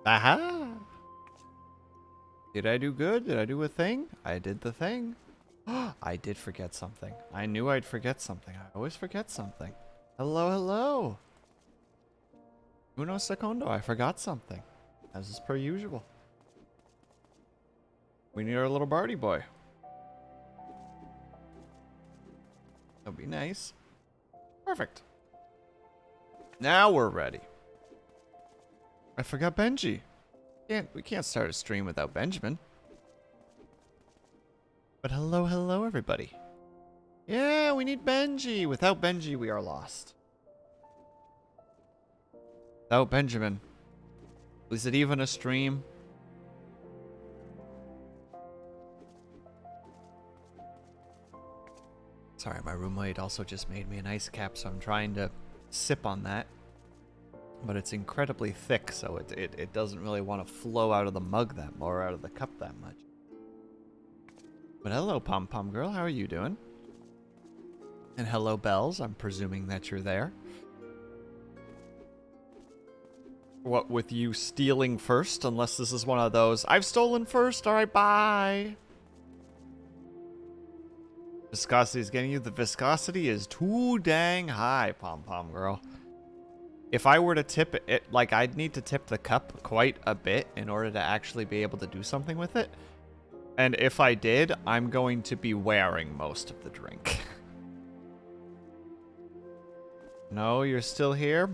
Aha! Did I do good? Did I do a thing? I did the thing. I did forget something. I knew I'd forget something. I always forget something. Hello, hello. Uno secondo. I forgot something. As is per usual. We need our little Barty boy. That'll be nice. Perfect. Now we're ready. I forgot Benji. We can't start a stream without Benjamin. But hello, hello, everybody. Yeah, we need Benji. Without Benji, we are lost. Without Benjamin. Is it even a stream? Sorry, my roommate also just made me an ice cap, so I'm trying to sip on that. But it's incredibly thick, so it doesn't really want to flow out of the mug that or out of the cup that much. But hello, Pom Pom Girl, how are you doing? And hello, Bells, I'm presuming that you're there. What with you stealing first, unless this is one of those, I've stolen first, alright, bye! Viscosity is getting you, the viscosity is too dang high, Pom Pom Girl. If I were to tip it, like, I'd need to tip the cup quite a bit in order to actually be able to do something with it. And if I did, I'm going to be wearing most of the drink. No, you're still here?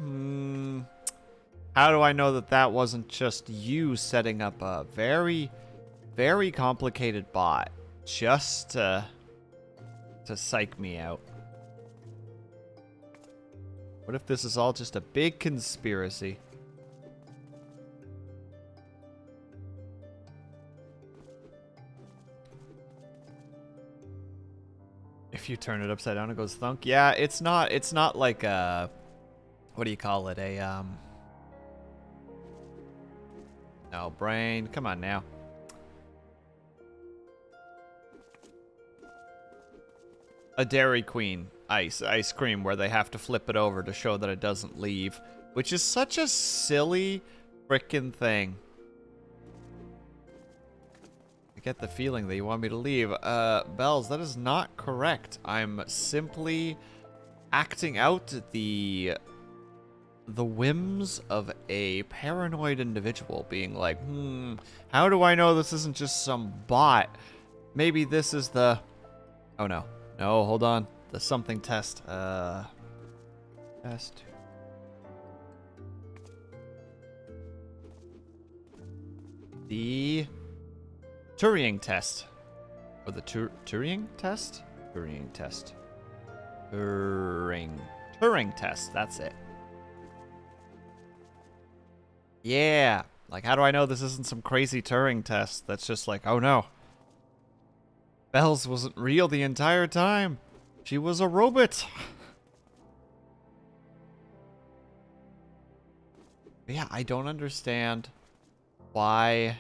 How do I know that that wasn't just you setting up a very, very complicated bot just to psych me out? What if this is all just a big conspiracy? If you turn it upside down, it goes thunk. Yeah, it's not like a, what do you call it? No, brain. Come on now. A Dairy Queen ice cream where they have to flip it over to show that it doesn't leave, which is such a silly frickin' thing. I get the feeling that you want me to leave. Bells, that is not correct. I'm simply acting out the whims of a paranoid individual being like, how do I know this isn't just some bot? Maybe this is the... Oh no. No, hold on. The something test. Test. The Turing test. Or the Turing test? Turing test. Turing test. That's it. Yeah. Like, how do I know this isn't some crazy Turing test that's just like, oh no. Bells wasn't real the entire time. She was a robot. Yeah, I don't understand why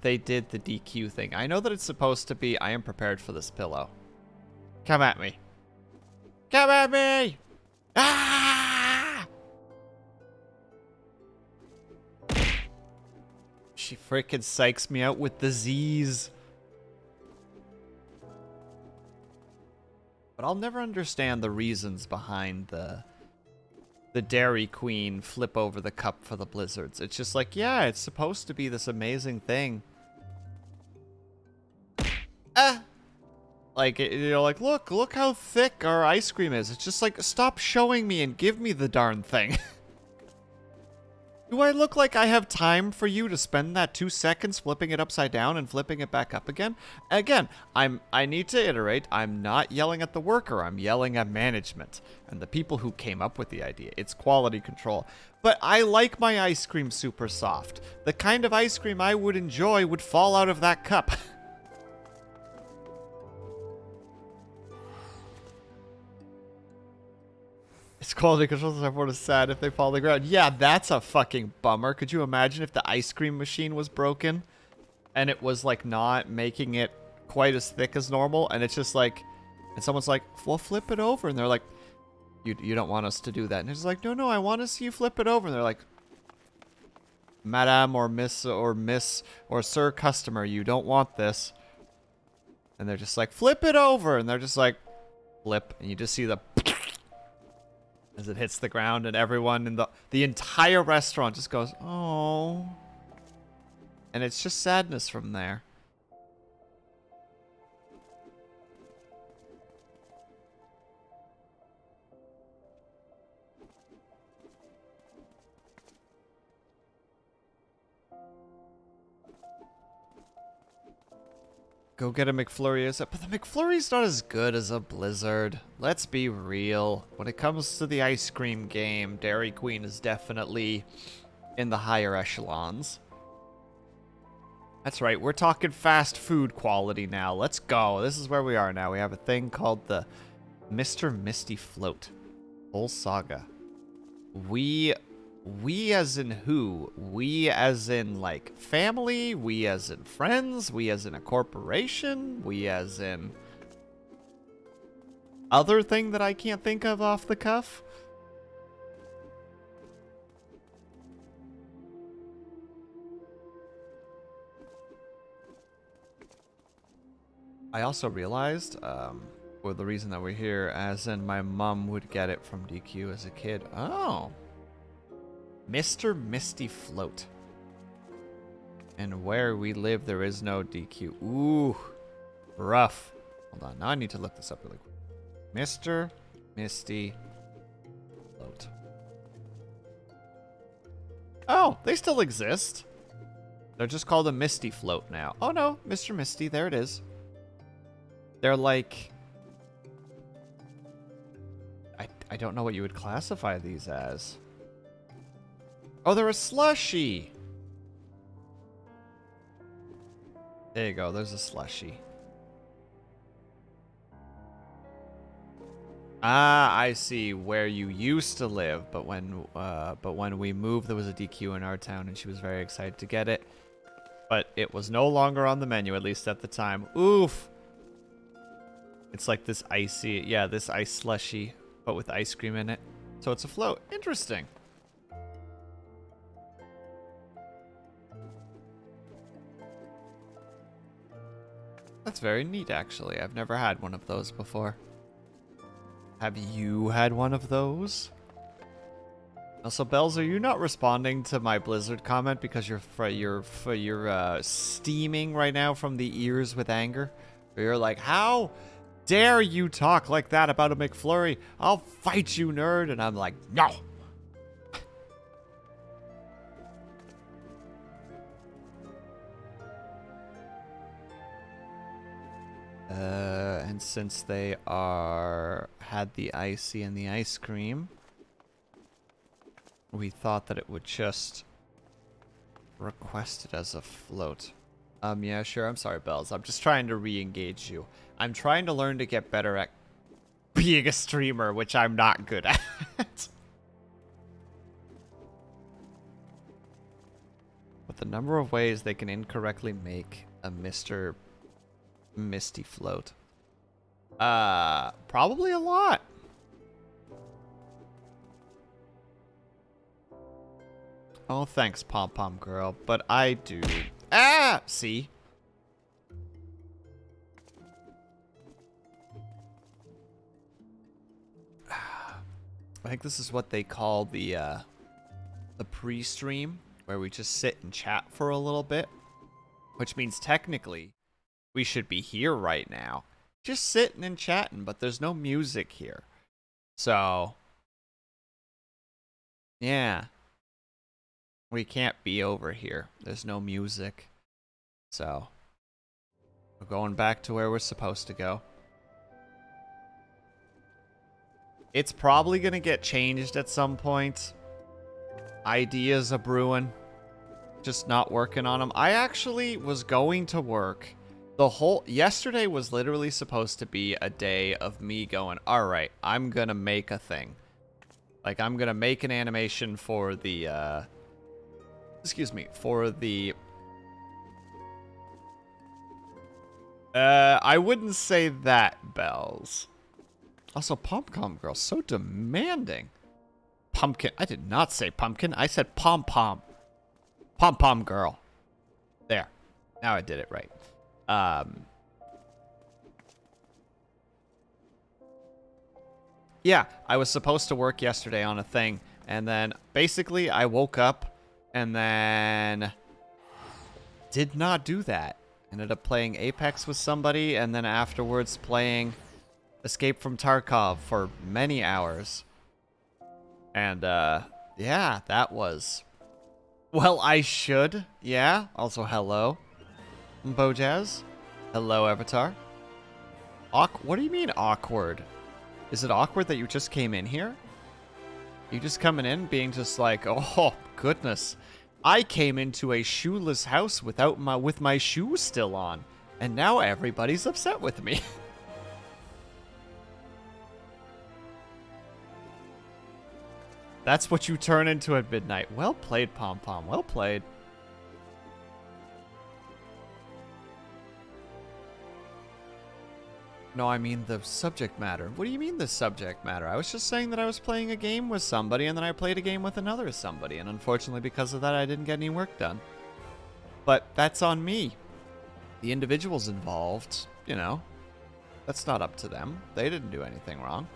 they did the DQ thing. I know that it's supposed to be, I am prepared for this pillow. Come at me. Come at me! Ah! She freaking psychs me out with the Z's. But I'll never understand the reasons behind the Dairy Queen flip over the cup for the blizzards. It's just like, yeah, it's supposed to be this amazing thing. Like, you're like, look how thick our ice cream is. It's just like, stop showing me and give me the darn thing. Do I look like I have time for you to spend that 2 seconds flipping it upside down and flipping it back up again? Again, I need to iterate. I'm not yelling at the worker. I'm yelling at management and the people who came up with the idea. It's quality control. But I like my ice cream super soft. The kind of ice cream I would enjoy would fall out of that cup. It's quality control, so everyone is sad if they fall to the ground. Yeah, that's a fucking bummer. Could you imagine if the ice cream machine was broken and it was like not making it quite as thick as normal, and it's just like, and someone's like, well, flip it over, and they're like, you don't want us to do that, and it's like, no, I want to see you flip it over, and they're like, Madam or Miss or Sir customer, you don't want this. And they're just like, flip it over. And they're just like, flip. And you just see the as it hits the ground, and everyone in the entire restaurant just goes, oh. And it's just sadness from there. Go get a McFlurry. But the McFlurry's not as good as a Blizzard. Let's be real. When it comes to the ice cream game, Dairy Queen is definitely in the higher echelons. That's right, we're talking fast food quality now. Let's go. This is where we are now. We have a thing called the Mr. Misty Float. Whole saga. We as in who? We as in, like, family? We as in friends? We as in a corporation? We as in other thing that I can't think of off the cuff? I also realized, for the reason that we're here, as in my mom would get it from DQ as a kid. Oh. Mr. Misty Float. And where we live, there is no DQ. Ooh. Rough. Hold on. Now I need to look this up really quick. Mr. Misty Float. Oh, they still exist. They're just called a Misty Float now. Oh no, Mr. Misty, there it is. They're like... I don't know what you would classify these as. Oh, they're a slushie. There you go, there's a slushie. Ah, I see where you used to live, but when we moved, there was a DQ in our town, and she was very excited to get it. But it was no longer on the menu, at least at the time. Oof. It's like this icy, yeah, this ice slushy, but with ice cream in it. So it's a float. Interesting. That's very neat, actually. I've never had one of those before. Have you had one of those? Also, Bells, are you not responding to my Blizzard comment because you're steaming right now from the ears with anger? Where you're like, how dare you talk like that about a McFlurry? I'll fight you, nerd. And I'm like, no. And since they had the icy and the ice cream, we thought that it would just request it as a float. Yeah, sure. I'm sorry, Bells. I'm just trying to re-engage you. I'm trying to learn to get better at being a streamer, which I'm not good at. But the number of ways they can incorrectly make a Mr. Misty Float. Probably a lot. Oh, thanks, Pom Pom Girl. But I do. Ah! See? I think this is what they call the pre-stream, where we just sit and chat for a little bit. Which means technically, we should be here right now. Just sitting and chatting, but there's no music here. So, yeah. We can't be over here. There's no music. So, we're going back to where we're supposed to go. It's probably going to get changed at some point. Ideas are brewing. Just not working on them. I actually was going to work. Yesterday was literally supposed to be a day of me going, all right, I'm going to make a thing. Like, I'm going to make an animation for the, I wouldn't say that, Bells. Also, Pom-Pom Girl, so demanding. Pumpkin. I did not say pumpkin. I said pom-pom. Pom-pom girl. There. Now I did it right. Yeah, I was supposed to work yesterday on a thing, and then basically I woke up and then did not do that. Ended up playing Apex with somebody, and then afterwards playing Escape from Tarkov for many hours. And, yeah, that was... Well, I should. Yeah. Also, hello, Bojaz. Hello, Avatar. What do you mean awkward? Is it awkward that you just came in here? You just coming in being just like, oh, goodness. I came into a shoeless house with my shoes still on, and now everybody's upset with me. That's what you turn into at midnight. Well played, Pom-Pom. Well played. No, I mean the subject matter. What do you mean the subject matter? I was just saying that I was playing a game with somebody, and then I played a game with another somebody, and unfortunately because of that I didn't get any work done. But that's on me. The individuals involved, you know, that's not up to them. They didn't do anything wrong.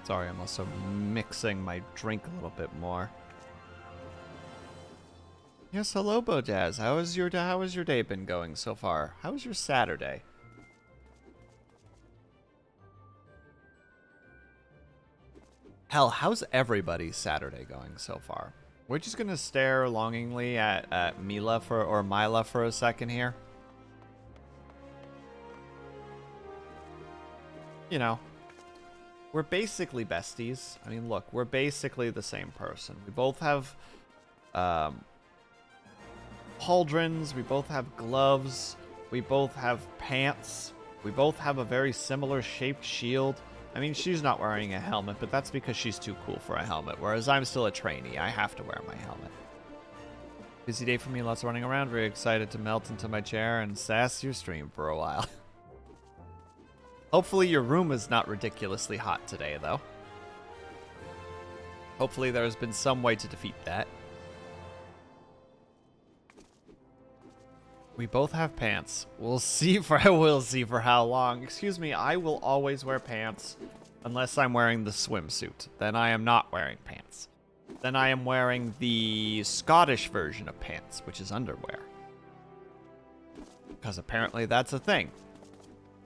Sorry, I'm also mixing my drink a little bit more. Yes, hello, Bojaz. How has your day been going so far? How was your Saturday? Hell, how's everybody's Saturday going so far? We're just gonna stare longingly at Mila for a second here. You know, we're basically besties. I mean, look, we're basically the same person. We both have pauldrons, we both have gloves, we both have pants, we both have a very similar shaped shield. I mean, she's not wearing a helmet, but that's because she's too cool for a helmet, whereas I'm still a trainee. I have to wear my helmet. Busy day for me, lots of running around, very excited to melt into my chair and sass your stream for a while. Hopefully your room is not ridiculously hot today, though. Hopefully there's been some way to defeat that. We both have pants. We'll see for how long. Excuse me, I will always wear pants unless I'm wearing the swimsuit. Then I am not wearing pants. Then I am wearing the Scottish version of pants, which is underwear. Because apparently that's a thing.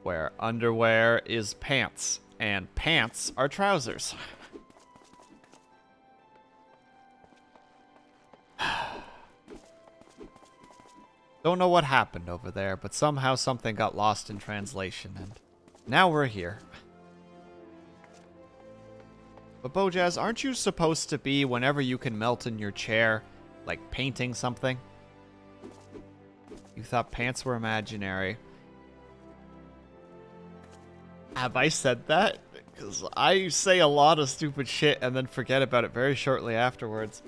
Where underwear is pants, and pants are trousers. Don't know what happened over there, but somehow something got lost in translation, and now we're here. But Bojaz, aren't you supposed to be, whenever you can melt in your chair, like painting something? You thought pants were imaginary. Have I said that? Because I say a lot of stupid shit and then forget about it very shortly afterwards.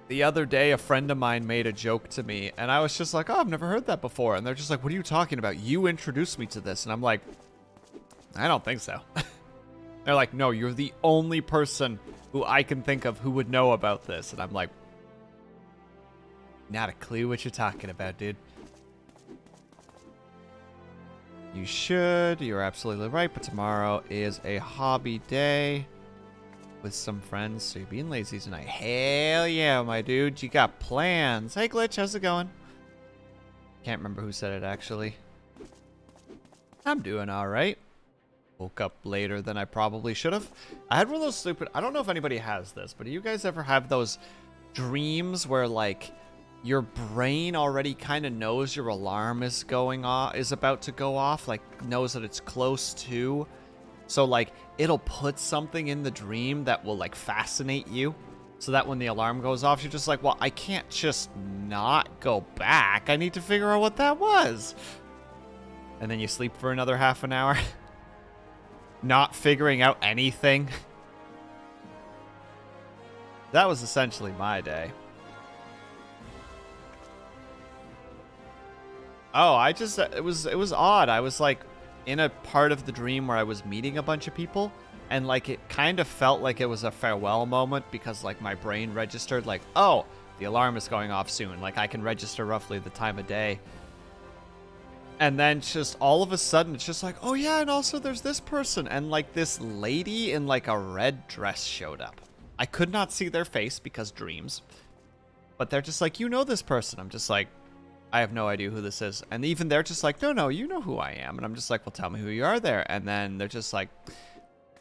The other day, a friend of mine made a joke to me, and I was just like, oh, I've never heard that before. And they're just like, what are you talking about? You introduced me to this. And I'm like, I don't think so. They're like, no, you're the only person who I can think of who would know about this. And I'm like, not a clue what you're talking about, dude. You should. You're absolutely right. But tomorrow is a hobby day with some friends. So you're being lazy tonight. Hell yeah, my dude. You got plans. Hey, Glitch. How's it going? Can't remember who said it, actually. I'm doing all right. Woke up later than I probably should have. I had one of those stupid... I don't know if anybody has this, but do you guys ever have those dreams where, like, your brain already kind of knows your alarm is about to go off, like knows that it's close to. So like it'll put something in the dream that will like fascinate you so that when the alarm goes off, you're just like, well, I can't just not go back. I need to figure out what that was. And then you sleep for another half an hour, not figuring out anything. That was essentially my day. Oh, I just it was odd. I was like in a part of the dream where I was meeting a bunch of people, and like it kind of felt like it was a farewell moment because like my brain registered like, oh, the alarm is going off soon. Like I can register roughly the time of day. And then just all of a sudden it's just like, oh yeah, and also there's this person, and like this lady in like a red dress showed up. I could not see their face because dreams. But they're just like, you know this person. I'm just like, I have no idea who this is. And even they're just like, no, you know who I am. And I'm just like, well, tell me who you are there. And then they're just like,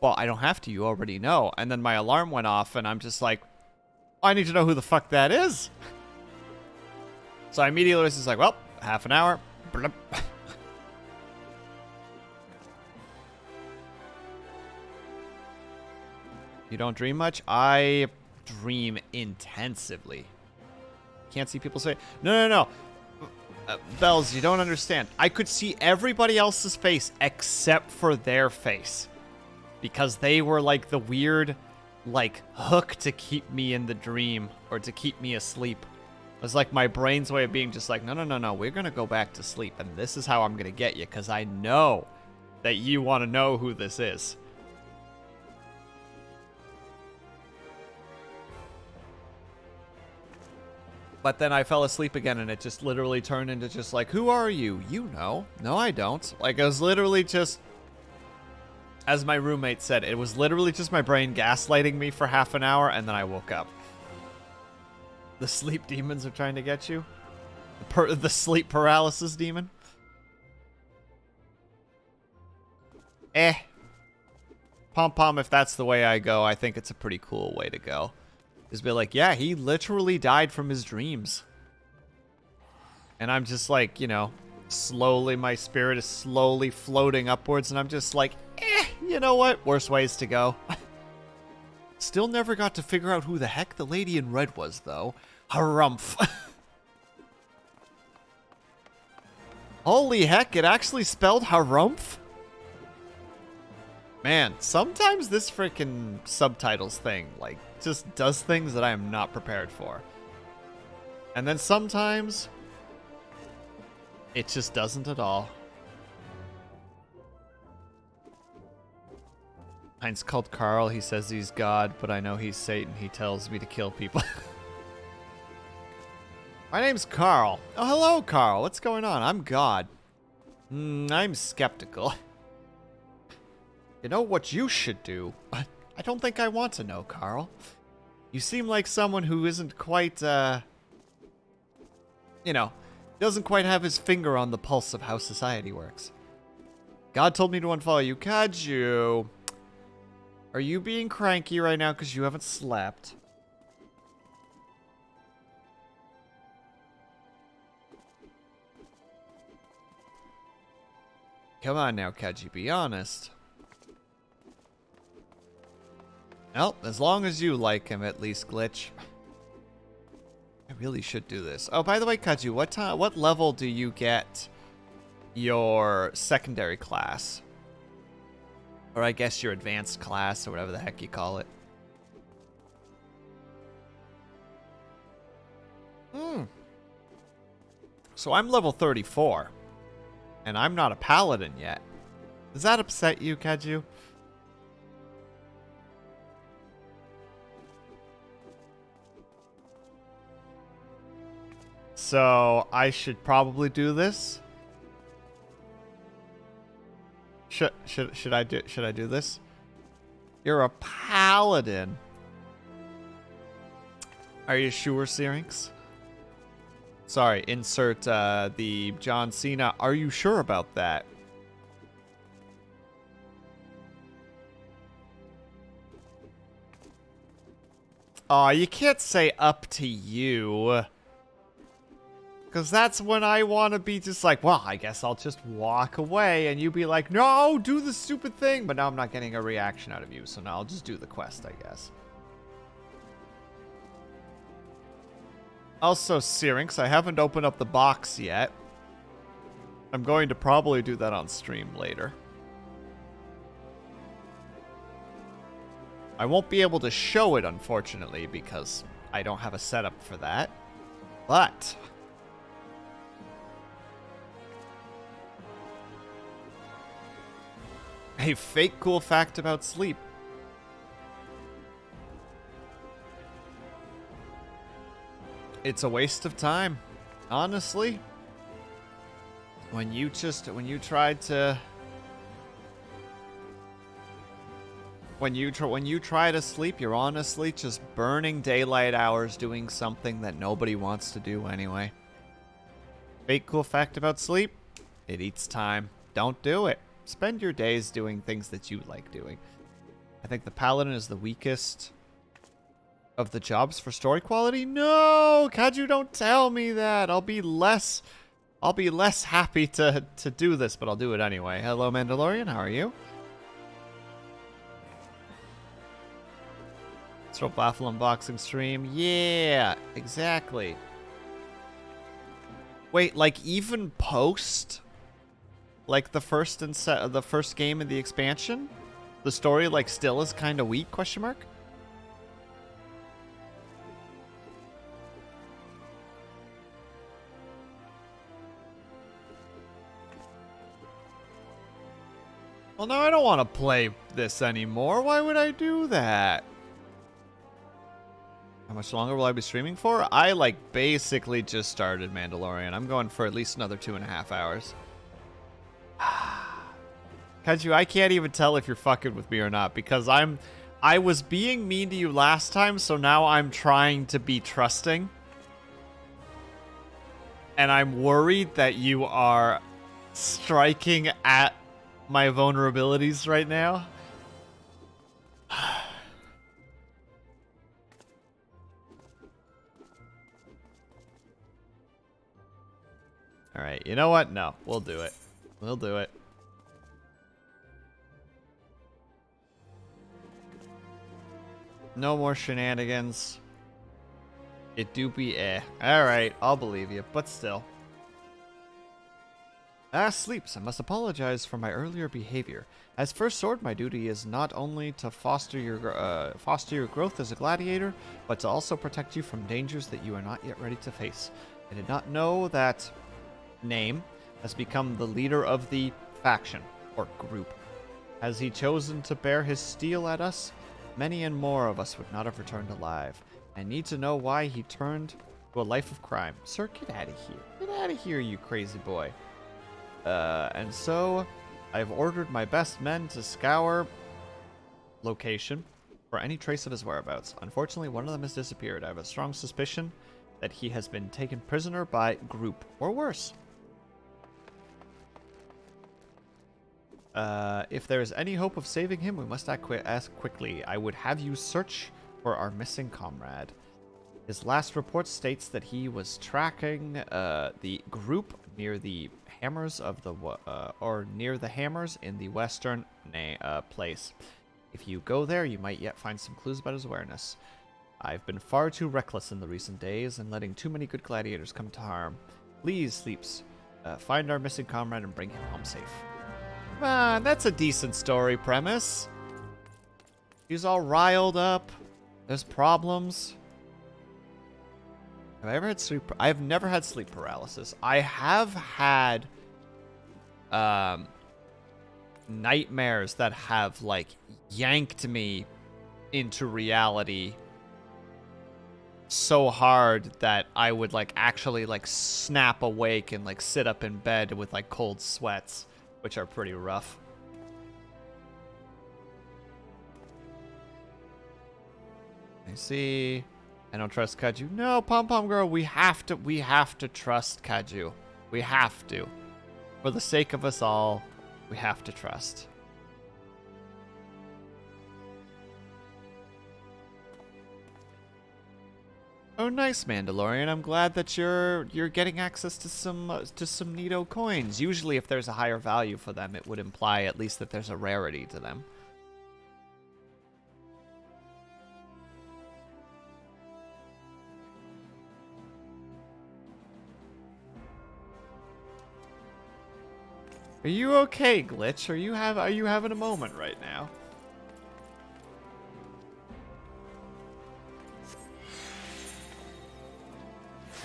well, I don't have to. You already know. And then my alarm went off, and I'm just like, I need to know who the fuck that is. So I immediately was just like, well, half an hour. Blup. You don't dream much? I dream intensively. Can't see people say, no. Bells, you don't understand. I could see everybody else's face except for their face. Because they were like the weird, like, hook to keep me in the dream or to keep me asleep. It was like my brain's way of being just like, no, we're going to go back to sleep. And this is how I'm going to get you because I know that you want to know who this is. But then I fell asleep again, and it just literally turned into just like, who are you? You know. No, I don't. Like, it was literally just, as my roommate said, it was literally just my brain gaslighting me for half an hour, and then I woke up. The sleep demons are trying to get you. The sleep paralysis demon. Pom-pom, if that's the way I go, I think it's a pretty cool way to go. Just be like, yeah, he literally died from his dreams. And I'm just like, you know, slowly, my spirit is slowly floating upwards, and I'm just like, you know what? Worse ways to go. Still never got to figure out who the heck the lady in red was, though. Harumph. Holy heck, it actually spelled harumph? Man, sometimes this freaking subtitles thing, like, just does things that I am not prepared for. And then sometimes it just doesn't at all. Mine's called Carl. He says he's God, but I know he's Satan. He tells me to kill people. My name's Carl. Oh, hello, Carl. What's going on? I'm God. I'm skeptical. You know what you should do? I don't think I want to know, Carl. You seem like someone who isn't quite, you know, doesn't quite have his finger on the pulse of how society works. God told me to unfollow you. Kaju, are you being cranky right now because you haven't slept? Come on now, Kaju, be honest. Well, as long as you like him, at least, Glitch. I really should do this. Oh, by the way, Kaju, what level do you get your secondary class? Or I guess your advanced class, or whatever the heck you call it. So I'm level 34. And I'm not a paladin yet. Does that upset you, Kaju? So I should probably do this. Should I do this? You're a paladin. Are you sure, Syrinx? Sorry, insert the John Cena. Are you sure about that? Aw, you can't say up to you. Because that's when I want to be just like, well, I guess I'll just walk away. And you be like, no, do the stupid thing. But now I'm not getting a reaction out of you. So now I'll just do the quest, I guess. Also, Syrinx, I haven't opened up the box yet. I'm going to probably do that on stream later. I won't be able to show it, unfortunately, because I don't have a setup for that. But A fake cool fact about sleep. It's a waste of time, honestly. When you try to sleep, you're honestly just burning daylight hours doing something that nobody wants to do anyway. Fake cool fact about sleep: it eats time. Don't do it. Spend your days doing things that you like doing. I think the Paladin is the weakest of the jobs for story quality. No, Kaju, don't tell me that. I'll be less happy to do this, but I'll do it anyway. Hello, Mandalorian. How are you? Throw Baffle unboxing stream. Yeah, exactly. Wait, like even post, like the first game in the expansion, the story like still is kind of weak? Question mark. Well, no, I don't want to play this anymore. Why would I do that? How much longer will I be streaming for? I, like, basically just started Mandalorian. I'm going for at least another 2.5 hours. Kaju, I can't even tell if you're fucking with me or not, because I was being mean to you last time, so now I'm trying to be trusting. And I'm worried that you are striking at my vulnerabilities right now. Alright, you know what? No, we'll do it. We'll do it. No more shenanigans. It do be eh. Alright, I'll believe you, but still. Sleeps, I must apologize for my earlier behavior. As First Sword, my duty is not only to foster your growth as a gladiator, but to also protect you from dangers that you are not yet ready to face. I did not know that Name has become the leader of the faction, or group. Has he chosen to bear his steel at us? Many and more of us would not have returned alive. I need to know why he turned to a life of crime. Sir, get out of here. Get out of here, you crazy boy. And so, I've ordered my best men to scour location for any trace of his whereabouts. Unfortunately, one of them has disappeared. I have a strong suspicion that he has been taken prisoner by group, or worse. If there is any hope of saving him, we must act quickly. I would have you search for our missing comrade. His last report states that he was tracking the group near the hammers of the near the hammers in the western place. If you go there, you might yet find some clues about his awareness. I've been far too reckless in the recent days and letting too many good gladiators come to harm. Please, Sleeps, find our missing comrade and bring him home safe. Come on, that's a decent story premise. He's all riled up. There's problems. Have I ever had sleep? I've never had sleep paralysis. I have had nightmares that have like yanked me into reality so hard that I would like actually like snap awake and like sit up in bed with like cold sweats, which are pretty rough. I see. I don't trust Kaju. No, Pom Pom Girl, we have to trust Kaju. We have to. For the sake of us all, we have to trust. Oh, nice, Mandalorian. I'm glad that you're getting access to some neato coins. Usually, if there's a higher value for them, it would imply at least that there's a rarity to them. Are you okay, Glitch? Are you having a moment right now?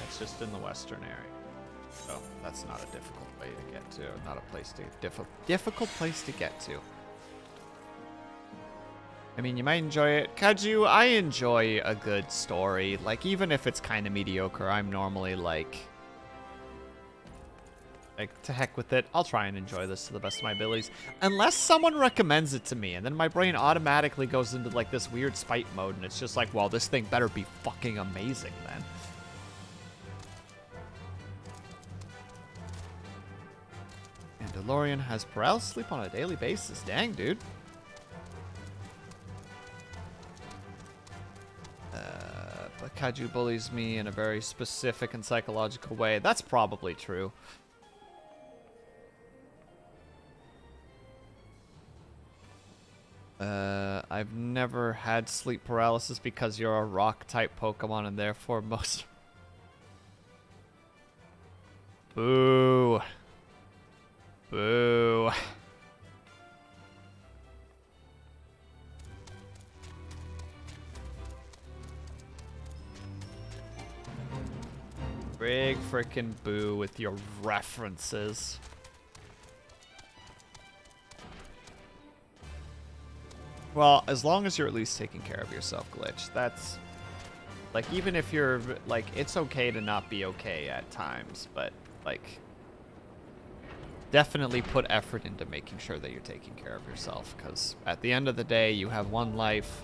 It's just in the western area, so that's not a difficult way to get to. Not a place to difficult place to get to. I mean, you might enjoy it. Kaju, I enjoy a good story. Like, even if it's kind of mediocre, I'm normally like, to heck with it. I'll try and enjoy this to the best of my abilities. Unless someone recommends it to me, and then my brain automatically goes into, like, this weird spite mode, and it's just like, well, this thing better be fucking amazing, then. And DeLorean has paralysis sleep on a daily basis. Dang, dude. But Kaju bullies me in a very specific and psychological way. That's probably true. I've never had sleep paralysis because you're a rock-type Pokemon and therefore most... Boo. Boo. Big frickin' boo with your references. Well, as long as you're at least taking care of yourself, Glitch. That's... Like, even if you're... Like, it's okay to not be okay at times, but, like... Definitely put effort into making sure that you're taking care of yourself, because at the end of the day, you have one life,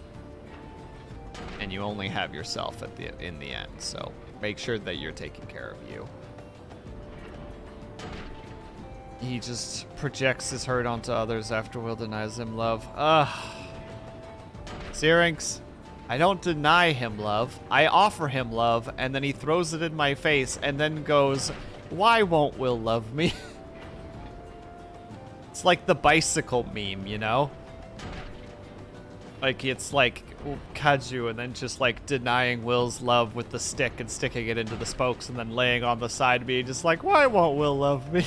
and you only have yourself in the end, so make sure that you're taking care of you. He just projects his hurt onto others after Will denies him love. Ugh. Syrinx, I don't deny him love. I offer him love, and then he throws it in my face, and then goes, why won't Will love me? It's like the bicycle meme, you know? Like, it's like Kaju and then just, like, denying Will's love with the stick and sticking it into the spokes and then laying on the side being just like, why won't Will love me?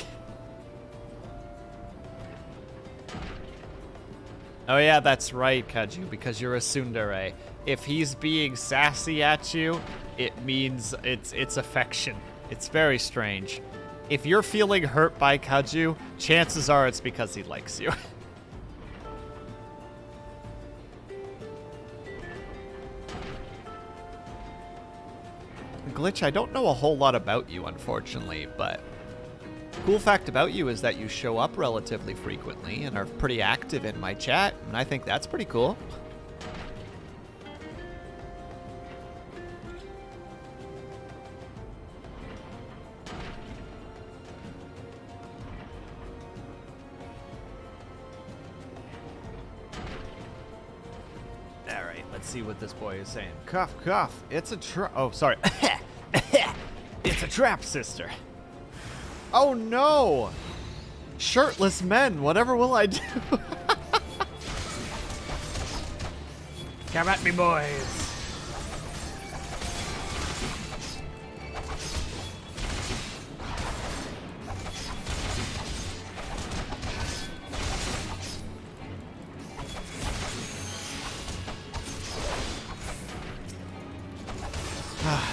Oh yeah, that's right, Kaju, because you're a tsundere. If he's being sassy at you, it means it's affection. It's very strange. If you're feeling hurt by Kaju, chances are it's because he likes you. Glitch, I don't know a whole lot about you, unfortunately, but cool fact about you is that you show up relatively frequently and are pretty active in my chat, and I think that's pretty cool. Alright, let's see what this boy is saying. Cough, cough. It's a trap. Oh, sorry. It's a trap, sister. Oh no! Shirtless men, whatever will I do? Come at me, boys.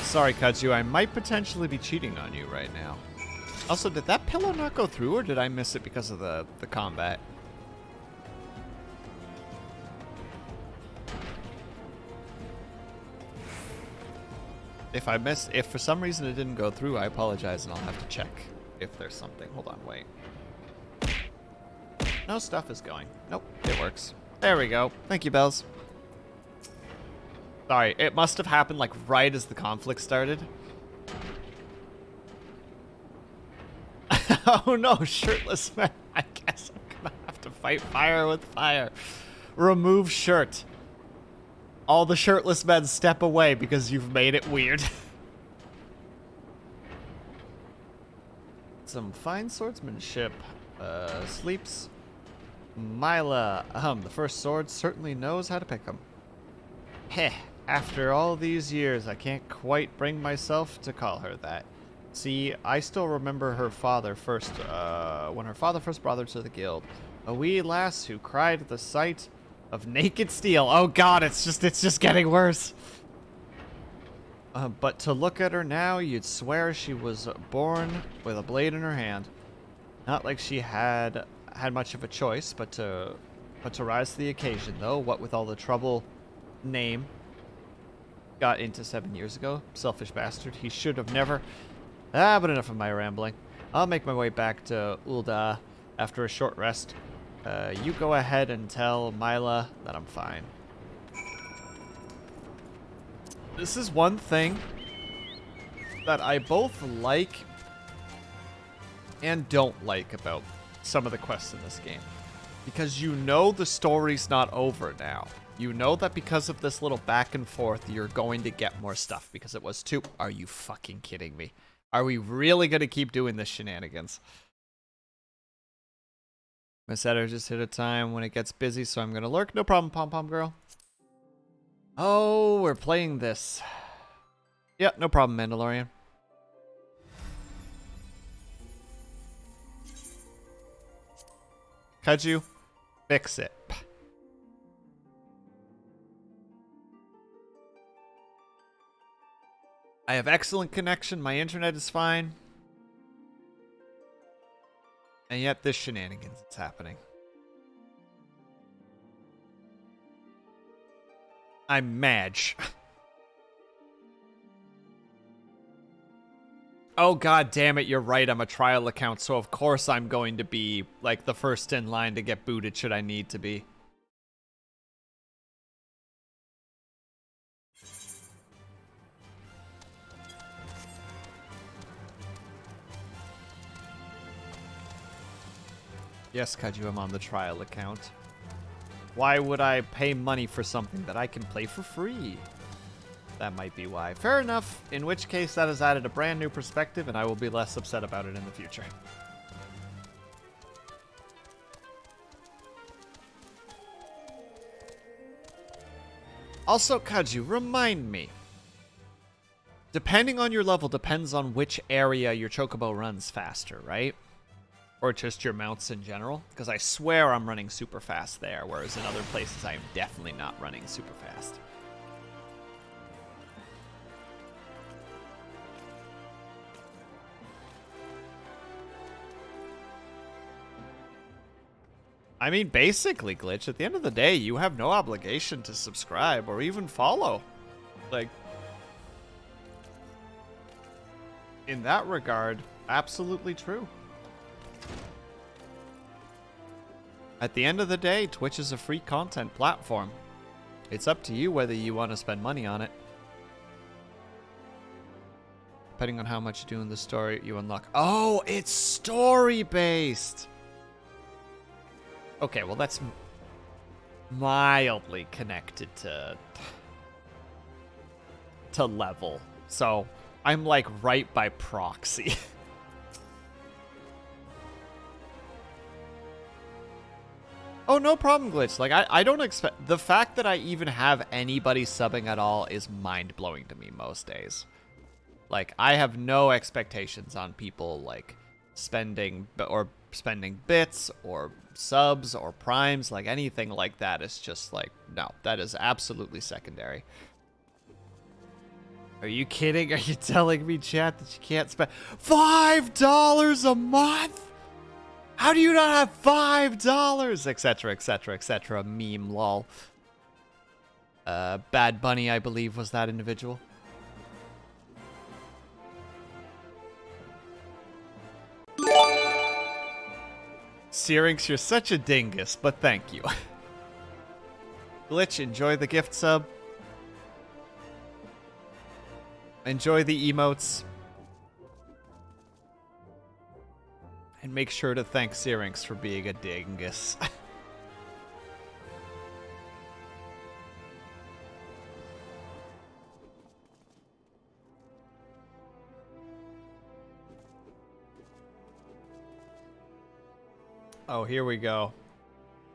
Sorry, Kaju, I might potentially be cheating on you right now. Also, did that pillow not go through, or did I miss it because of the combat? If for some reason it didn't go through, I apologize, and I'll have to check if there's something. Hold on, wait. No stuff is going. Nope, it works. There we go. Thank you, Bells. Sorry, it must have happened like right as the conflict started. Oh no, shirtless man. I guess I'm gonna have to fight fire with fire. Remove shirt. All the shirtless men step away because you've made it weird. Some fine swordsmanship. Sleeps. Mila. The first sword certainly knows how to pick them. Heh. After all these years, I can't quite bring myself to call her that. See, I still remember her father first, when her father first brought her to the guild. A wee lass who cried at the sight of naked steel. Oh god, it's just getting worse. But to look at her now, you'd swear she was born with a blade in her hand. Not like she had much of a choice, but to But to rise to the occasion, though, what with all the trouble name got into 7 years ago, selfish bastard, he should have never... but enough of my rambling. I'll make my way back to Ul'dah after a short rest. You go ahead and tell Mila that I'm fine. This is one thing that I both like and don't like about some of the quests in this game. Because you know the story's not over now. You know that because of this little back and forth, you're going to get more stuff. Because it was too... Are you fucking kidding me? Are we really going to keep doing this shenanigans? Miss Eder just hit a time when it gets busy, so I'm going to lurk. No problem, pom-pom girl. Oh, we're playing this. Yeah, no problem, Mandalorian. Could you fix it? I have excellent connection. My internet is fine. And yet this shenanigans is happening. I'm Madge. Oh god damn it, you're right, I'm a trial account, so of course I'm going to be, like, the first in line to get booted should I need to be. Yes, Kaju, I'm on the trial account. Why would I pay money for something that I can play for free? That might be why. Fair enough, in which case that has added a brand new perspective and I will be less upset about it in the future. Also, Kaju, remind me. Depending on your level depends on which area your chocobo runs faster, right? Or just your mounts in general? Because I swear I'm running super fast there, whereas in other places I am definitely not running super fast. I mean, basically, Glitch, at the end of the day, you have no obligation to subscribe or even follow. Like, in that regard, absolutely true. At the end of the day, Twitch is a free content platform. It's up to you whether you want to spend money on it. Depending on how much you do in the story, you unlock... Oh, it's story-based! Okay, well that's mildly connected to level. So, I'm like right by proxy. Oh, no problem, Glitch. Like, I don't expect... The fact that I even have anybody subbing at all is mind-blowing to me most days. Like, I have no expectations on people, like, spending bits, or subs, or primes, like, anything like that. It's just like, no, that is absolutely secondary. Are you kidding? Are you telling me, chat, that you can't spend $5 a month? How do you not have $5? Etc, etc, etc. Meme, lol. Bad Bunny, I believe, was that individual. Syrinx, you're such a dingus, but thank you. Glitch, enjoy the gift sub. Enjoy the emotes. And make sure to thank Syrinx for being a dingus. Oh, here we go.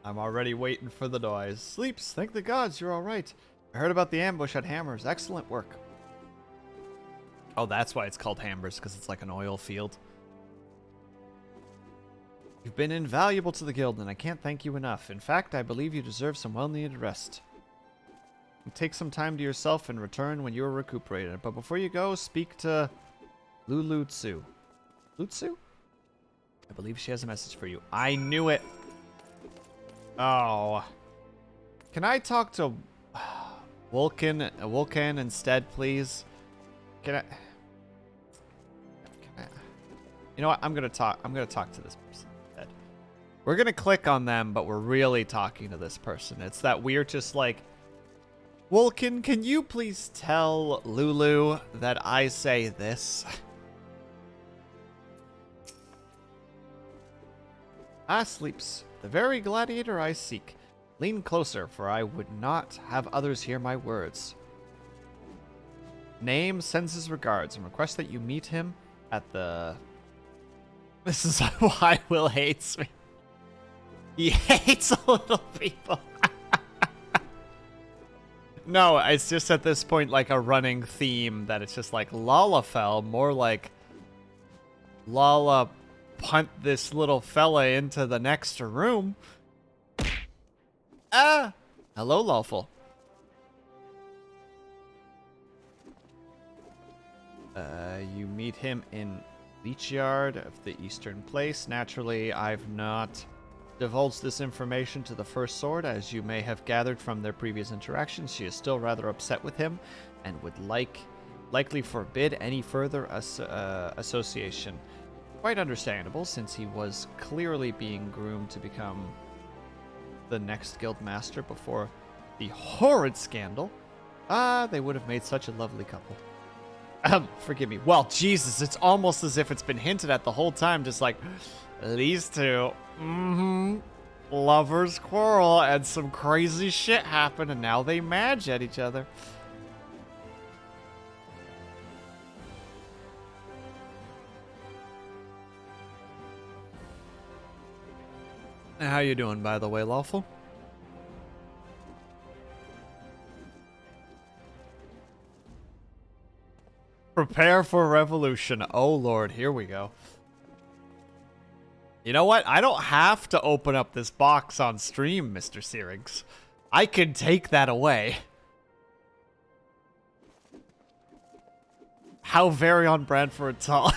I'm already waiting for the noise. Sleeps, thank the gods you're alright. I heard about the ambush at Hammers. Excellent work. Oh, that's why it's called Hammers, because it's like an oil field. You've been invaluable to the guild, and I can't thank you enough. In fact, I believe you deserve some well-needed rest. Take some time to yourself and return when you are recuperated. But before you go, speak to Lulutsu. Lutsu? I believe she has a message for you. I knew it! Oh. Can I talk to Vulcan instead, please? Can I? You know what? I'm gonna talk to this person instead. We're gonna click on them, but we're really talking to this person. It's that we're just like, Vulcan, can you please tell Lulu that I say this? Sleeps, the very gladiator I seek. Lean closer, for I would not have others hear my words. Name sends his regards and requests that you meet him at the... This is why Will hates me. He hates little people. No, it's just at this point like a running theme that it's just like Lalafell, more like Lala punt this little fella into the next room. Ah! Hello, Lawful. You meet him in Leechyard of the Eastern Place. Naturally, I've not divulged this information to the First Sword, as you may have gathered from their previous interactions. She is still rather upset with him and would likely forbid any further association. Quite understandable, since he was clearly being groomed to become the next guild master before the horrid scandal. They would have made such a lovely couple. Forgive me. Well, Jesus, it's almost as if it's been hinted at the whole time, just like, these two, lovers quarrel, and some crazy shit happened, and now they match at each other. How you doing, by the way, Lawful? Prepare for revolution. Oh, Lord, here we go. You know what? I don't have to open up this box on stream, Mr. Searings. I can take that away. How very on brand for a tall.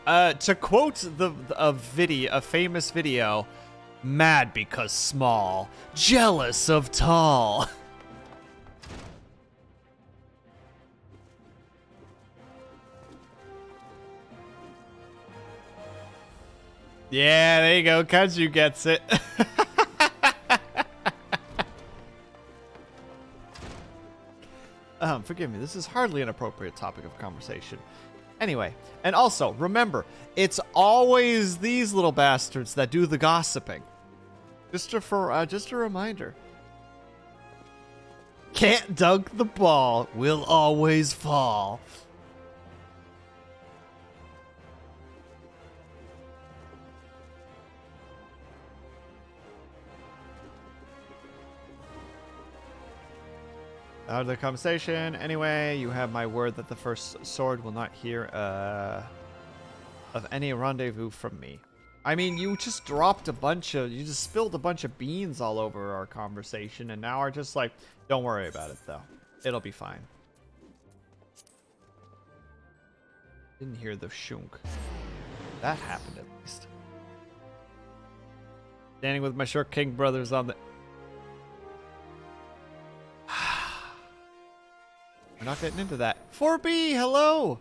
To quote a famous video, mad because small, jealous of tall. Yeah, there you go. Kaiju gets it. Forgive me. This is hardly an appropriate topic of conversation. Anyway, and also, remember, it's always these little bastards that do the gossiping. Just a reminder. Can't dunk the ball, will always fall. Out of the conversation. Anyway, you have my word that the First Sword will not hear of any rendezvous from me. I mean, you just you just spilled a bunch of beans all over our conversation, and now are just like, don't worry about it, though. It'll be fine. Didn't hear the shunk. That happened, at least. Standing with my short king brothers on the... We're not getting into that. 4B, hello!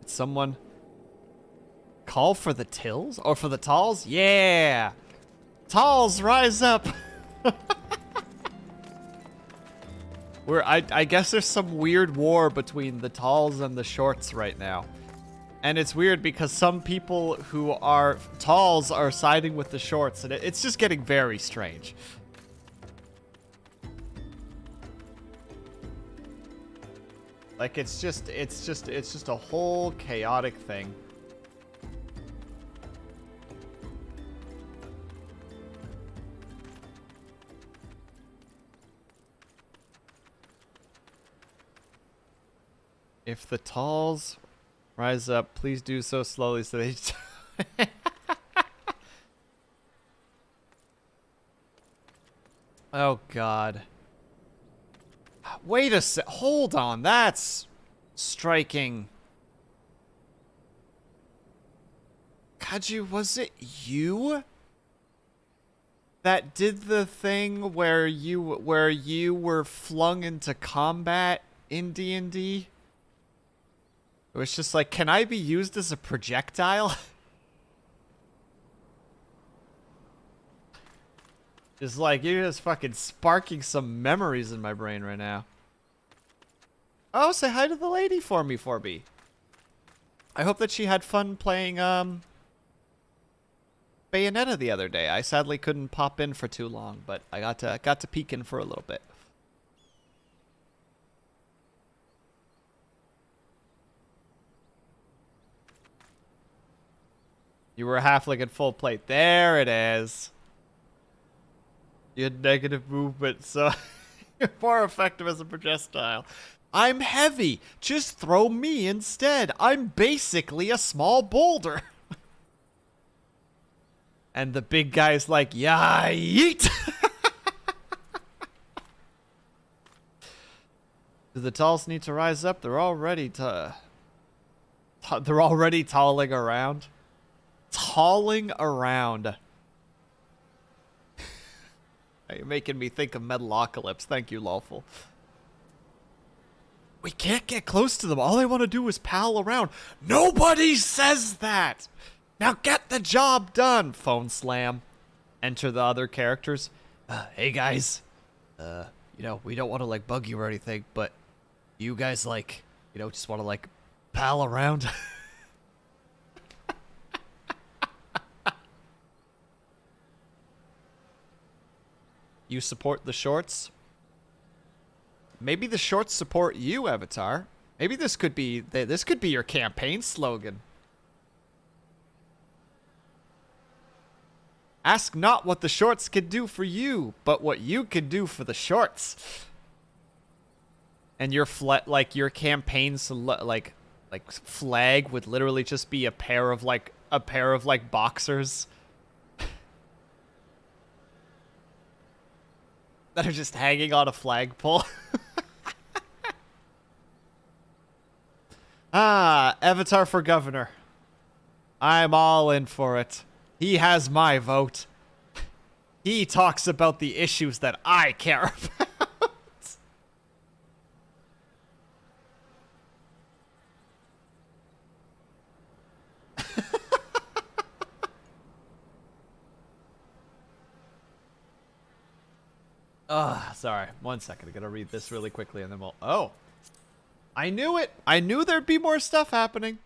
Did someone call for the tills? Or for the talls? Yeah! Talls, rise up! I guess there's some weird war between the talls and the shorts right now. And it's weird because some people who are talls are siding with the shorts, and it's just getting very strange. Like, it's just a whole chaotic thing. If the talls rise up, please do so slowly so they... Oh, God. Wait a sec. Hold on. That's striking. Kaiju, was it you that did the thing where you were flung into combat in D&D. It was just like, can I be used as a projectile? Just like, you're just fucking sparking some memories in my brain right now. Oh, say hi to the lady for me, 4B. I hope that she had fun playing, Bayonetta the other day. I sadly couldn't pop in for too long, but I got to peek in for a little bit. You were a halfling at full plate. There it is. You had negative movement, so you're more effective as a projectile. I'm heavy. Just throw me instead. I'm basically a small boulder. And the big guy's like, yeah, yeet. Do the talls need to rise up? They're already talling around. Talling around. You're making me think of Metalocalypse. Thank you, Lawful. We can't get close to them. All they want to do is pal around. Nobody says that. Now get the job done. Phone slam. Enter the other characters. Hey guys. You know, we don't want to like bug you or anything, but you guys like, you know, just want to like pal around. You support the shorts? Maybe the shorts support you, Avatar. Maybe this could be your campaign slogan. Ask not what the shorts can do for you, but what you can do for the shorts. And your your campaign's like flag would literally just be a pair of boxers. That are just hanging on a flagpole. Avatar for governor. I'm all in for it. He has my vote. He talks about the issues that I care about. Sorry. 1 second. I gotta read this really quickly and then we'll... Oh. I knew it. I knew there'd be more stuff happening.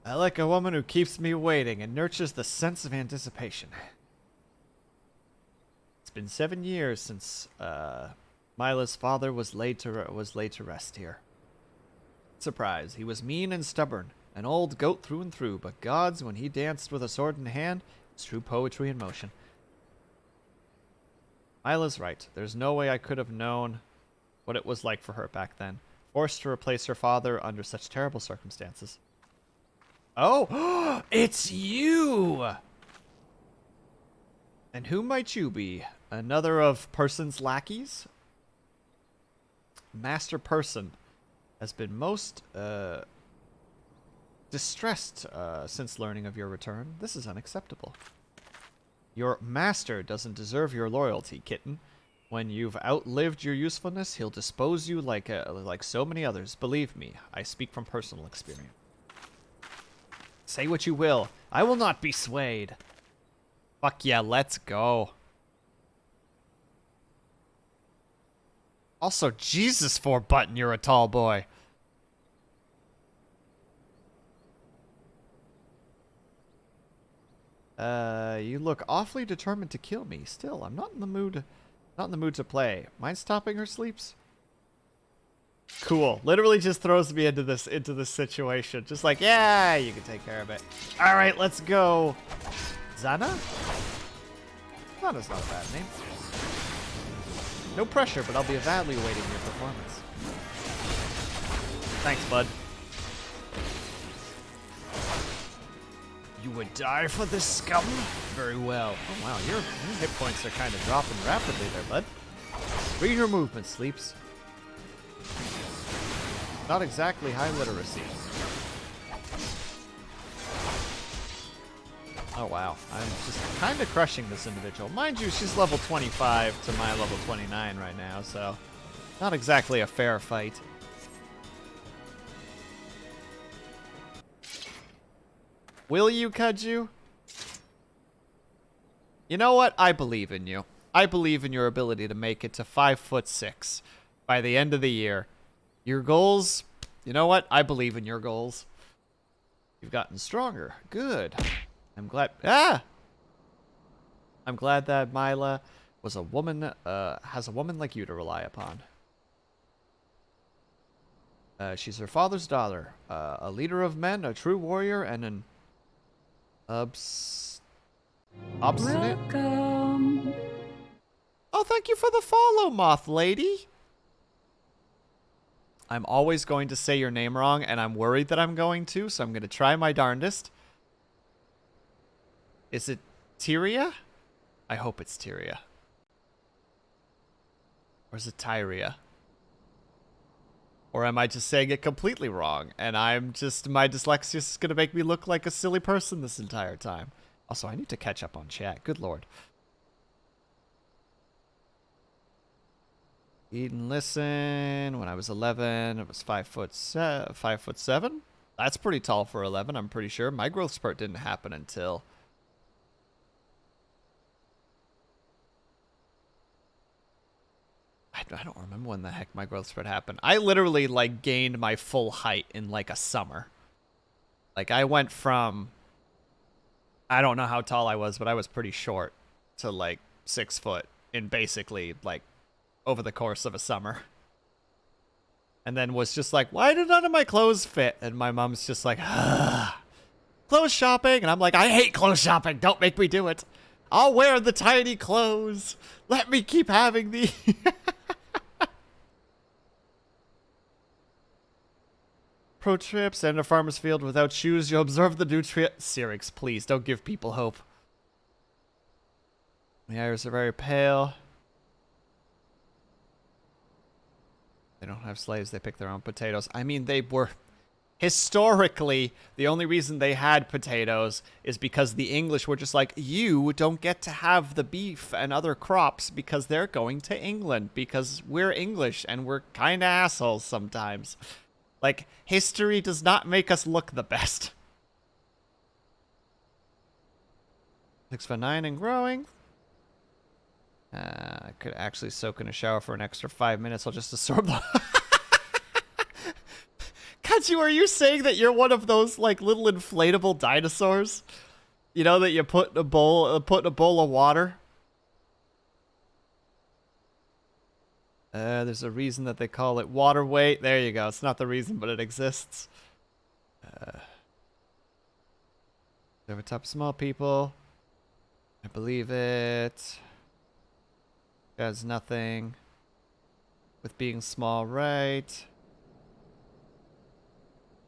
I like a woman who keeps me waiting and nurtures the sense of anticipation. It's been 7 years since Mila's father was laid to rest here. Surprise, he was mean and stubborn, an old goat through and through, but gods, when he danced with a sword in hand, it's true poetry in motion. Mila's right. There's no way I could have known what it was like for her back then, forced to replace her father under such terrible circumstances. Oh, it's you! And who might you be? Another of Person's lackeys? Master Person has been most distressed since learning of your return. This is unacceptable. Your master doesn't deserve your loyalty, kitten. When you've outlived your usefulness, he'll dispose you like so many others. Believe me, I speak from personal experience. Say what you will. I will not be swayed. Fuck yeah, let's go. Also, Jesus 4-button, you're a tall boy. You look awfully determined to kill me. Still, I'm not in the mood to play. Mind stopping her sleeps? Cool. Literally just throws me into this situation. Just like, yeah, you can take care of it. All right, let's go. Zana? Zana's not a bad name. No pressure, but I'll be avidly awaiting your performance. Thanks, bud. You would die for this scum? Very well. Oh, wow, your hit points are kind of dropping rapidly there, bud. Read your movement, Sleeps. Not exactly high literacy. Oh, wow. I'm just kind of crushing this individual. Mind you, she's level 25 to my level 29 right now, so not exactly a fair fight. Will you, Kudju? You know what? I believe in you. I believe in your ability to make it to 5'6" by the end of the year. Your goals, you know what? I believe in your goals. You've gotten stronger. Good. I'm glad. I'm glad that Mila was a woman, has a woman like you to rely upon. She's her father's daughter, a leader of men, a true warrior, and an obstinate. Welcome. Oh, thank you for the follow, Moth Lady. I'm always going to say your name wrong, and I'm worried that I'm going to, so I'm going to try my darndest. Is it Tyria? I hope it's Tyria. Or is it Tyria? Or am I just saying it completely wrong, and my dyslexia is going to make me look like a silly person this entire time? Also, I need to catch up on chat. Good lord. Eat and listen. When I was 11, it was 5'7". That's pretty tall for 11, I'm pretty sure. My growth spurt didn't happen until... I don't remember when the heck my growth spurt happened. I literally, like, gained my full height in, like, a summer. Like, I went from... I don't know how tall I was, but I was pretty short to, like, 6 foot in basically, like, over the course of a summer. And then was just like, why did none of my clothes fit? And my mom's just like, clothes shopping. And I'm like, I hate clothes shopping. Don't make me do it. I'll wear the tiny clothes. Let me keep having the... Pro trip, stand in a farmer's field without shoes. You'll observe the nutrient... Syrinx, please, don't give people hope. The iris are very pale. They don't have slaves. They pick their own potatoes. I mean, they were... Historically, the only reason they had potatoes is because the English were just like, you don't get to have the beef and other crops because they're going to England because we're English and we're kind of assholes sometimes. Like, history does not make us look the best. 6'9" and growing. I could actually soak in a shower for an extra 5 minutes. I'll just absorb the... Katsu, are you saying that you're one of those, like, little inflatable dinosaurs? You know, that you put in a bowl of water? There's a reason that they call it water weight. There you go. It's not the reason, but it exists. Over top small people. I believe it. Does nothing with being small, right?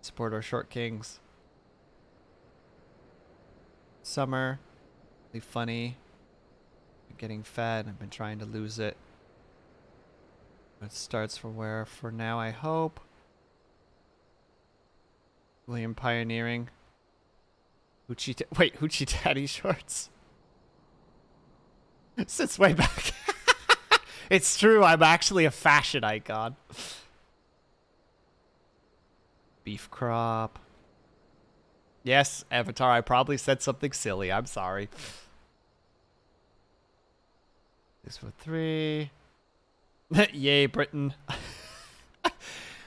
Support our short kings. Summer. Really funny. I'm getting fat. I've been trying to lose it. It starts from where for now, I hope. William Pioneering. Hoochie Daddy shorts. Since way back. It's true, I'm actually a fashion icon. Beef crop. Yes, Avatar, I probably said something silly. I'm sorry. 6'3". Yay, Britain.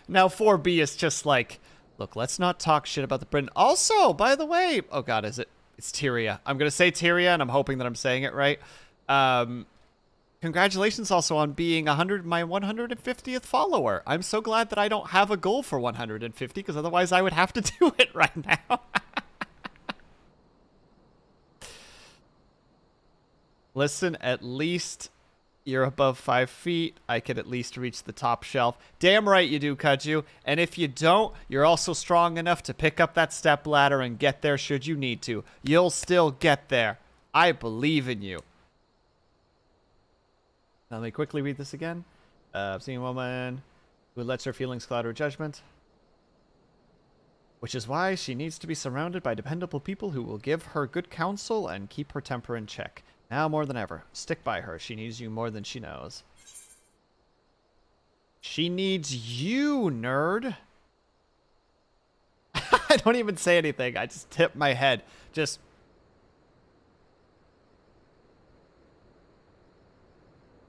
Now 4B is just like, look, let's not talk shit about the Britain. Also, by the way, oh god, is it? It's Tyria. I'm gonna say Tyria, and I'm hoping that I'm saying it right. Congratulations also on being my 150th follower. I'm so glad that I don't have a goal for 150, because otherwise I would have to do it right now. Listen, at least you're above 5 feet. I could at least reach the top shelf. Damn right you do, Kudju. And if you don't, you're also strong enough to pick up that step ladder and get there should you need to. You'll still get there. I believe in you. Now, let me quickly read this again. I've seen a woman who lets her feelings cloud her judgment. Which is why she needs to be surrounded by dependable people who will give her good counsel and keep her temper in check. Now more than ever, stick by her. She needs you more than she knows. She needs you, nerd. I don't even say anything. I just tip my head. Just...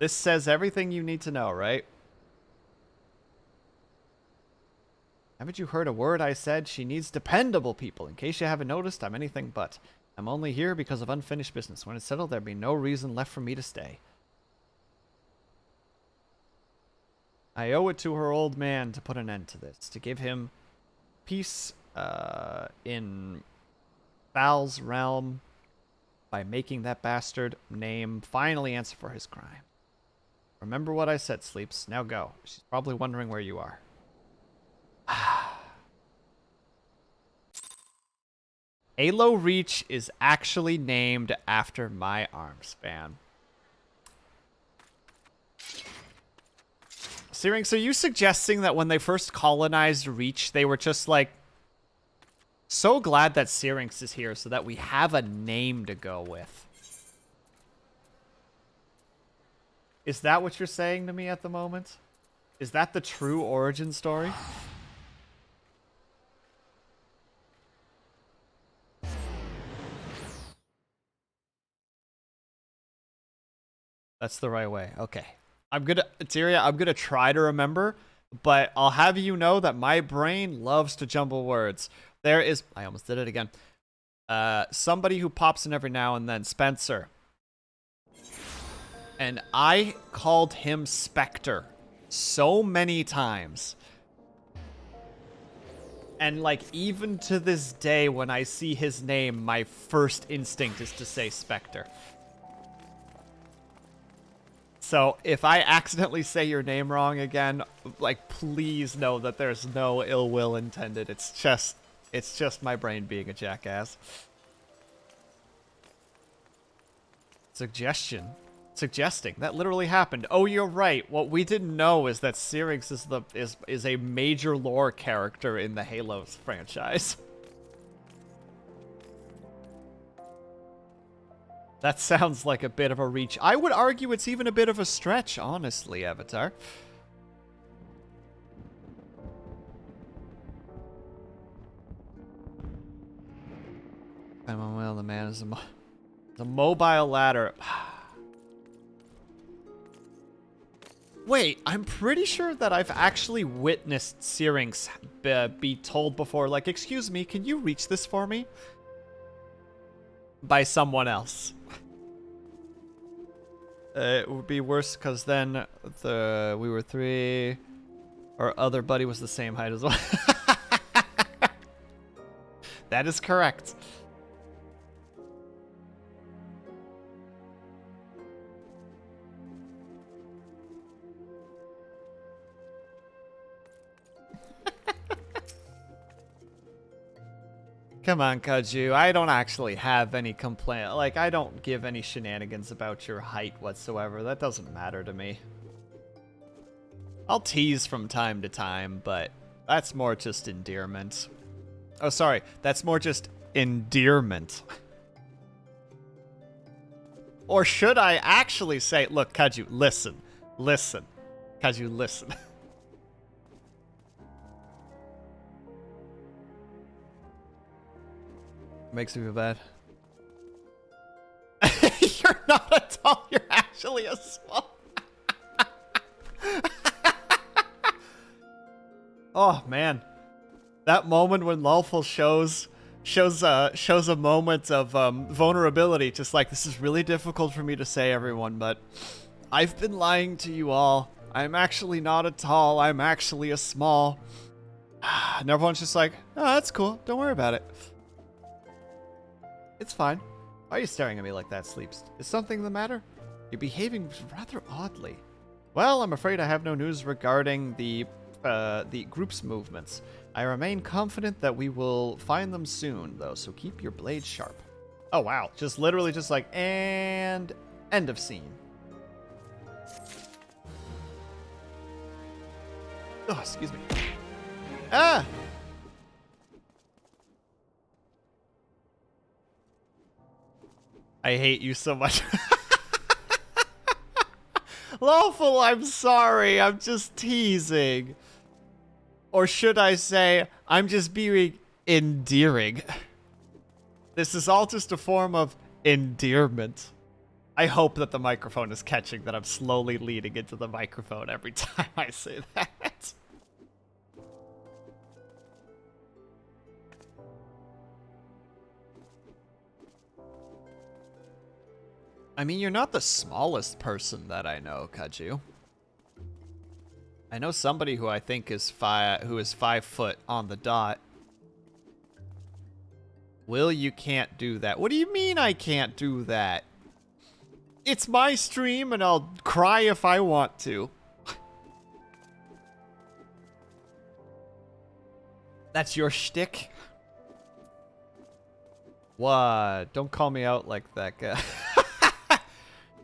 This says everything you need to know, right? Haven't you heard a word I said? She needs dependable people. In case you haven't noticed, I'm anything but. I'm only here because of unfinished business. When it's settled, there'll be no reason left for me to stay. I owe it to her old man to put an end to this, to give him peace in Val's realm by making that bastard name finally answer for his crime. Remember what I said, Sleeps. Now go. She's probably wondering where you are. Halo Reach is actually named after my arm span. Syrinx, are you suggesting that when they first colonized Reach, they were just like, so glad that Syrinx is here so that we have a name to go with? Is that what you're saying to me at the moment? Is that the true origin story? That's the right way. Okay. Tyria, I'm gonna try to remember, but I'll have you know that my brain loves to jumble words. There is... I almost did it again. Somebody who pops in every now and then. Spencer. And I called him Spectre so many times. And, like, even to this day, when I see his name, my first instinct is to say Spectre. So, if I accidentally say your name wrong again, like, please know that there's no ill will intended. It's just my brain being a jackass. Suggesting. That literally happened. Oh, you're right. What we didn't know is that Syrinx is a major lore character in the Halo franchise. That sounds like a bit of a reach. I would argue it's even a bit of a stretch, honestly, Avatar. Well, the man is a mobile ladder. Wait, I'm pretty sure that I've actually witnessed Syrinx be told before, like, excuse me, can you reach this for me? By someone else. It would be worse because then we were 3. Our other buddy was the same height as well. That is correct. Come on, Kaju. I don't actually have any complaint. Like, I don't give any shenanigans about your height whatsoever. That doesn't matter to me. I'll tease from time to time, but that's more just endearment. Oh, sorry. That's more just endearment. Or should I actually say, look, Kaju, listen. Listen. Kaju, listen. Makes me feel bad. You're not a tall, you're actually a small. Oh man, that moment when Lawful shows a moment of vulnerability, just like, this is really difficult for me to say, everyone, but I've been lying to you all. I'm actually not a tall, I'm actually a small. And everyone's just like, oh, that's cool, don't worry about it. It's fine. Why are you staring at me like that, Sleeps? Is something the matter? You're behaving rather oddly. Well, I'm afraid I have no news regarding the group's movements. I remain confident that we will find them soon, though, so keep your blade sharp. Oh, wow. Just literally just like, and end of scene. Oh, excuse me. Ah! I hate you so much. Lawful, I'm sorry. I'm just teasing. Or should I say, I'm just being endearing. This is all just a form of endearment. I hope that the microphone is catching that I'm slowly leaning into the microphone every time I say that. I mean, you're not the smallest person that I know, Kaju. I know somebody who I think is 5 foot on the dot. Will, you can't do that. What do you mean I can't do that? It's my stream and I'll cry if I want to. That's your shtick? What? Don't call me out like that, guy.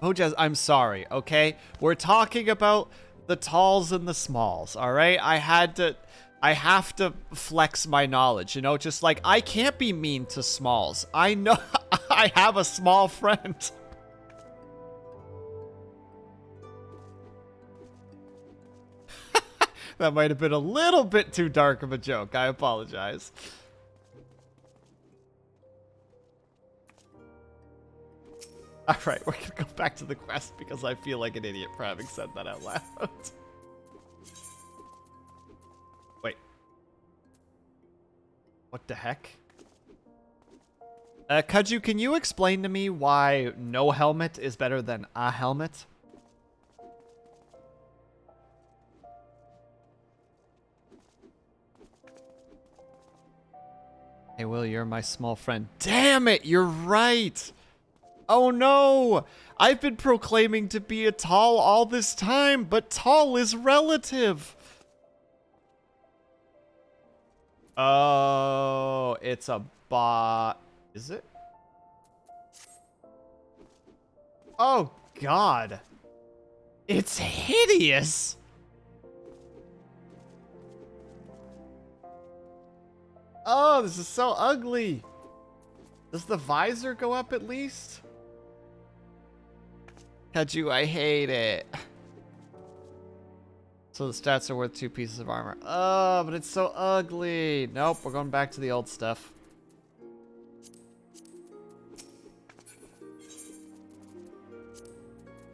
Oh, Jazz, I'm sorry, okay? We're talking about the talls and the smalls, alright? I have to flex my knowledge, you know? Just like, I can't be mean to smalls. I know I have a small friend. That might have been a little bit too dark of a joke. I apologize. Alright, we're gonna go back to the quest because I feel like an idiot for having said that out loud. Wait. What the heck? Kaju, can you explain to me why no helmet is better than a helmet? Hey, Will, you're my small friend. Damn it, you're right! Oh no! I've been proclaiming to be a tall all this time, but tall is relative! Oh, it's a bot. Is it? Oh god! It's hideous! Oh, this is so ugly! Does the visor go up at least? Kaju, I hate it. So the stats are worth 2 pieces of armor. Oh, but it's so ugly. Nope, we're going back to the old stuff.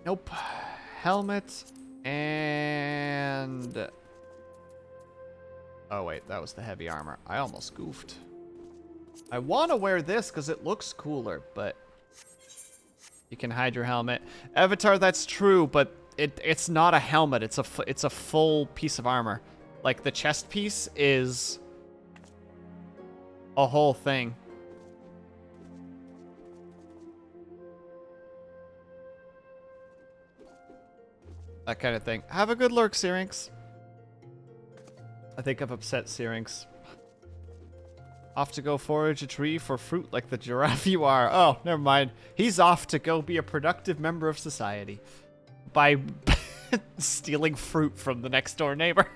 Nope. Helmet and... Oh wait, that was the heavy armor. I almost goofed. I want to wear this because it looks cooler, but... You can hide your helmet. Avatar, that's true, but it's not a helmet. It's a full piece of armor. Like, the chest piece is a whole thing. That kind of thing. Have a good lurk, Syrinx. I think I've upset Syrinx. Off to go forage a tree for fruit like the giraffe you are. Oh, never mind. He's off to go be a productive member of society. By stealing fruit from the next door neighbor.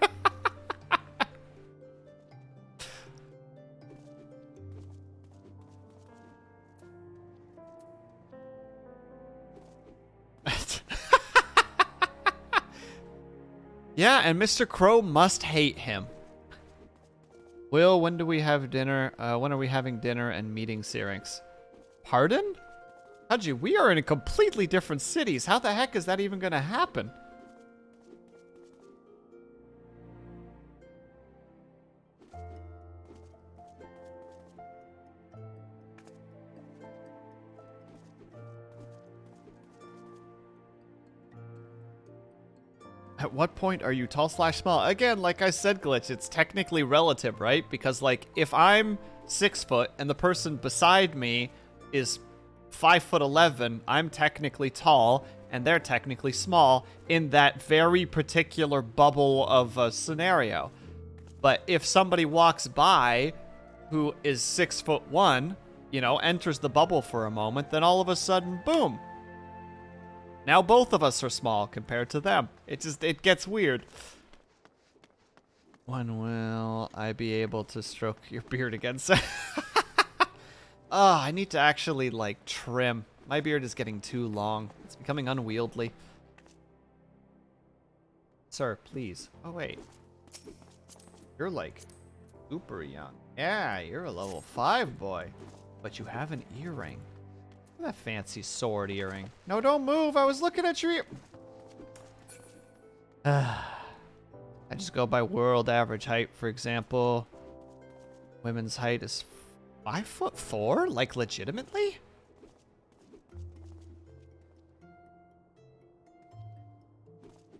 Yeah, and Mr. Crow must hate him. Will, when do we have dinner? When are we having dinner and meeting Syrinx? Pardon? Haji, we are in completely different cities. How the heck is that even gonna happen? At what point are you tall / small? Again, like I said, Glitch, it's technically relative, right? Because, like, if I'm 6 foot and the person beside me is 5'11", I'm technically tall and they're technically small in that very particular bubble of a scenario. But if somebody walks by who is 6'1", you know, enters the bubble for a moment, then all of a sudden, boom. Now both of us are small compared to them. It gets weird. When will I be able to stroke your beard again? Oh, I need to actually, like, trim. My beard is getting too long. It's becoming unwieldy. Sir, please. Oh, wait. You're like super young. Yeah, you're a level 5 boy. But you have an earring. Look at that fancy sword earring. No, don't move. I was looking at your ear. I just go by world average height, for example. Women's height is 5'4"? Like, legitimately?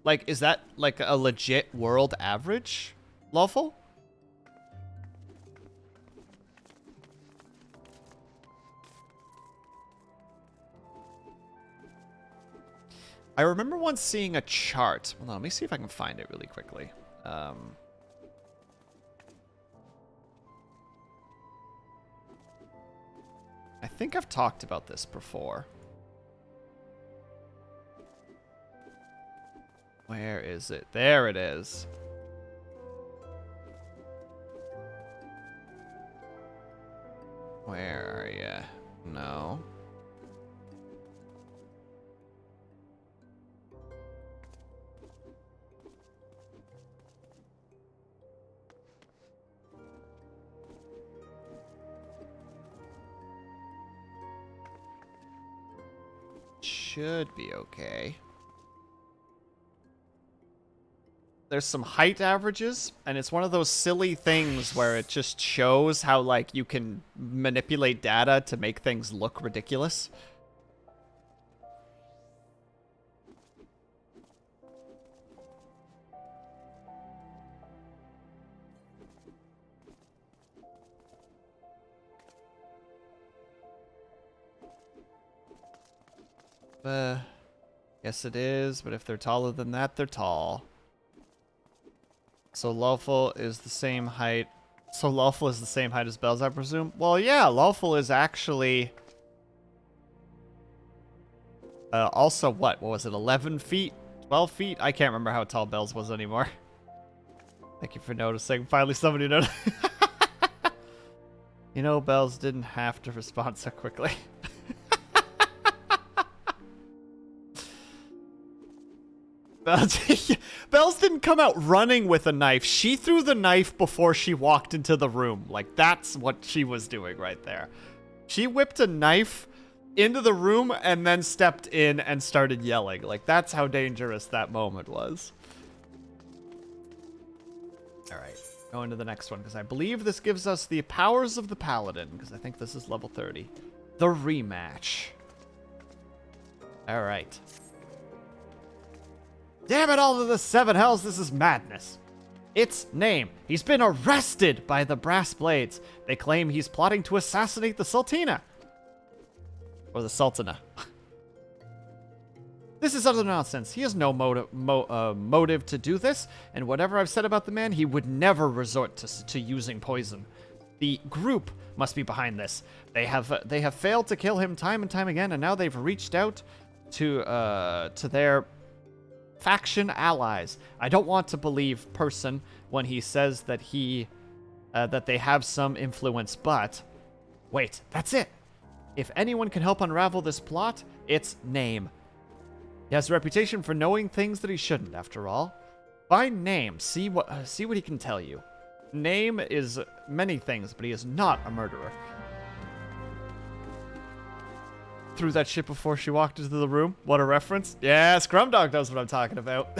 Like, is that like a legit world average? Lawful? I remember once seeing a chart. Hold on, let me see if I can find it really quickly. I think I've talked about this before. Where is it? There it is. Where are you? No. Should be okay. There's some height averages, and it's one of those silly things where it just shows how, like, you can manipulate data to make things look ridiculous. Yes it is, but if they're taller than that, they're tall. So Lawful is the same height. So Lawful is the same height as Bells, I presume? Well, yeah, Lawful is actually... also, what was it, 11 feet? 12 feet? I can't remember how tall Bells was anymore. Thank you for noticing. Finally somebody noticed. You know, Bells didn't have to respond so quickly. Bells didn't come out running with a knife. She threw the knife before she walked into the room. Like, that's what she was doing right there. She whipped a knife into the room and then stepped in and started yelling. Like, that's how dangerous that moment was. All right, going to the next one, because I believe this gives us the powers of the Paladin, because I think this is level 30. The rematch. All right. Damn it all to the 7 hells, this is madness. Its name. He's been arrested by the Brass Blades. They claim he's plotting to assassinate the Sultana. Or the Sultana. This is utter nonsense. He has no motive to do this, and whatever I've said about the man, he would never resort to using poison. The group must be behind this. They have failed to kill him time and time again, and now they've reached out to their faction allies. I don't want to believe Person when he says that that they have some influence, but wait, that's it. If anyone can help unravel this plot, it's Name. He has a reputation for knowing things that he shouldn't, after all. Find Name, see what he can tell you. Name is many things, but he is not a murderer. Threw that shit before she walked into the room. What a reference. Yeah, Scrumdog knows what I'm talking about.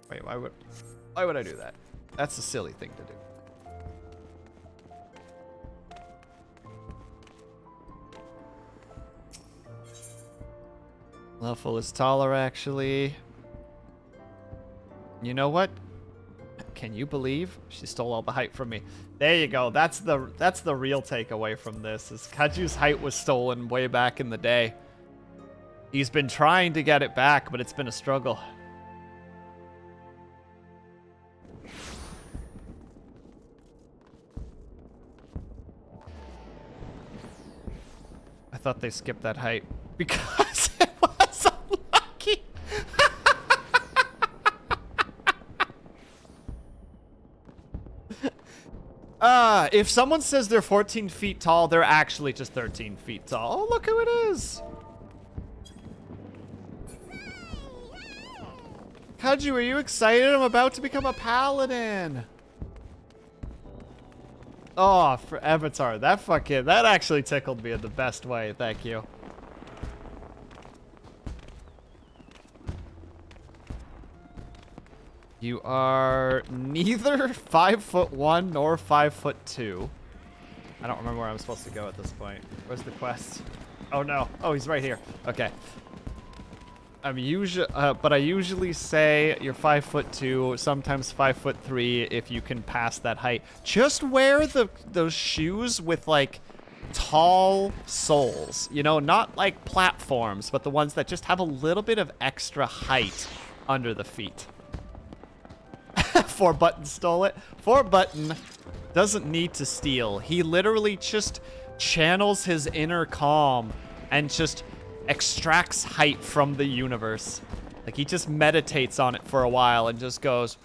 Wait, why would I do that? That's a silly thing to do. Lawful is taller, actually. You know what? Can you believe she stole all the height from me? There you go. That's the real takeaway from this. Is Kaju's height was stolen way back in the day. He's been trying to get it back, but it's been a struggle. I thought they skipped that height because it was unlucky. If someone says they're 14 feet tall, they're actually just 13 feet tall. Oh, look who it is. Kaju, are you excited? I'm about to become a paladin. Oh, for Avatar. That actually tickled me in the best way. Thank you. You are neither 5'1" nor 5'2". I don't remember where I'm supposed to go at this point. Where's the quest? Oh no. Oh, he's right here. Okay. But I usually say you're 5'2", sometimes 5'3" if you can pass that height. Just wear those shoes with like tall soles. You know, not like platforms, but the ones that just have a little bit of extra height under the feet. 4Button stole it. 4Button doesn't need to steal. He literally just channels his inner calm and just extracts height from the universe. Like, he just meditates on it for a while and just goes,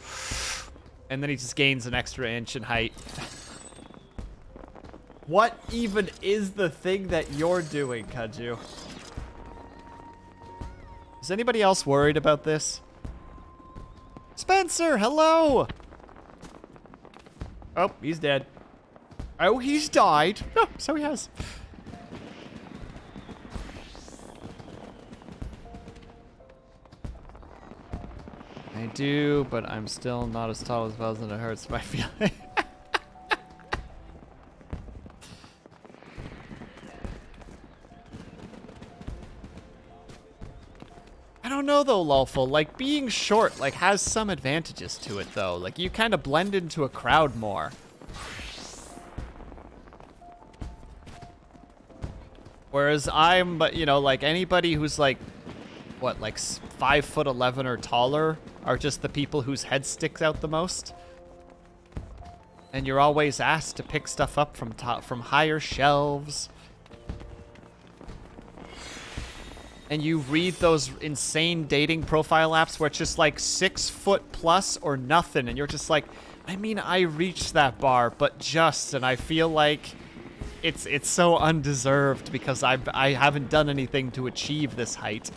and then he just gains an extra inch in height. What even is the thing that you're doing, Kaju? Is anybody else worried about this? Spencer, hello! Oh, he's dead. Oh, he's died. No, so he has. I do, but I'm still not as tall as Buzz, and it hurts my feeling. I don't know though, Lawful. Like, being short, like, has some advantages to it though. Like, you kind of blend into a crowd more. Whereas but you know, like, anybody who's like, what, like 5'11" or taller are just the people whose head sticks out the most. And you're always asked to pick stuff up from higher shelves. And you read those insane dating profile apps where it's just like 6 foot plus or nothing, and you're just like, I mean, I reached that bar, but just, and I feel like it's so undeserved because I haven't done anything to achieve this height.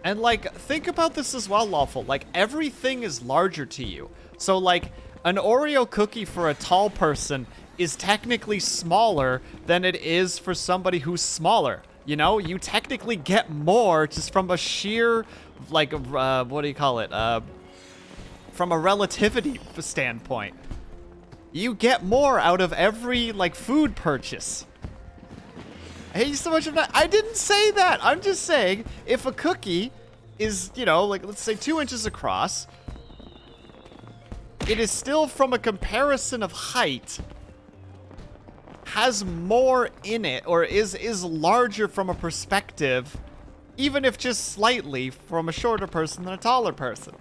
And like, think about this as well, Lawful. Like, everything is larger to you. So like, an Oreo cookie for a tall person is technically smaller than it is for somebody who's smaller. You know, you technically get more just from a sheer, like, what do you call it? From a relativity standpoint. You get more out of every, like, food purchase. I hate you so much of that. I didn't say that. I'm just saying, if a cookie is, you know, like, let's say 2 inches across, it is still, from a comparison of height, has more in it, or is larger from a perspective, even if just slightly, from a shorter person than a taller person.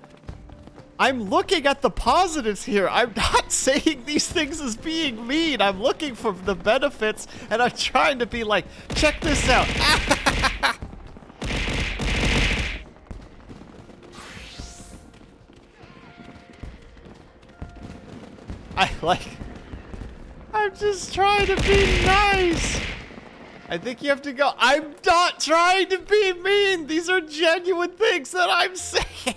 I'm looking at the positives here. I'm not saying these things as being mean. I'm looking for the benefits, and I'm trying to be like, check this out. I'm just trying to be nice. I think you have to go. I'm not trying to be mean. These are genuine things that I'm saying.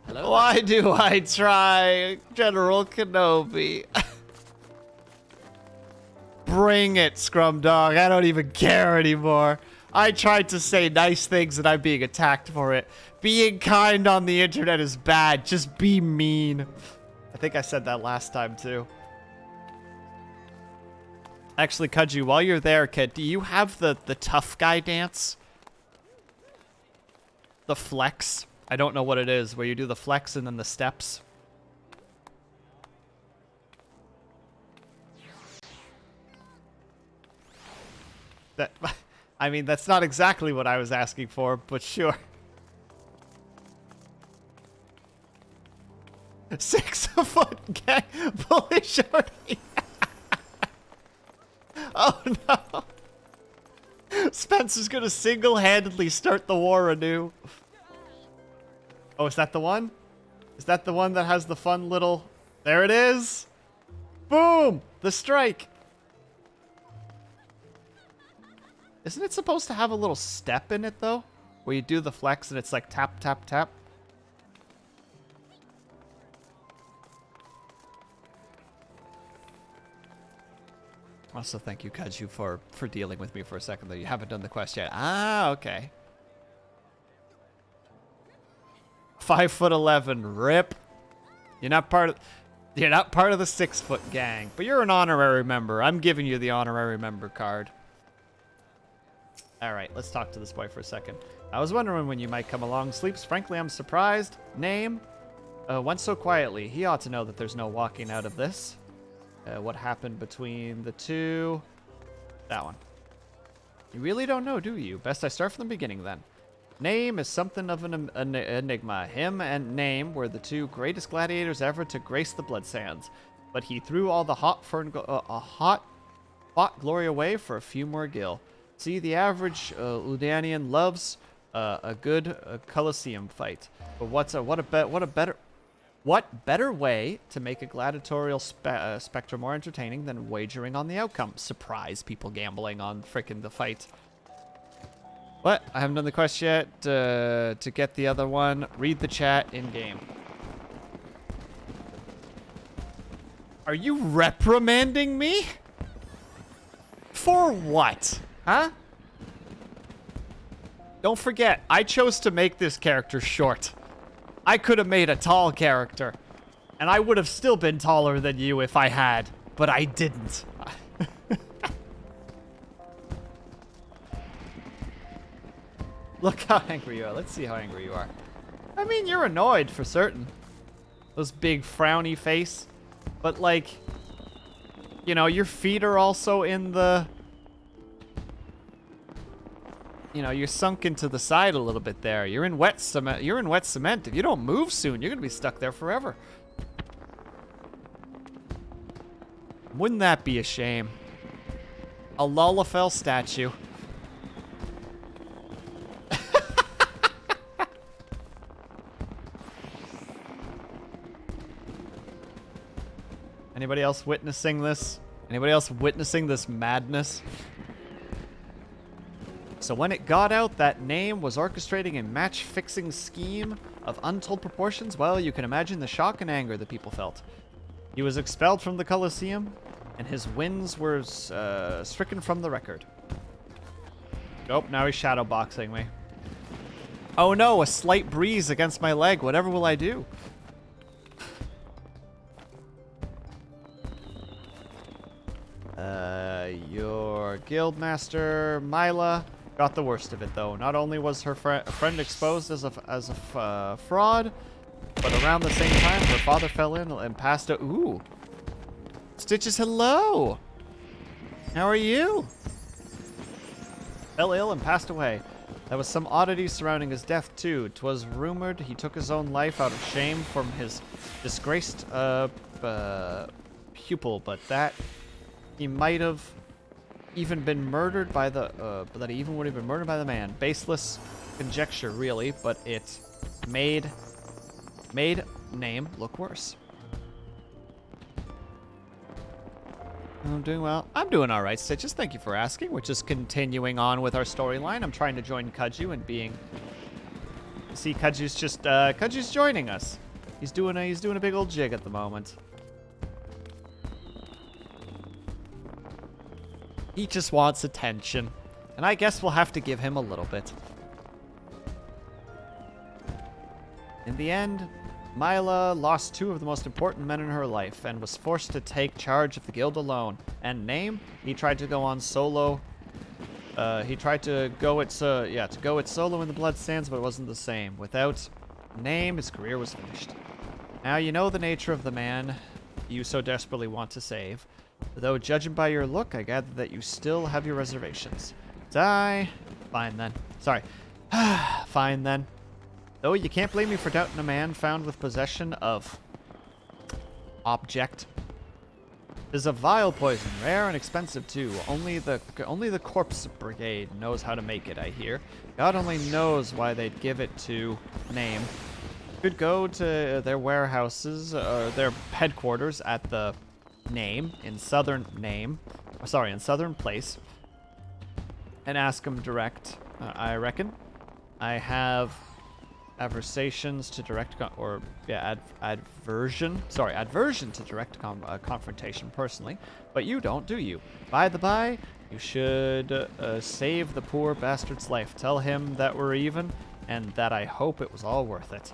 Hello? Why do I try, General Kenobi? Bring it, Scrum Dog. I don't even care anymore. I tried to say nice things and I'm being attacked for it. Being kind on the internet is bad. Just be mean. I think I said that last time too. Actually, Kaju, while you're there, kid, do you have the tough guy dance? The flex? I don't know what it is, where you do the flex and then the steps. That, I mean, that's not exactly what I was asking for, but sure. 6-foot gang. Bully shorty. Oh no. Spencer's gonna single-handedly start the war anew. Oh, is that the one? Is that the one that has the fun little... There it is! Boom! The strike! Isn't it supposed to have a little step in it, though? Where you do the flex and it's like tap, tap, tap? Also, thank you, Kaju, for dealing with me for a second, though. You haven't done the quest yet. Ah, okay. 5'11", rip. You're not part of the 6-foot gang, but you're an honorary member. I'm giving you the honorary member card. All right, let's talk to this boy for a second. I was wondering when you might come along, Sleeps. Frankly, I'm surprised. Name? Went so quietly. He ought to know that there's no walking out of this. What happened between the two? That one. You really don't know, do you? Best I start from the beginning, then. Name is something of an enigma. Him and Name were the two greatest gladiators ever to grace the blood sands. But he threw all the hot glory away for a few more gil. See, the average Ludanian loves a good Colosseum fight. But what better way to make a gladiatorial spectre more entertaining than wagering on the outcome? Surprise people gambling on frickin' the fight. What? I haven't done the quest yet. To get the other one, read the chat in-game. Are you reprimanding me? For what? Huh? Don't forget, I chose to make this character short. I could have made a tall character. And I would have still been taller than you if I had. But I didn't. Look how angry you are. Let's see how angry you are. I mean, you're annoyed for certain. Those big frowny face. But like, you know, your feet are also in the... You know, you're sunk into the side a little bit there. You're in wet cement. You're in wet cement. If you don't move soon, you're going to be stuck there forever. Wouldn't that be a shame? A Lullafell statue. Anybody else witnessing this? Anybody else witnessing this madness? So when it got out that Name was orchestrating a match-fixing scheme of untold proportions, well, you can imagine the shock and anger the people felt. He was expelled from the Colosseum, and his wins were stricken from the record. Nope, now he's shadowboxing me. Oh no, a slight breeze against my leg. Whatever will I do? Your guildmaster, Mila, got the worst of it, though. Not only was her friend exposed as a fraud, but around the same time, her father fell in and passed a... Ooh. Stitches, hello! How are you? Fell ill and passed away. There was some oddity surrounding his death, too. 'Twas rumored he took his own life out of shame from his disgraced pupil, but that... He might have even been murdered by the, that he even would have been murdered by the man. Baseless conjecture, really, but it made Name look worse. I'm doing well. I'm doing all right, Stitches. Thank you for asking. We're just continuing on with our storyline. I'm trying to join Kaju and being... See, Kaju's just, Kaju's joining us. He's doing a big old jig at the moment. He just wants attention. And I guess we'll have to give him a little bit. In the end, Mila lost two of the most important men in her life and was forced to take charge of the guild alone. And Name, he tried to go on solo. He tried to go it solo in the Blood Sands, but it wasn't the same. Without Name, his career was finished. Now you know the nature of the man you so desperately want to save. Though, judging by your look, I gather that you still have your reservations. Die. Fine, then. Sorry. Fine, then. Though, you can't blame me for doubting a man found with possession of object. Is a vile poison, rare and expensive too. Only the corpse brigade knows how to make it, I hear. God only knows why they'd give it to Name. Could go to their warehouses, or their headquarters at the Name, in Southern Place, and ask them direct, I reckon. I have aversions to direct, aversion to direct confrontation personally, but you don't, do you? By the by, you should save the poor bastard's life. Tell him that we're even, and that I hope it was all worth it.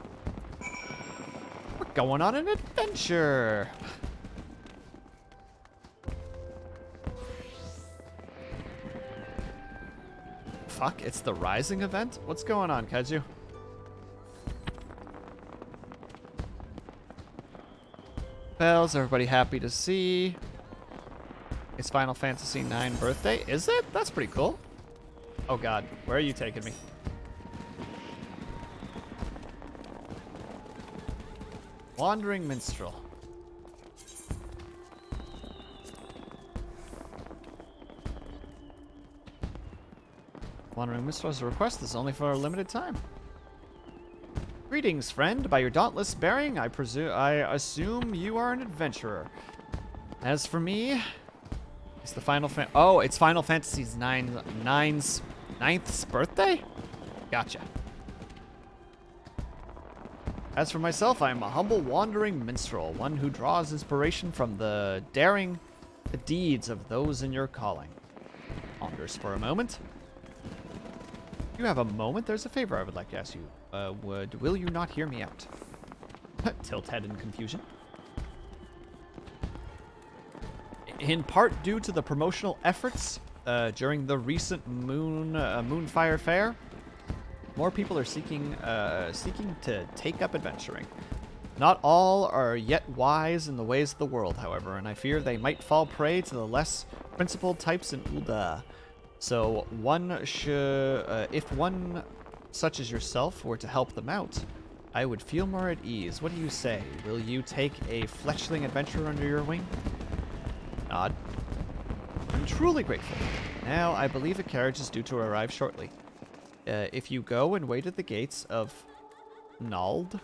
We're going on an adventure! Fuck, it's the Rising event? What's going on, Kaiju? Bells, everybody happy to see. It's Final Fantasy IX birthday. Is it? That's pretty cool. Oh god, where are you taking me? Wandering Minstrel. Wandering Minstrel has a request. This is only for a limited time. Greetings, friend. By your dauntless bearing, I assume you are an adventurer. As for me, it's the it's Final Fantasy's ninth's birthday? Gotcha. As for myself, I am a humble wandering minstrel, one who draws inspiration from the daring deeds of those in your calling. Ponders for a moment. You have a moment? There's a favor I would like to ask you. Will you not hear me out? Tilt head in confusion. In part due to the promotional efforts during the recent Moonfire Fair, more people are seeking to take up adventuring. Not all are yet wise in the ways of the world, however, and I fear they might fall prey to the less principled types in Ul'dah. So if one such as yourself were to help them out, I would feel more at ease. What do you say? Will you take a fletchling adventurer under your wing? Nod. I'm truly grateful. Now, I believe a carriage is due to arrive shortly. If you go and wait at the gates of Nald,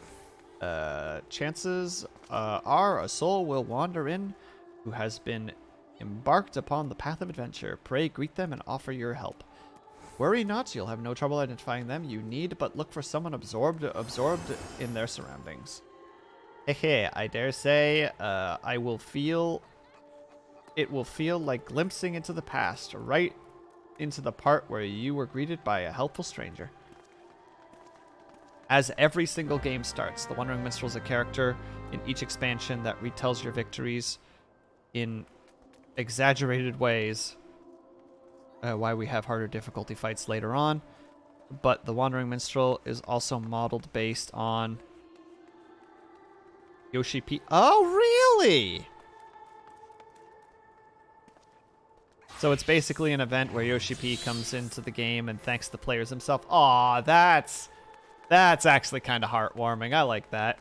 chances are a soul will wander in who has been embarked upon the path of adventure. Pray greet them and offer your help. Worry not, you'll have no trouble identifying them. You need but look for someone absorbed in their surroundings. Hehe, I dare say it will feel like glimpsing into the past, right into the part where you were greeted by a helpful stranger. As every single game starts, the Wandering Minstrel is a character in each expansion that retells your victories in exaggerated ways. Why we have harder difficulty fights later on. But the Wandering Minstrel is also modeled based on Yoshi P. Oh, really? So it's basically an event where Yoshi P comes into the game and thanks the players himself. Aw, that's actually kind of heartwarming. I like that.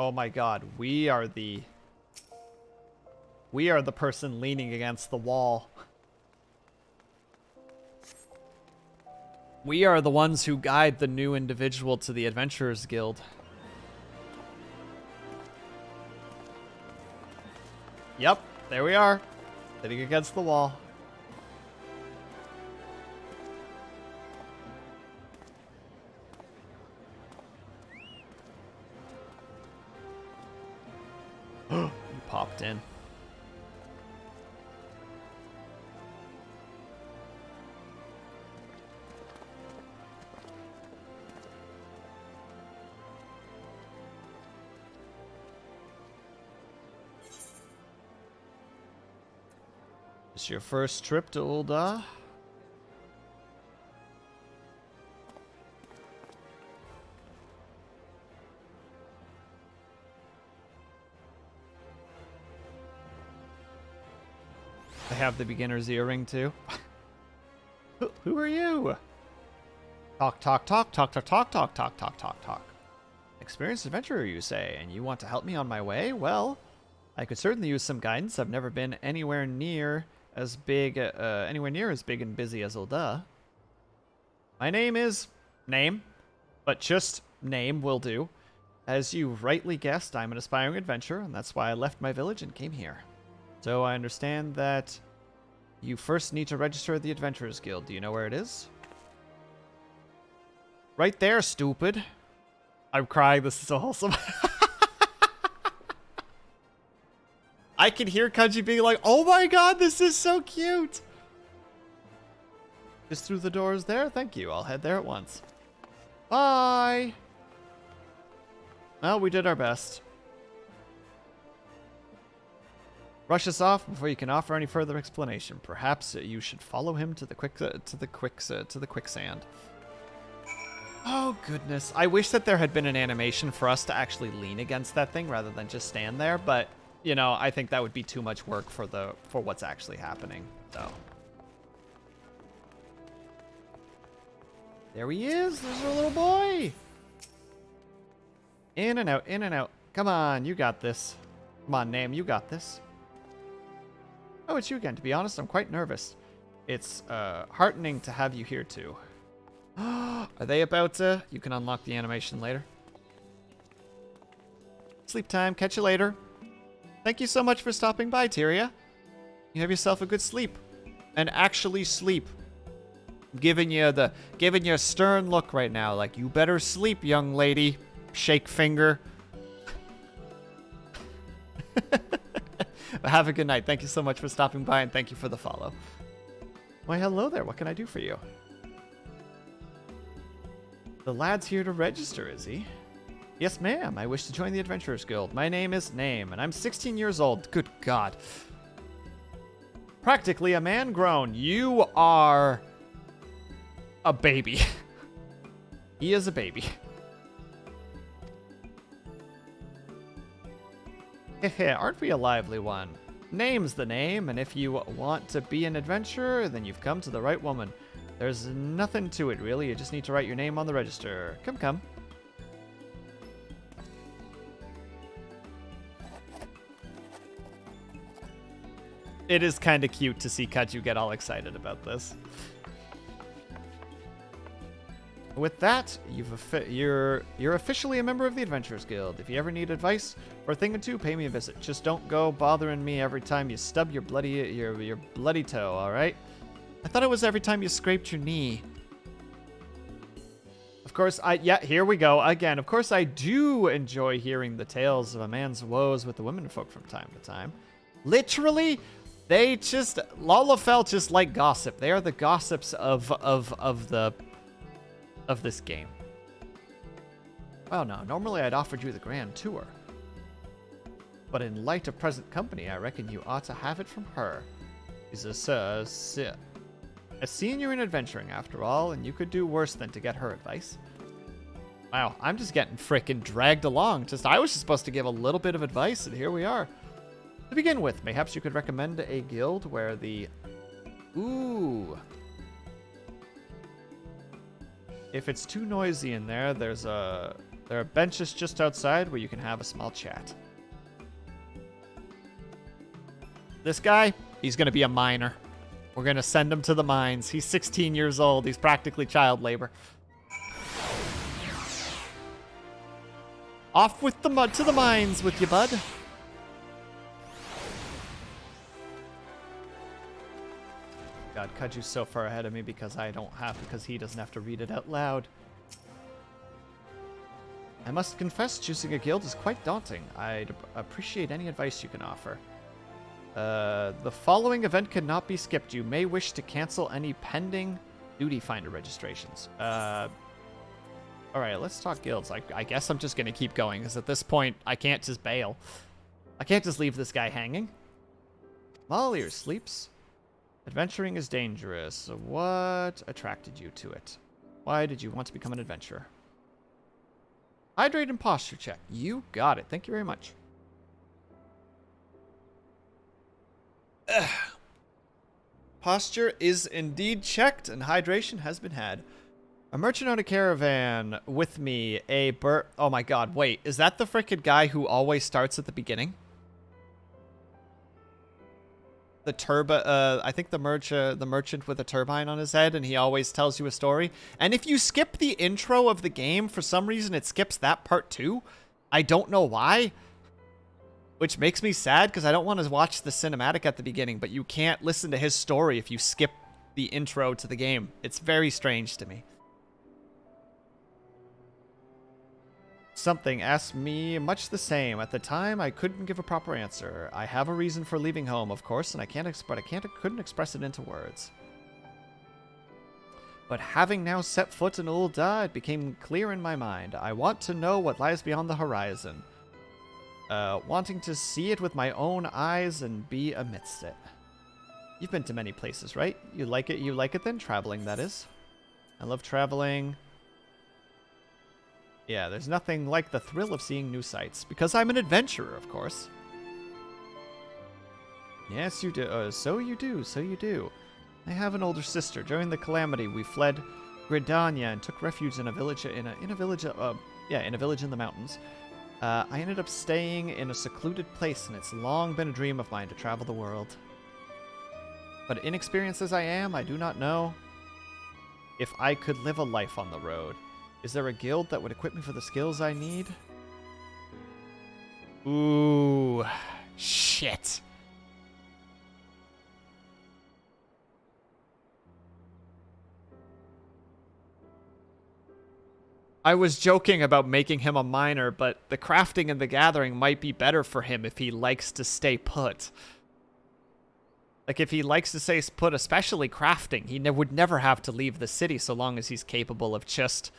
Oh my god, we are the person leaning against the wall. We are the ones who guide the new individual to the Adventurers Guild. Yep, there we are, sitting against the wall. You popped in. It's your first trip to Ul'dah? They have the beginner's earring too. Who are you? Talk, talk, talk, talk, talk, talk, talk, talk, talk, talk, talk. Experienced adventurer, you say, and you want to help me on my way? Well, I could certainly use some guidance. I've never been anywhere near as big and busy as Ulda. My name is... Name. But just name will do. As you rightly guessed, I'm an aspiring adventurer, and that's why I left my village and came here. So I understand that you first need to register at the Adventurers Guild. Do you know where it is? Right there, stupid. I'm crying. This is so wholesome. I can hear Kanji being like, oh my god, this is so cute. Just through the doors there? Thank you. I'll head there at once. Bye. Well, we did our best. Rush us off before you can offer any further explanation. Perhaps you should follow him to the quicksand. Oh goodness! I wish that there had been an animation for us to actually lean against that thing rather than just stand there. But you know, I think that would be too much work for what's actually happening. So there he is. There's our little boy. In and out, in and out. Come on, you got this. Come on, Name, you got this. Oh, it's you again. To be honest, I'm quite nervous. It's heartening to have you here too. Are they about to? You can unlock the animation later. Sleep time. Catch you later. Thank you so much for stopping by, Tyria. You have yourself a good sleep. And actually sleep. I'm giving you a stern look right now, like you better sleep, young lady. Shake finger. Have a good night. Thank you so much for stopping by, and thank you for the follow. Why, hello there. What can I do for you? The lad's here to register, is he? Yes, ma'am. I wish to join the Adventurers Guild. My name is Name, and I'm 16 years old. Good God. Practically a man grown. You are a baby. He is a baby. Heh, aren't we a lively one? Name's the name, and if you want to be an adventurer, then you've come to the right woman. There's nothing to it, really. You just need to write your name on the register. Come, come. It is kind of cute to see Kaju get all excited about this. With that, you're officially a member of the Adventurers Guild. If you ever need advice or a thing or two, pay me a visit. Just don't go bothering me every time you stub your bloody toe, all right? I thought it was every time you scraped your knee. Of course, yeah, here we go again. Of course, I do enjoy hearing the tales of a man's woes with the womenfolk from time to time. Literally, they just Lalafell just like gossip. They are the gossips of this game. Well, no, normally I'd offered you the grand tour. But in light of present company, I reckon you ought to have it from her. She's a senior in adventuring, after all, and you could do worse than to get her advice. Wow, I'm just getting frickin' dragged along. I was just supposed to give a little bit of advice, and here we are. To begin with, perhaps you could recommend a guild where the... Ooh... If it's too noisy in there, there are benches just outside where you can have a small chat. This guy, he's going to be a miner. We're going to send him to the mines. He's 16 years old. He's practically child labor. Off with the mud to the mines with you, bud. God, Kaju's so far ahead of me because he doesn't have to read it out loud. I must confess, choosing a guild is quite daunting. I'd appreciate any advice you can offer. The following event cannot be skipped. You may wish to cancel any pending duty finder registrations. Alright, let's talk guilds. I guess I'm just going to keep going, because at this point, I can't just bail. I can't just leave this guy hanging. All ears, Sleeps. Adventuring is dangerous. What attracted you to it? Why did you want to become an adventurer? Hydrate and posture check. You got it. Thank you very much. Posture is indeed checked, and hydration has been had. A merchant on a caravan with me, a oh my god, wait, is that the frickin' guy who always starts at the beginning? I think the merchant with a turbine on his head, and he always tells you a story. And if you skip the intro of the game, for some reason it skips that part too. I don't know why. Which makes me sad, because I don't want to watch the cinematic at the beginning, but you can't listen to his story if you skip the intro to the game. It's very strange to me. Something asked me much the same. At the time, I couldn't give a proper answer. I have a reason for leaving home, of course, and I couldn't express it into words. But having now set foot in Ul'dah, it became clear in my mind. I want to know what lies beyond the horizon. Wanting to see it with my own eyes and be amidst it. You've been to many places, right? You like it? You like it then? Traveling, that is. I love traveling. Yeah, there's nothing like the thrill of seeing new sights. Because I'm an adventurer, of course. Yes, you do. So you do. So you do. I have an older sister. During the calamity, we fled Gridania and took refuge in a village in a village in the mountains. I ended up staying in a secluded place, and it's long been a dream of mine to travel the world. But inexperienced as I am, I do not know if I could live a life on the road. Is there a guild that would equip me for the skills I need? Ooh, shit. I was joking about making him a miner, but the crafting and the gathering might be better for him if he likes to stay put. Like, if he likes to stay put, especially crafting, he would never have to leave the city so long as he's capable of just,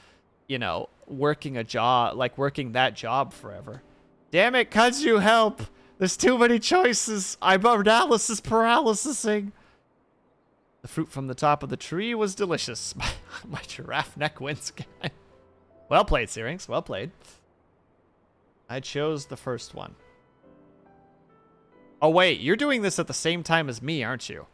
you know, working a job, like working that job forever. Damn it, Kudzu, help! There's too many choices! I'm analysis paralysising! The fruit from the top of the tree was delicious. My giraffe neck wins again. Well played, Syrinx. Well played. I chose the first one. Oh, wait. You're doing this at the same time as me, aren't you?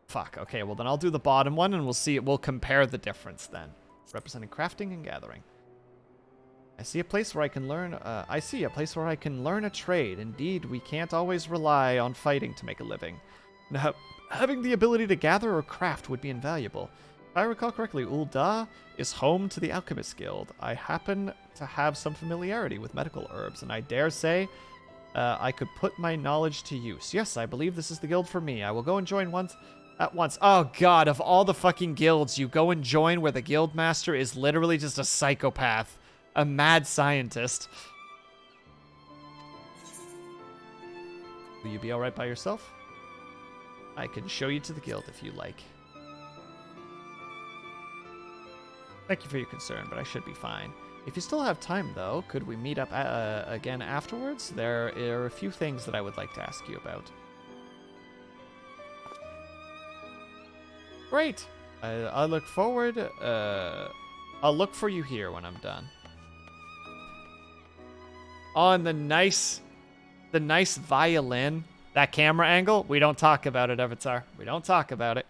Fuck. Okay, well, then I'll do the bottom one, and we'll see. We'll compare the difference then. Representing crafting and gathering. I see a place where I can learn... I see a place where I can learn a trade. Indeed, we can't always rely on fighting to make a living. Now, having the ability to gather or craft would be invaluable. If I recall correctly, Ul'dah is home to the Alchemist Guild. I happen to have some familiarity with medical herbs, and I dare say I could put my knowledge to use. Yes, I believe this is the guild for me. I will go and join at once. Oh god, of all the fucking guilds, you go and join where the guild master is literally just a psychopath. A mad scientist. Will you be alright by yourself? I can show you to the guild if you like. Thank you for your concern, but I should be fine. If you still have time, though, could we meet up again afterwards? There are a few things that I would like to ask you about. Great! I look forward... I'll look for you here when I'm done. Oh, and the nice violin. That camera angle, we don't talk about it, Avatar. We don't talk about it.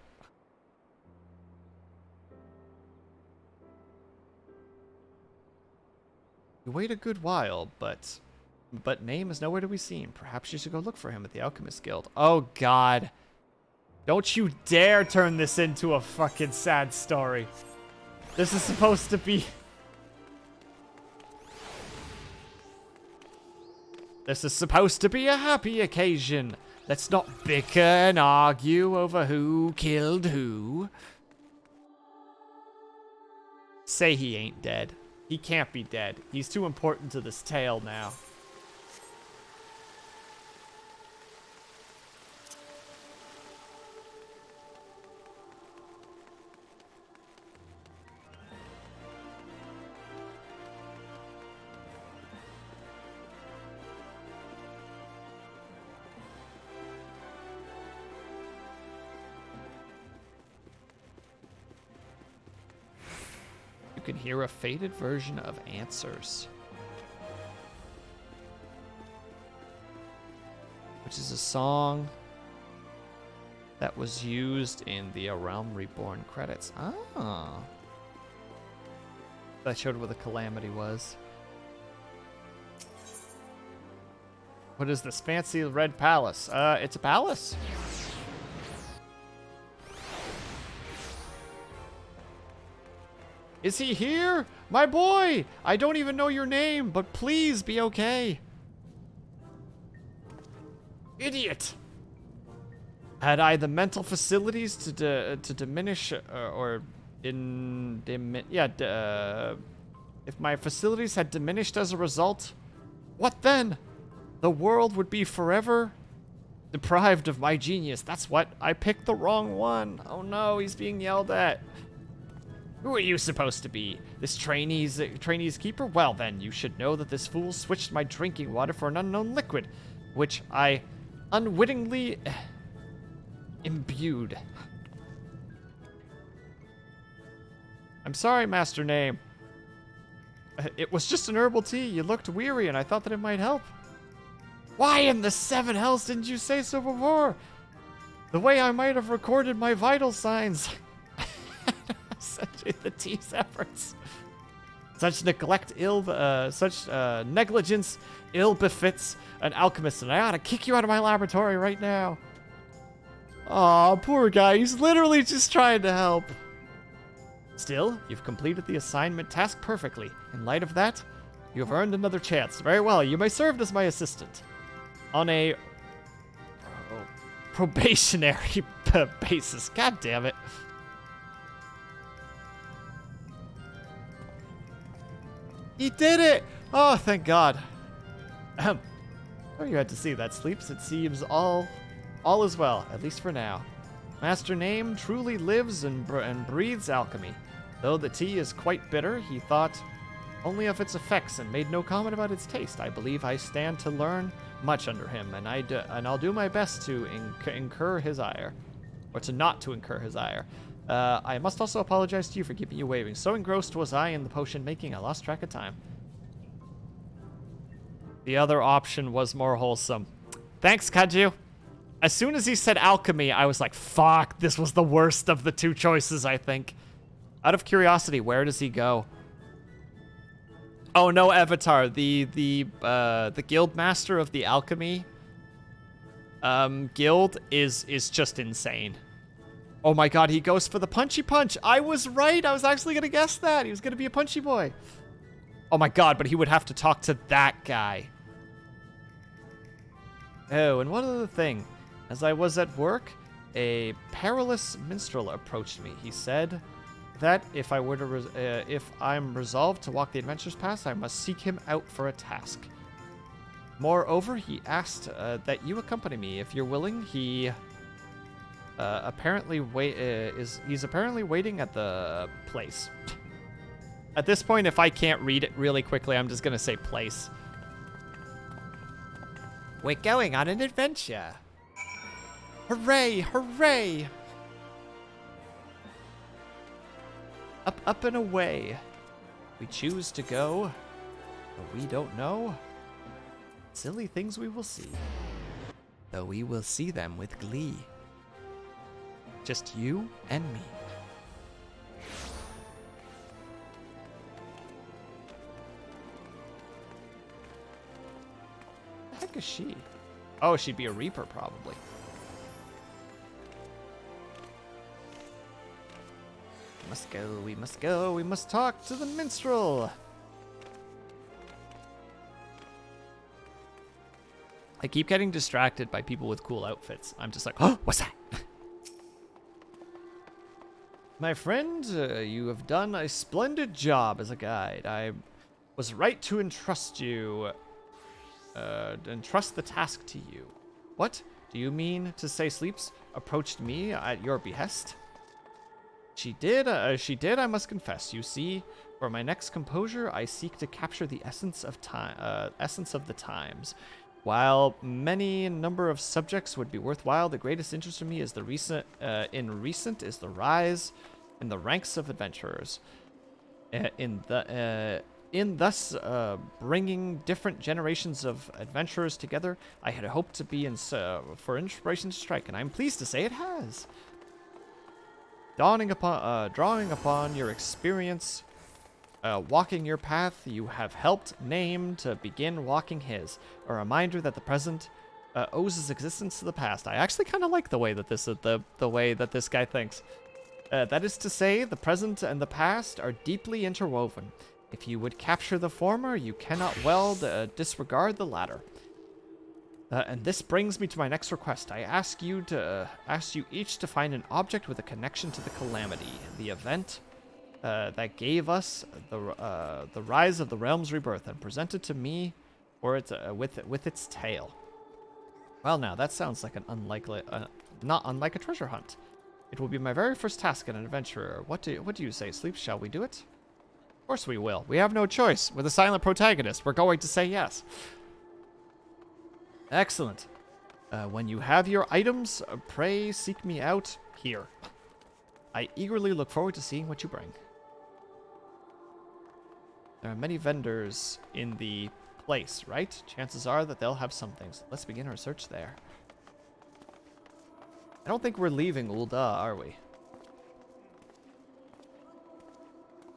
You wait a good while, but name is nowhere to be seen. Perhaps you should go look for him at the Alchemist Guild. Oh, God. Don't you dare turn this into a fucking sad story. This is supposed to be... This is supposed to be a happy occasion. Let's not bicker and argue over who killed who. Say he ain't dead. He can't be dead. He's too important to this tale now. You can hear a faded version of answers. which is a song that was used in the A Realm Reborn credits. Ah. That showed where the calamity was. What is this fancy red palace? It's a palace. Is he here? My boy! I don't even know your name, but please be okay. Idiot! Had I the mental facilities to diminish if my facilities had diminished as a result, what then? The world would be forever deprived of my genius. That's what. I picked the wrong one. Oh no, he's being yelled at. Who are you supposed to be? This trainee's keeper? Well then, you should know that this fool switched my drinking water for an unknown liquid, which I unwittingly imbued. I'm sorry, Master Name. It was just an herbal tea. You looked weary, and I thought that it might help. Why in the seven hells didn't you say so before? The way I might have recorded my vital signs. Such the tea's efforts. Such negligence ill befits an alchemist, and I ought to kick you out of my laboratory right now. Aw, poor guy. He's literally just trying to help. Still, you've completed the assignment task perfectly. In light of that, you have earned another chance. Very well, you may serve as my assistant. On a probationary basis. God damn it. He did it! Oh, thank God. Oh, you had to see that, Sleeps. It seems all is well, at least for now. Master Name truly lives and breathes alchemy. Though the tea is quite bitter, he thought only of its effects and made no comment about its taste. I believe I stand to learn much under him, and I'll do my best to incur his ire, or to not to incur his ire. I must also apologize to you for keeping you waiting. So engrossed was I in the potion making, I lost track of time. The other option was more wholesome. Thanks, Kaju. As soon as he said alchemy, I was like, fuck, this was the worst of the two choices, I think. Out of curiosity, where does he go? Oh, no, Avatar. The guild master of the alchemy guild is just insane. Oh my God, he goes for the punchy punch. I was right. I was actually going to guess that. He was going to be a punchy boy. Oh my God, but he would have to talk to that guy. Oh, and one other thing. As I was at work, a perilous minstrel approached me. He said that if I'm resolved to walk the adventure's path, I must seek him out for a task. Moreover, he asked that you accompany me. If you're willing, he's apparently waiting at the place. At this point, if I can't read it really quickly, I'm just gonna say place. We're going on an adventure. Hooray, hooray! Up, up and away. We choose to go, but we don't know. Silly things we will see, though we will see them with glee. Just you and me. What the heck is she? Oh, she'd be a Reaper, probably. We must go, we must go, we must talk to the minstrel. I keep getting distracted by people with cool outfits. I'm just like, oh, what's that? My friend, you have done a splendid job as a guide. I was right to entrust the task to you. What? Do you mean to say Sleeps approached me at your behest? She did, I must confess. You see, for my next composure, I seek to capture the essence of the times. While many number of subjects would be worthwhile, the greatest interest to me is the recent is the rise in the ranks of adventurers. In In thus bringing different generations of adventurers together, I had hoped to be for inspiration to strike, and I'm pleased to say it has. Drawing upon your experience, walking your path, you have helped Name to begin walking his. A reminder that the present owes its existence to the past. I actually kind of like the way that the way that this guy thinks. That is to say, the present and the past are deeply interwoven. If you would capture the former, you cannot well disregard the latter. And this brings me to my next request. I ask you each to find an object with a connection to the calamity, the event that gave us the rise of the realm's rebirth, and present it to me, or with its tale. Well, now that sounds like an not unlike a treasure hunt. It will be my very first task as an adventurer. What do you say, Sleep? Shall we do it? Of course we will. We have no choice. We're the silent protagonist. We're going to say yes. Excellent. When you have your items, pray seek me out here. I eagerly look forward to seeing what you bring. There are many vendors in the place, right? Chances are that they'll have something. So let's begin our search there. I don't think we're leaving Ul'dah, are we?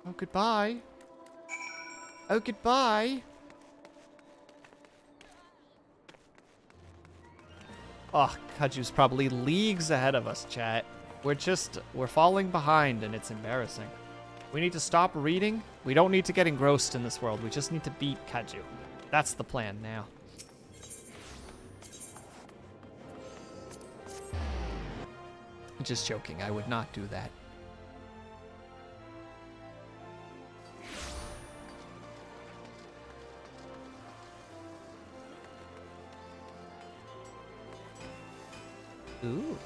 Oh, goodbye. Oh, goodbye. Oh, Kaju's probably leagues ahead of us, chat. We're falling behind, and it's embarrassing. We need to stop reading. We don't need to get engrossed in this world. We just need to beat Kaju. That's the plan now. Just joking. I would not do that. Ooh.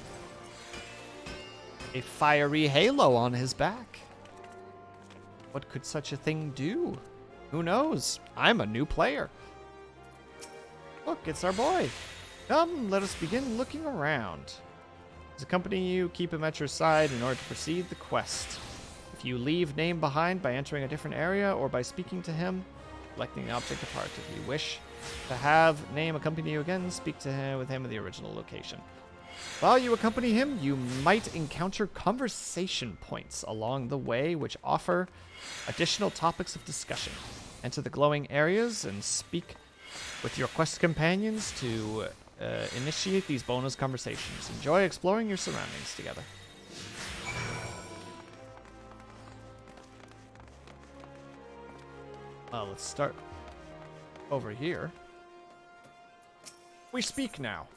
A fiery halo on his back. What could such a thing do? Who knows? I'm a new player. Look, it's our boy. Come, let us begin looking around. As accompanying you, keep him at your side in order to proceed the quest. If you leave Name behind by entering a different area or by speaking to him, selecting the object apart. If you wish to have Name accompany you again, speak to him with him at the original location. While you accompany him, you might encounter conversation points along the way which offer additional topics of discussion. Enter the glowing areas and speak with your quest companions to initiate these bonus conversations. Enjoy exploring your surroundings together. Well, let's start over here. We speak now.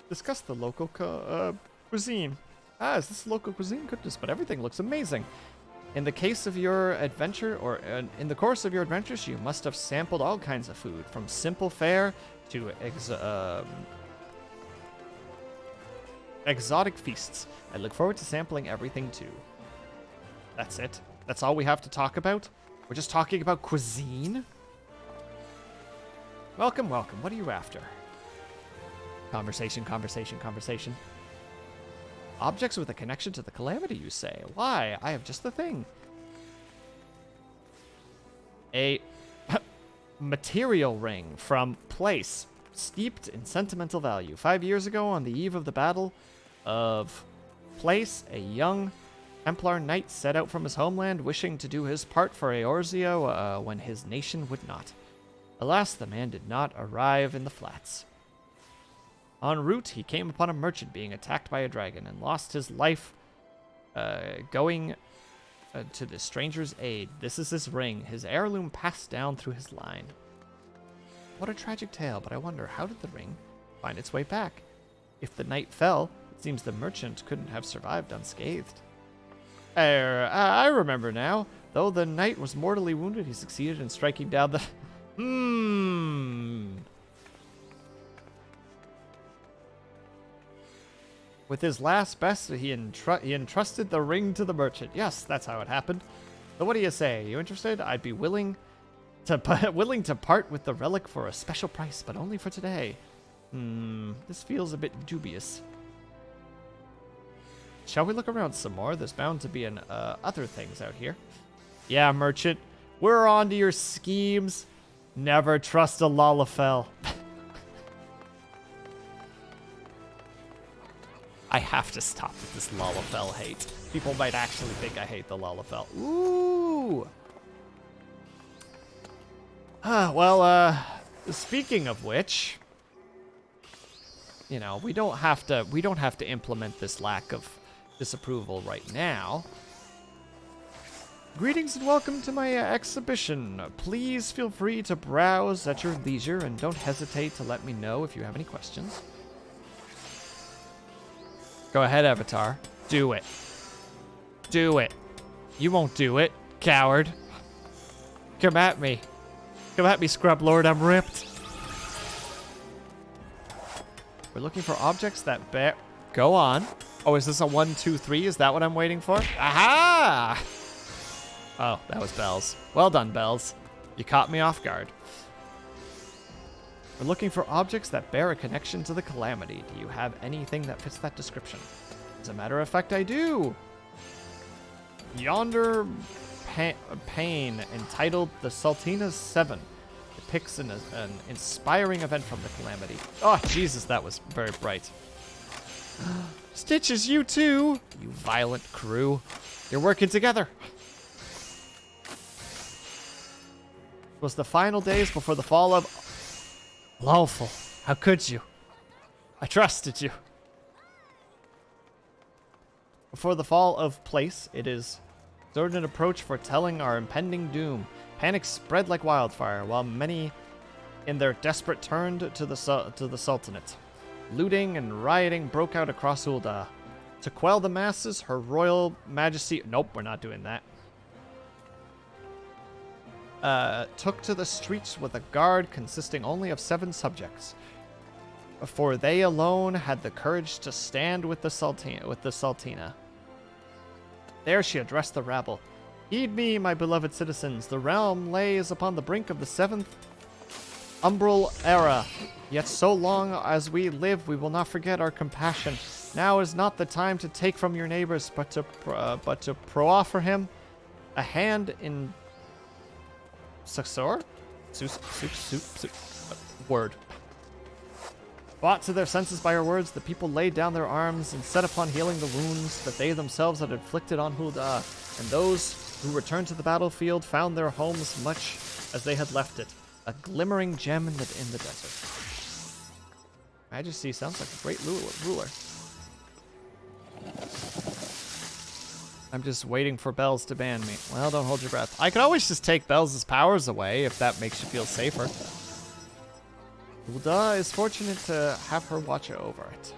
Discuss the local cuisine. Is this local cuisine? Goodness, but everything looks amazing. In the case of your adventure, or in the course of your adventures, you must have sampled all kinds of food, from simple fare to exotic feasts. I look forward to sampling everything too. That's it. That's all we have to talk about? We're just talking about cuisine? Welcome, welcome. What are you after? Conversation, conversation, conversation. Objects with a connection to the calamity, you say? Why? I have just the thing. A material ring from place, steeped in sentimental value. 5 years ago, on the eve of the Battle of Place, a young Templar knight set out from his homeland, wishing to do his part for Eorzea when his nation would not. Alas, the man did not arrive in the flats. En route, he came upon a merchant being attacked by a dragon and lost his life going to the stranger's aid. This is his ring, his heirloom passed down through his line. What a tragic tale, but I wonder, how did the ring find its way back? If the knight fell, it seems the merchant couldn't have survived unscathed. I remember now. Though the knight was mortally wounded, he succeeded in striking down the... With his last best, he entrusted the ring to the merchant. Yes, that's how it happened. So what do you say? You interested? I'd be willing to part with the relic for a special price, but only for today. This feels a bit dubious. Shall we look around some more? There's bound to be other things out here. Yeah, merchant. We're on to your schemes. Never trust a Lalafell. I have to stop with this Lalafell hate. People might actually think I hate the Lalafell. Ooh. Speaking of which, you know, we don't have to implement this lack of disapproval right now. Greetings and welcome to my exhibition. Please feel free to browse at your leisure and don't hesitate to let me know if you have any questions. Go ahead, Avatar. Do it. Do it. You won't do it, coward. Come at me. Come at me, Scrub Lord. I'm ripped. We're looking for objects that bear... Go on. Oh, is this a 1, 2, 3? Is that what I'm waiting for? Aha! Oh, that was Bells. Well done, Bells. You caught me off guard. We're looking for objects that bear a connection to the calamity. Do you have anything that fits that description? As a matter of fact, I do. Yonder pane entitled The Sultana's Seven depicts an inspiring event from the calamity. Oh, Jesus, that was very bright. Stitches, you too, you violent crew. You're working together. It was the final days before the fall of... Lawful, how could you? I trusted you. Before the fall of place, it is certain approach foretelling our impending doom. Panic spread like wildfire, while many in their desperate turned to the Sultanate. Looting and rioting broke out across Ul'dah. To quell the masses, her royal majesty... Nope, we're not doing that. Took to the streets with a guard consisting only of 7 subjects. For they alone had the courage to stand with the Sultana. There she addressed the rabble. Heed me, my beloved citizens. The realm lays upon the brink of the 7th umbral era. Yet so long as we live, we will not forget our compassion. Now is not the time to take from your neighbors, but to proffer him a hand in succor? Word. Brought to their senses by her words, the people laid down their arms and set upon healing the wounds that they themselves had inflicted on Ul'dah, and those who returned to the battlefield found their homes much as they had left it, a glimmering gem in the desert. Majesty sounds like a great ruler. I'm just waiting for Bells to ban me. Well, don't hold your breath. I could always just take Bells' powers away if that makes you feel safer. Ul'dah is fortunate to have her watch over it.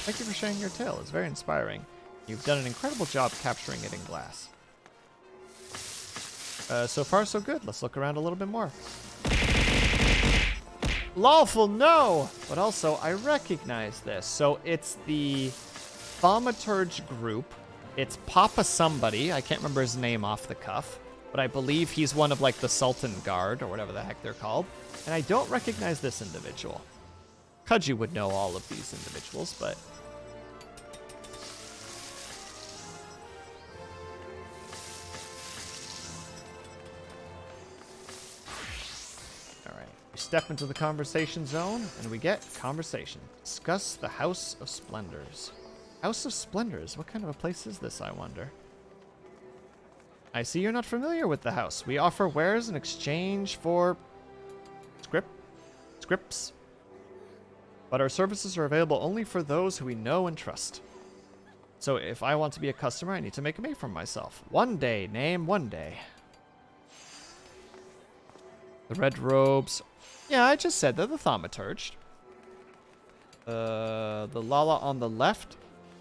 Thank you for sharing your tale. It's very inspiring. You've done an incredible job capturing it in glass. So far, so good. Let's look around a little bit more. Lawful, no! But also, I recognize this. So it's the Thaumaturge group. It's Papa somebody. I can't remember his name off the cuff. But I believe he's one of, like, the Sultan Guard, or whatever the heck they're called. And I don't recognize this individual. Kudji would know all of these individuals, but... Alright, we step into the conversation zone, and we get conversation. Discuss the House of Splendors. House of Splendors? What kind of a place is this, I wonder? I see you're not familiar with the house. We offer wares in exchange for... scripts. But our services are available only for those who we know and trust. So if I want to be a customer, I need to make a name for myself. One day, name one day. The red robes. Yeah, I just said they're the Thaumaturge. The Lala on the left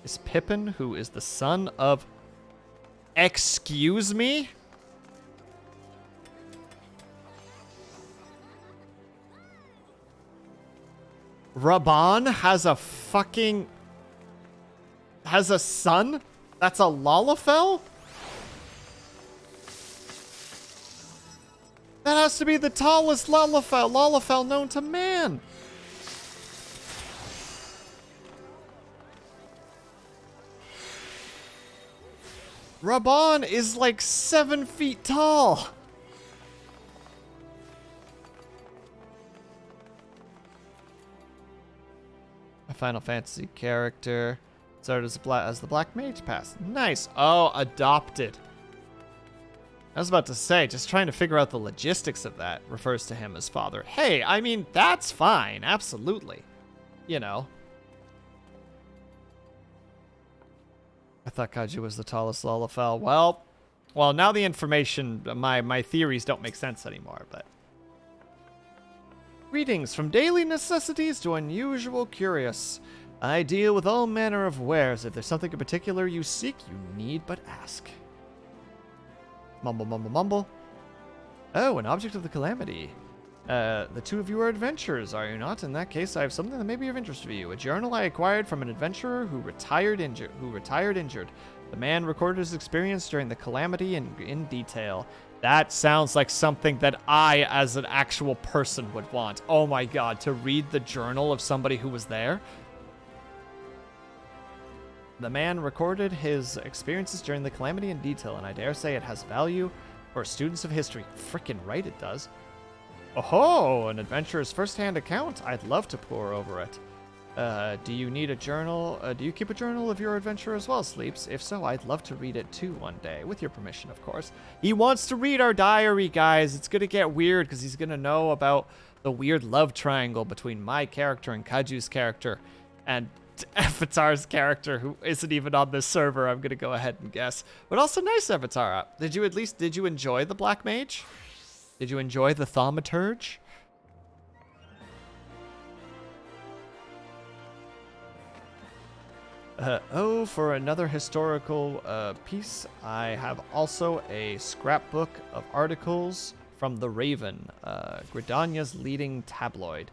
is Pippin, who is the son of... Excuse me? Raban has a fucking... has a son? That's a Lalafell? That has to be the tallest Lalafell known to man. Raban is like 7 feet tall. A Final Fantasy character. Started as the Black Mage Pass. Nice. Oh, adopted. I was about to say, just trying to figure out the logistics of that refers to him as father. Hey, I mean, that's fine. Absolutely. You know. I thought Kaiju was the tallest Lullafell. Well, now the information, my theories don't make sense anymore, but. Greetings, from daily necessities to unusual curious. I deal with all manner of wares. If there's something in particular you seek, you need but ask. Mumble, mumble, mumble. Oh, an object of the calamity. The two of you are adventurers, are you not? In that case, I have something that may be of interest to you. A journal I acquired from an adventurer who retired injured. The man recorded his experience during the calamity in detail. That sounds like something that I, as an actual person, would want. Oh my god, to read the journal of somebody who was there? The man recorded his experiences during the calamity in detail, and I dare say it has value for students of history. Frickin' right it does. Oh, an adventurer's first-hand account. I'd love to pore over it. Do you need a journal? Do you keep a journal of your adventure as well, Sleeps? If so, I'd love to read it too one day, with your permission, of course. He wants to read our diary, guys. It's gonna get weird because he's gonna know about the weird love triangle between my character and Kaju's character, and Avatar's character, who isn't even on this server. I'm gonna go ahead and guess, but also nice, Avatar. Did you enjoy the Black Mage? Did you enjoy the Thaumaturge? For another historical piece, I have also a scrapbook of articles from The Raven, Gridania's leading tabloid.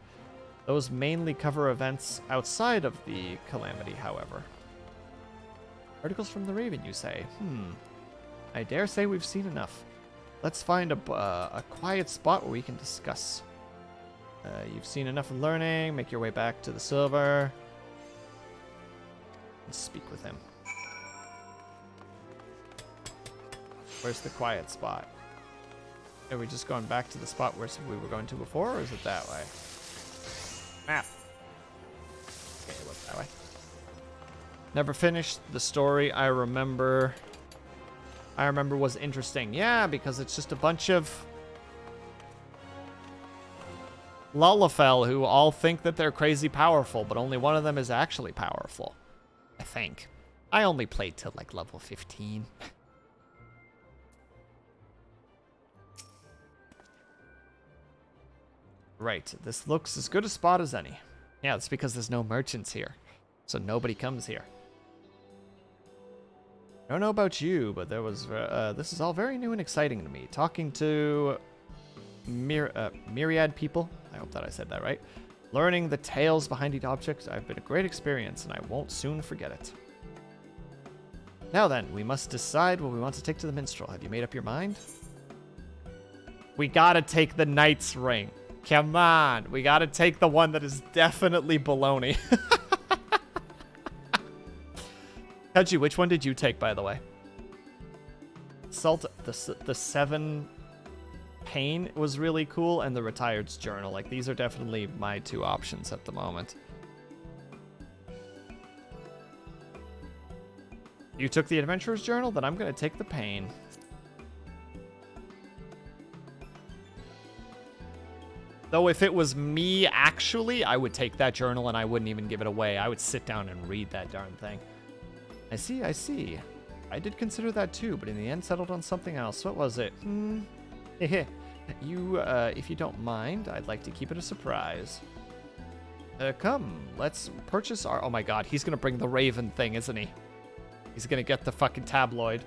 Those mainly cover events outside of the calamity, however. Articles from The Raven, you say? I dare say we've seen enough. Let's find a quiet spot where we can discuss. You've seen enough learning. Make your way back to the silver. And speak with him. Where's the quiet spot? Are we just going back to the spot where we were going to before, or is it that way? Map. Okay, look that way. Never finished the story. I remember was interesting. Yeah, because it's just a bunch of Lullafell who all think that they're crazy powerful, but only one of them is actually powerful. I think. I only played till like level 15. Right, this looks as good a spot as any. Yeah, it's because there's no merchants here, so nobody comes here. I don't know about you, but there was this is all very new and exciting to me. Talking to myriad people, I hope that I said that right. Learning the tales behind each object, I've been a great experience, and I won't soon forget it. Now then, we must decide what we want to take to the minstrel. Have you made up your mind? We gotta take the knight's ring. Come on, we gotta take the one that is definitely baloney. Kaji, which one did you take, by the way? The 7 Pain was really cool, and the Retired's Journal. Like, these are definitely my 2 options at the moment. You took the Adventurer's Journal, then I'm gonna take the Pain. Though if it was me, actually, I would take that journal and I wouldn't even give it away. I would sit down and read that darn thing. I see, I see. I did consider that too, but in the end settled on something else. What was it? You, if you don't mind, I'd like to keep it a surprise. Come, let's purchase our... Oh my god, he's gonna bring the Raven thing, isn't he? He's gonna get the fucking tabloid.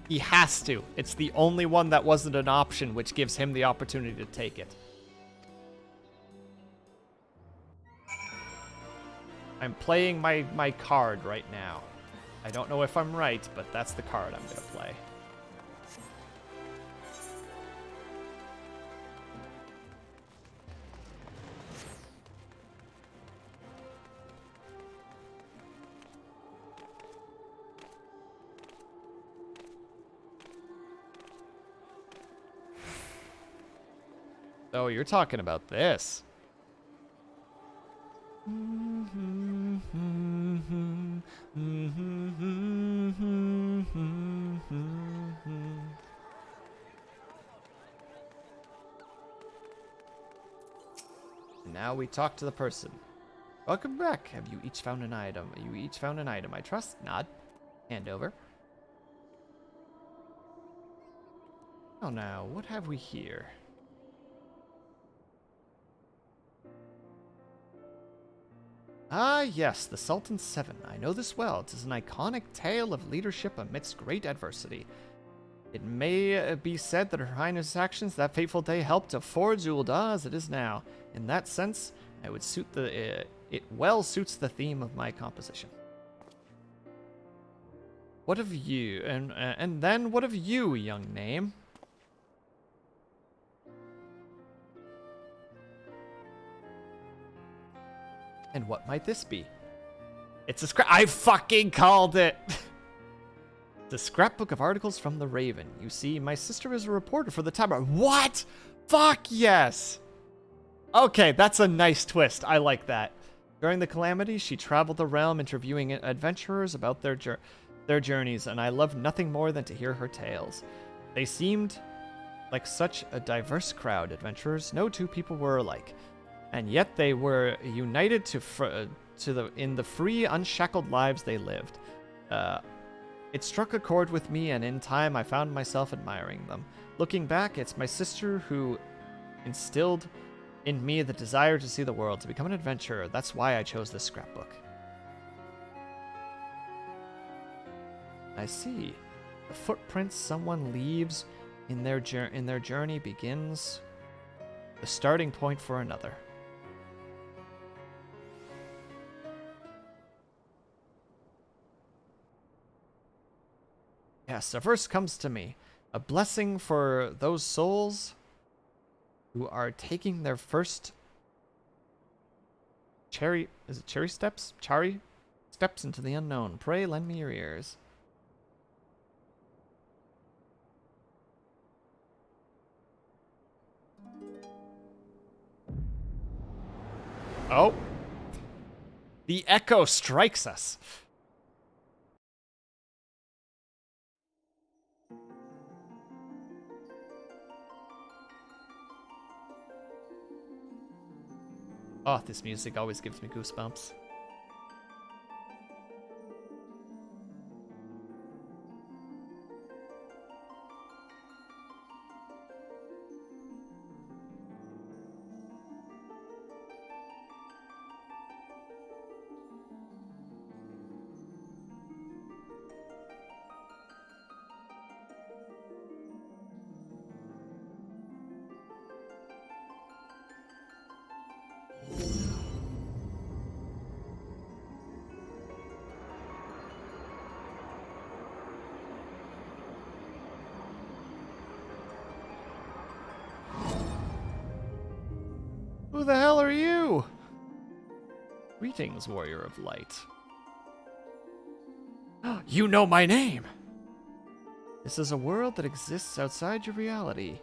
He has to. It's the only one that wasn't an option, which gives him the opportunity to take it. I'm playing my card right now. I don't know if I'm right, but that's the card I'm gonna play. Oh, you're talking about this. Now we talk to the person. Welcome back. Have you each found an item? You each found an item, I trust. Nod. Hand over. Oh, now, what have we here? Ah, yes, the Sultan's Seven. I know this well. It is an iconic tale of leadership amidst great adversity. It may be said that Her Highness' actions that fateful day helped to forge Ul'dah as it is now. In that sense, I would suit it well suits the theme of my composition. What of you? And then what of you, young name? And what might this be? It's a scrap. I fucking called it! The scrapbook of articles from the Raven. You see, my sister is a reporter for the Tabard. What? Fuck yes! Okay, that's a nice twist. I like that. During the calamity, she traveled the realm interviewing adventurers about their journeys, and I loved nothing more than to hear her tales. They seemed like such a diverse crowd, adventurers. No two people were alike. And yet they were united in the free, unshackled lives they lived. It struck a chord with me, and in time I found myself admiring them. Looking back, it's my sister who instilled in me the desire to see the world, to become an adventurer. That's why I chose this scrapbook. I see. The footprints someone leaves in their journey begins the starting point for another. Yes, a verse comes to me. A blessing for those souls who are taking their first cherry steps into the unknown. Pray lend me your ears. Oh. The echo strikes us. Oh, this music always gives me goosebumps. Who the hell are you? Greetings, warrior of light. You know my name! This is a world that exists outside your reality.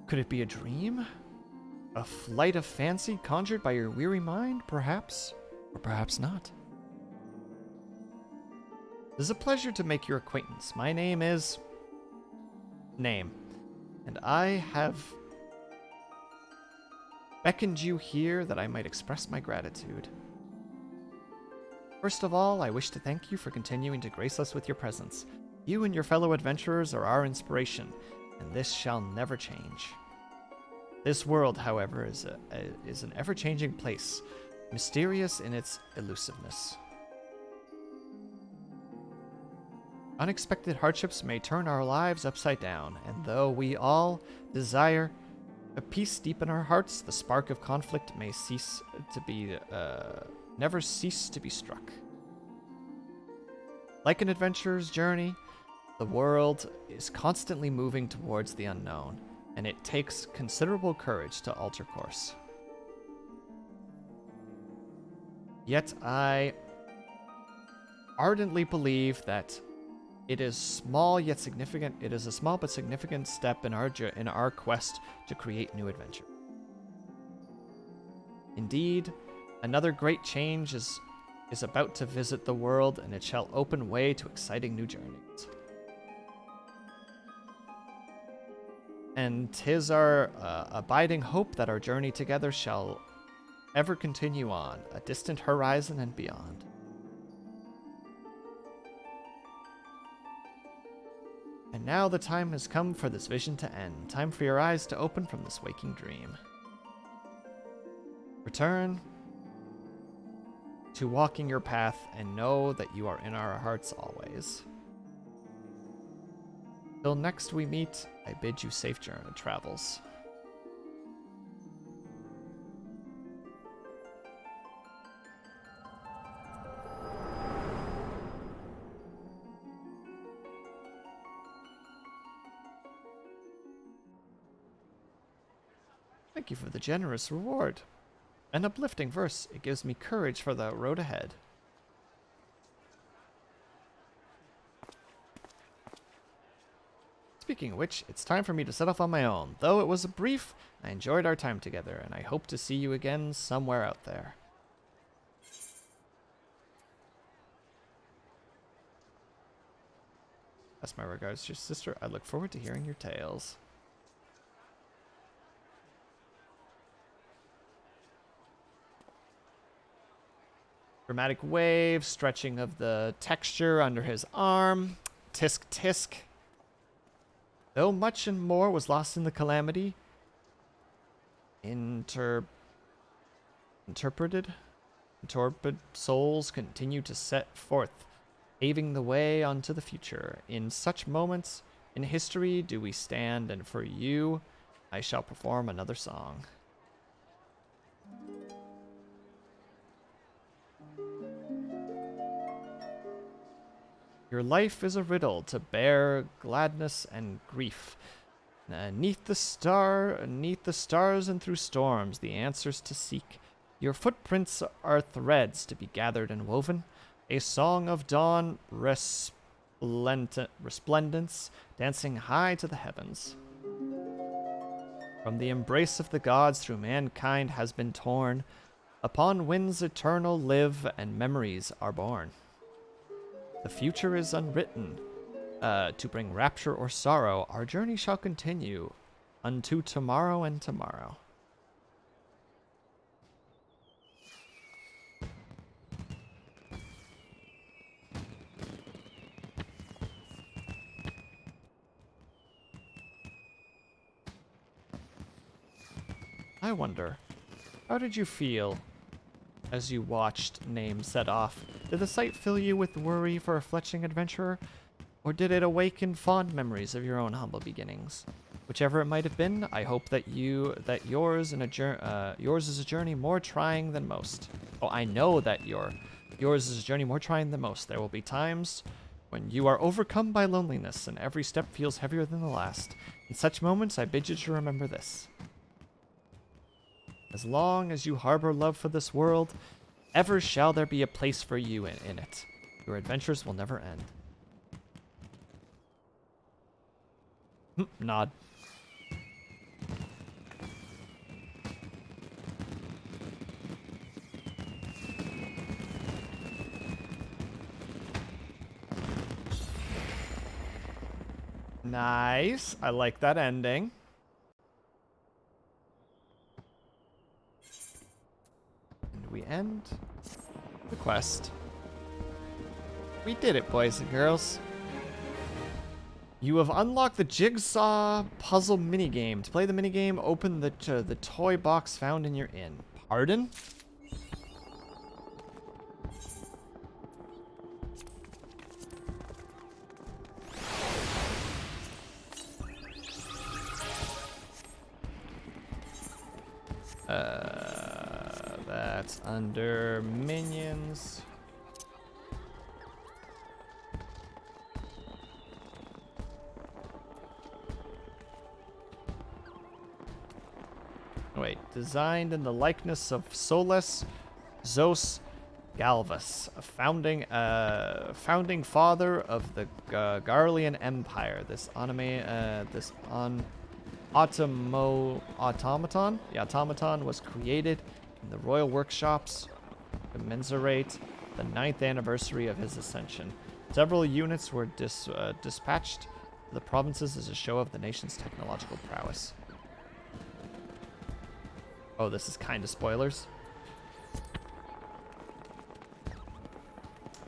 Could it be a dream? A flight of fancy conjured by your weary mind, perhaps? Or perhaps not. It is a pleasure to make your acquaintance. My name is... Name. And I have beckoned you here that I might express my gratitude. First of all, I wish to thank you for continuing to grace us with your presence. You and your fellow adventurers are our inspiration, and this shall never change. This world, however, is an ever-changing place, mysterious in its elusiveness. Unexpected hardships may turn our lives upside down, and though we all desire a peace deep in our hearts, the spark of conflict may never cease to be struck. Like an adventurer's journey, the world is constantly moving towards the unknown, and it takes considerable courage to alter course. Yet I ardently believe that It is small yet significant. It is a small but significant step in our quest to create new adventure. Indeed, another great change is about to visit the world, and it shall open way to exciting new journeys. And 'tis our abiding hope that our journey together shall ever continue on, a distant horizon and beyond. And now the time has come for this vision to end. Time for your eyes to open from this waking dream. Return to walking your path and know that you are in our hearts always. Till next we meet, I bid you safe journey travels. Thank you for the generous reward. An uplifting verse. It gives me courage for the road ahead. Speaking of which, it's time for me to set off on my own. Though it was brief, I enjoyed our time together, and I hope to see you again somewhere out there. That's my regards to your sister. I look forward to hearing your tales. Dramatic wave, stretching of the texture under his arm. Tisk tisk. Though much and more was lost in the calamity, interpreted souls continue to set forth, paving the way onto the future. In such moments in history do we stand, and for you, I shall perform another song. Your life is a riddle to bear gladness and grief. Neath the stars and through storms, the answers to seek. Your footprints are threads to be gathered and woven, a song of dawn resplendence, dancing high to the heavens. From the embrace of the gods through mankind has been torn, upon winds eternal live and memories are born. The future is unwritten. To bring rapture or sorrow, our journey shall continue unto tomorrow and tomorrow. I wonder, how did you feel as you watched Name set off? Did the sight fill you with worry for a fletching adventurer, or did it awaken fond memories of your own humble beginnings? Whichever it might have been, I hope that yours is a journey more trying than most. Oh, I know that yours is a journey more trying than most. There will be times when you are overcome by loneliness, and every step feels heavier than the last. In such moments, I bid you to remember this. As long as you harbor love for this world, ever shall there be a place for you in it. Your adventures will never end. Nod. Nice. I like that ending. And we end the quest. We did it, boys and girls. You have unlocked the Jigsaw puzzle minigame. To play the minigame, open the toy box found in your inn. Pardon? That's under minions. Wait, designed in the likeness of Solus, Zos, Galvus, a founding father of the Garlean Empire. This automaton? Yeah, automaton was created in the royal workshops to commemorate the 9th anniversary of his ascension. Several units were dispatched to the provinces as a show of the nation's technological prowess. Oh, this is kind of spoilers.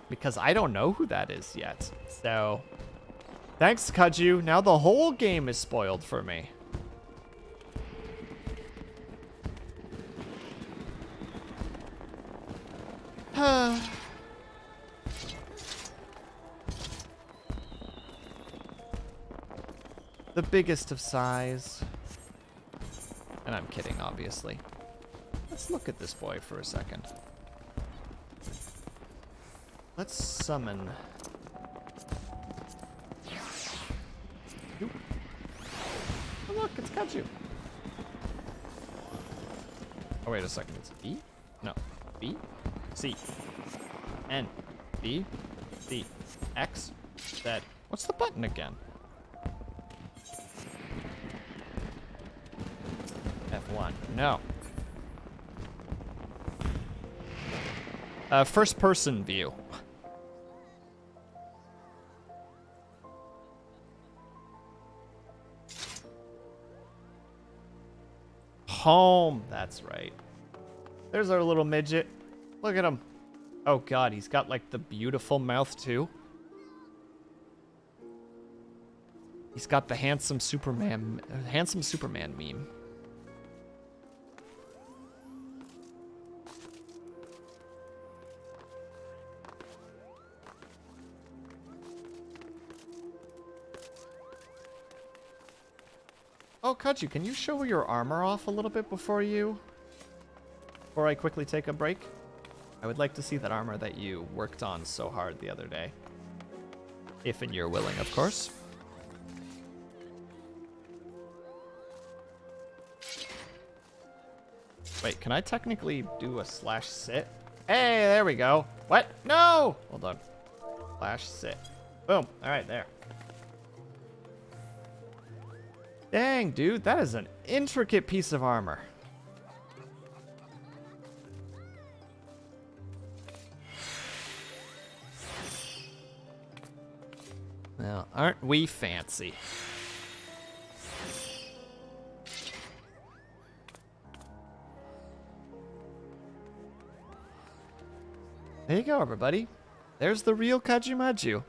Because I don't know who that is yet. So, thanks, Kaju. Now the whole game is spoiled for me. The biggest of sighs. And I'm kidding, obviously. Let's look at this boy for a second. Let's summon. Oop. Oh, look, it's Kaju. Oh, wait a second. It's B? No. B? C. N. B. C. X. Z. What's the button again? F1. No. First person view. Home. That's right. There's our little midget. Look at him. Oh god, he's got like the beautiful mouth too. He's got the handsome Superman meme. Oh, Kaju, can you show your armor off a little bit before I quickly take a break? I would like to see that armor that you worked on so hard the other day. If and you're willing, of course. Wait, can I technically do a /sit? Hey, there we go. What? No! Hold on. /sit. Boom. All right, there. Dang, dude, that is an intricate piece of armor. Now, aren't we fancy? There you go, everybody. There's the real Kajumaju.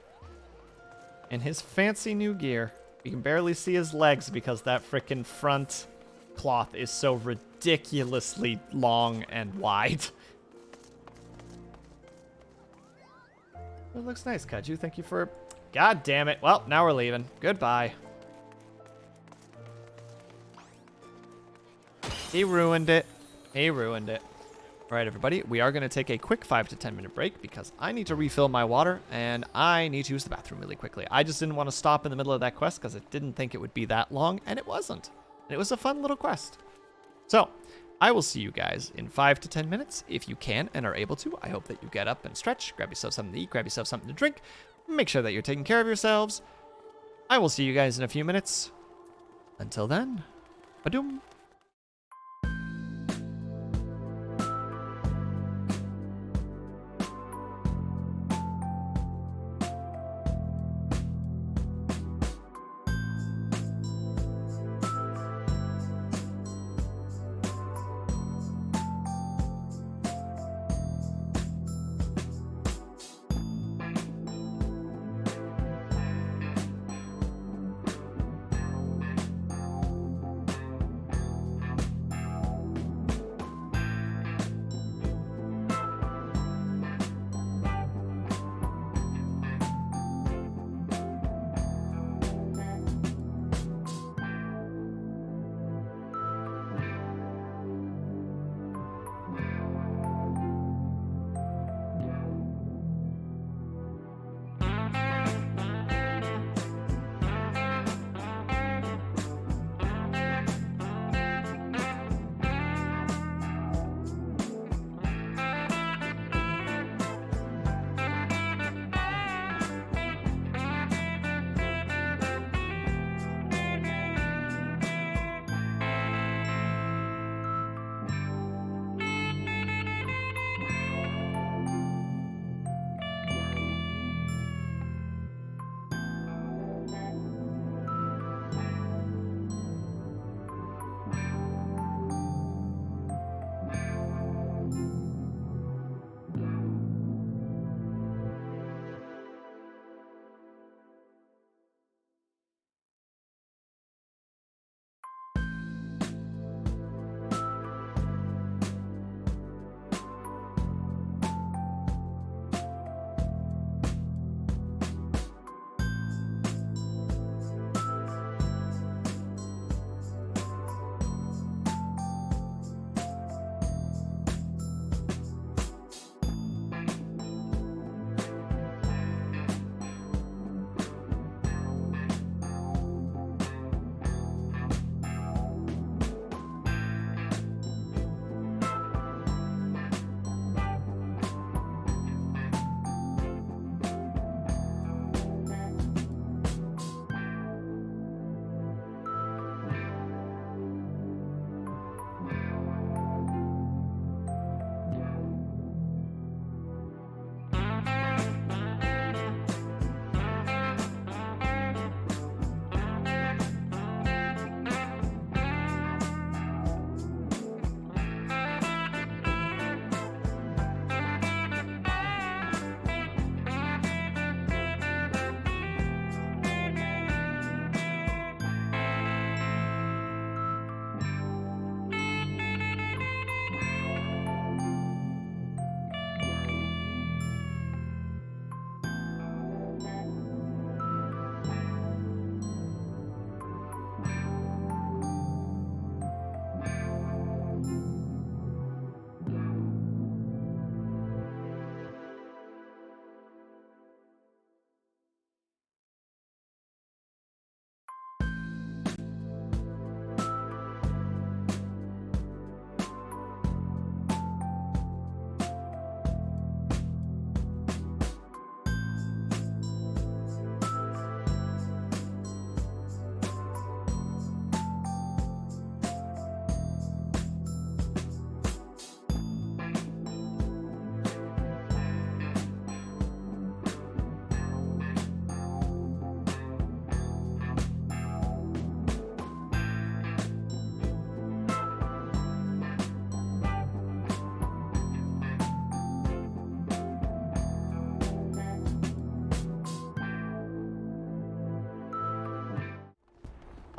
In his fancy new gear. You can barely see his legs because that frickin' front cloth is so ridiculously long and wide. It looks nice, Kaju. Thank you for... God damn it. Well, now we're leaving. Goodbye. He ruined it. He ruined it. All right, everybody. We are going to take a quick 5 to 10 minute break because I need to refill my water and I need to use the bathroom really quickly. I just didn't want to stop in the middle of that quest because I didn't think it would be that long, and it wasn't. And it was a fun little quest. So, I will see you guys in 5 to 10 minutes. If you can and are able to, I hope that you get up and stretch, grab yourself something to eat, grab yourself something to drink, make sure that you're taking care of yourselves. I will see you guys in a few minutes. Until then, badoom.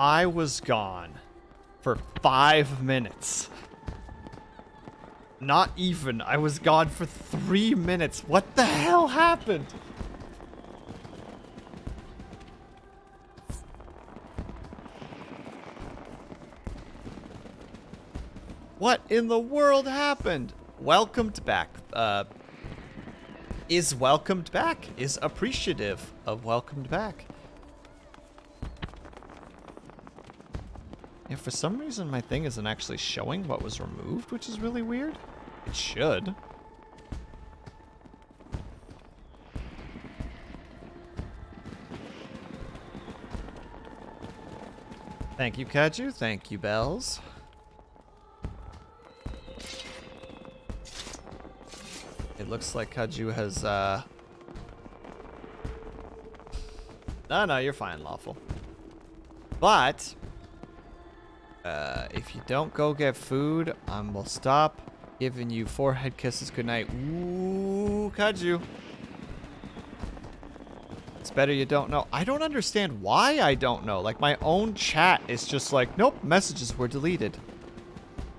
I was gone for 5 minutes. Not even. I was gone for 3 minutes. What the hell happened? What in the world happened? Welcomed back. Is welcomed back. Is appreciative of welcomed back. Yeah, for some reason my thing isn't actually showing what was removed, which is really weird. It should. Thank you, Kaju. Thank you, Bells. It looks like Kaju has, No, you're fine, Lawful. But, if you don't go get food, will stop giving you forehead kisses goodnight. Ooh, Kaju. It's better you don't know. I don't understand why I don't know. Like, my own chat is just like, nope, messages were deleted.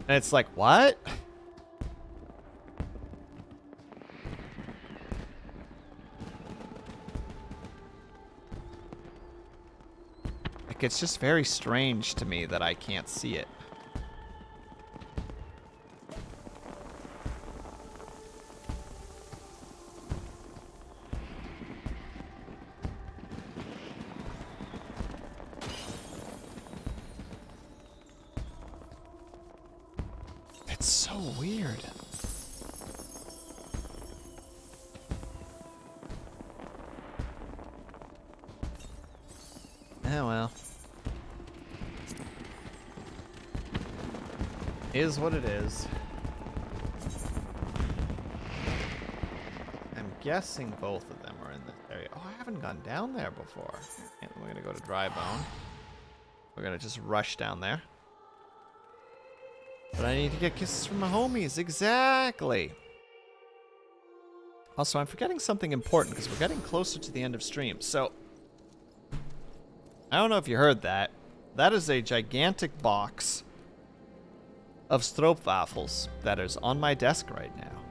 And it's like, what? Like, it's just very strange to me that I can't see it. It's so weird. Oh well. Is what it is. I'm guessing both of them are in this area. Oh, I haven't gone down there before. And we're gonna go to Dry Bone. We're gonna just rush down there. But I need to get kisses from my homies. Exactly. Also, I'm forgetting something important because we're getting closer to the end of stream. So, I don't know if you heard that. That is a gigantic box of stroopwafels that is on my desk right now.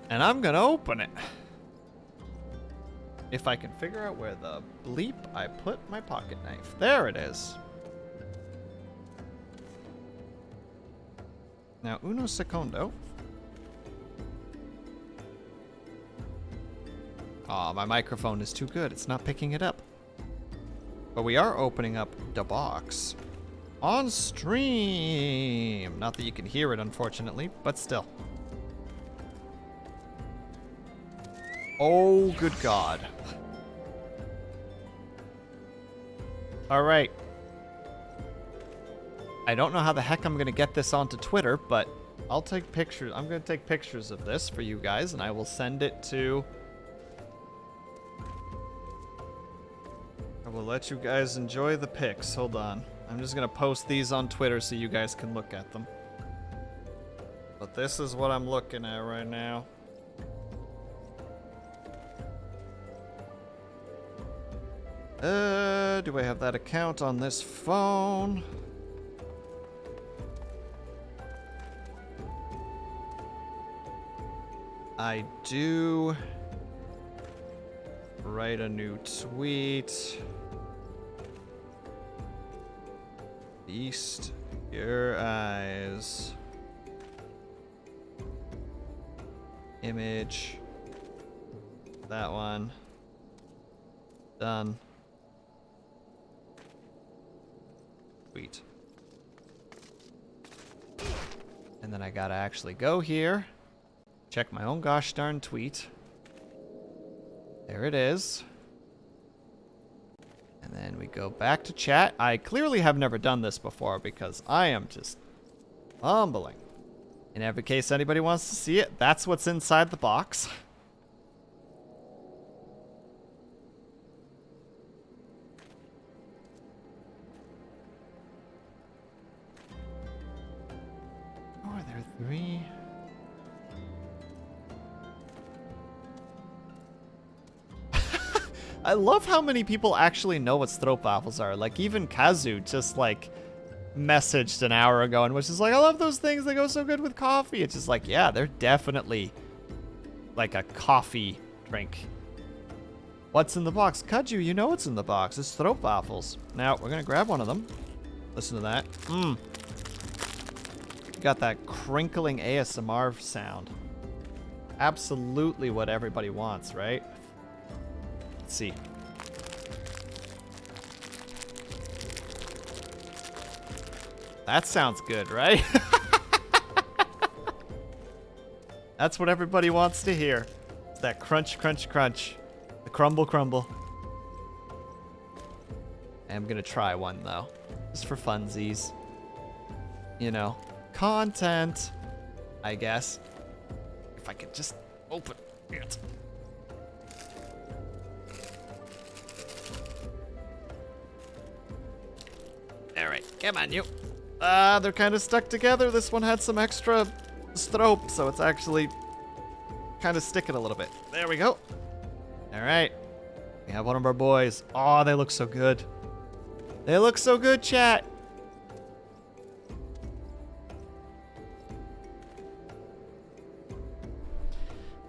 And I'm gonna open it. If I can figure out where the bleep I put my pocket knife. There it is. Now, uno secondo. Aw, my microphone is too good. It's not picking it up. But we are opening up the box on stream. Not that you can hear it, unfortunately, but still. Oh, good God. All right. I don't know how the heck I'm going to get this onto Twitter, but I'll take pictures. I'm going to take pictures of this for you guys, and I will send it to... I will let you guys enjoy the pics. Hold on. I'm just going to post these on Twitter so you guys can look at them. But this is what I'm looking at right now. Do I have that account on this phone? I do. Write a new tweet. Feast your eyes. Image. That one. Done. Tweet. And then I gotta actually go here. Check my own gosh darn tweet. There it is. And then we go back to chat. I clearly have never done this before because I am just fumbling. In every case anybody wants to see it, that's what's inside the box. Oh, are there 3? I love how many people actually know what stroopwafels are. Like, even Kazu just, like, messaged an hour ago and was just like, I love those things. They go so good with coffee. It's just like, yeah, they're definitely, like, a coffee drink. What's in the box? Kaju, you know what's in the box. It's stroopwafels. Now, we're going to grab one of them. Listen to that. Got that crinkling ASMR sound. Absolutely what everybody wants, right? Let's see. That sounds good, right? That's what everybody wants to hear. It's that crunch, crunch, crunch. The crumble, crumble. I'm gonna try one, though. Just for funsies. You know. Content, I guess. If I could just open it. Alright, come on, you. They're kind of stuck together. This one had some extra stroop, so it's actually kind of sticking a little bit. There we go. Alright. We have one of our boys. Oh, they look so good. They look so good, chat.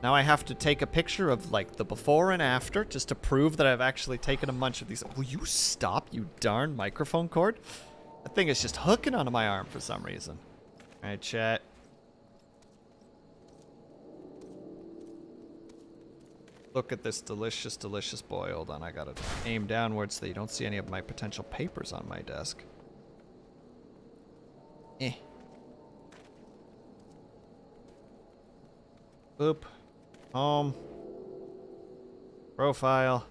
Now I have to take a picture of, like, the before and after just to prove that I've actually taken a bunch of these. Will you stop, you darn microphone cord? That thing is just hooking onto my arm for some reason. All right, chat. Look at this delicious, delicious boy. Hold on, I gotta aim downwards so that you don't see any of my potential papers on my desk. Boop. Home. Profile.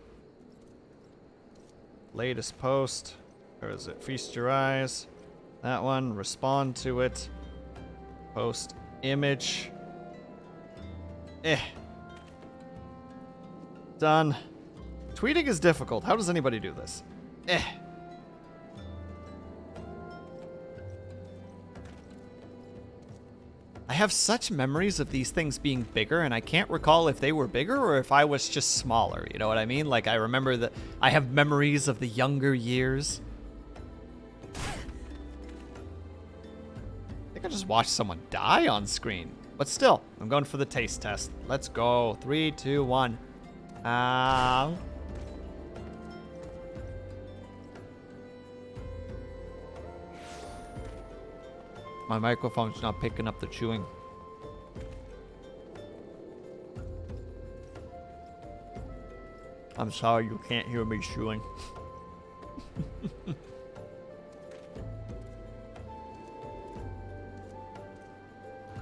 Latest post. Where is it? Feast your eyes. That one. Respond to it. Post image. Done. Tweeting is difficult. How does anybody do this? I have such memories of these things being bigger, and I can't recall if they were bigger or if I was just smaller. You know what I mean? Like, I remember that I have memories of the younger years. I think I just watched someone die on screen. But still, I'm going for the taste test. Let's go. 3, 2, 1. My microphone's not picking up the chewing. I'm sorry you can't hear me chewing.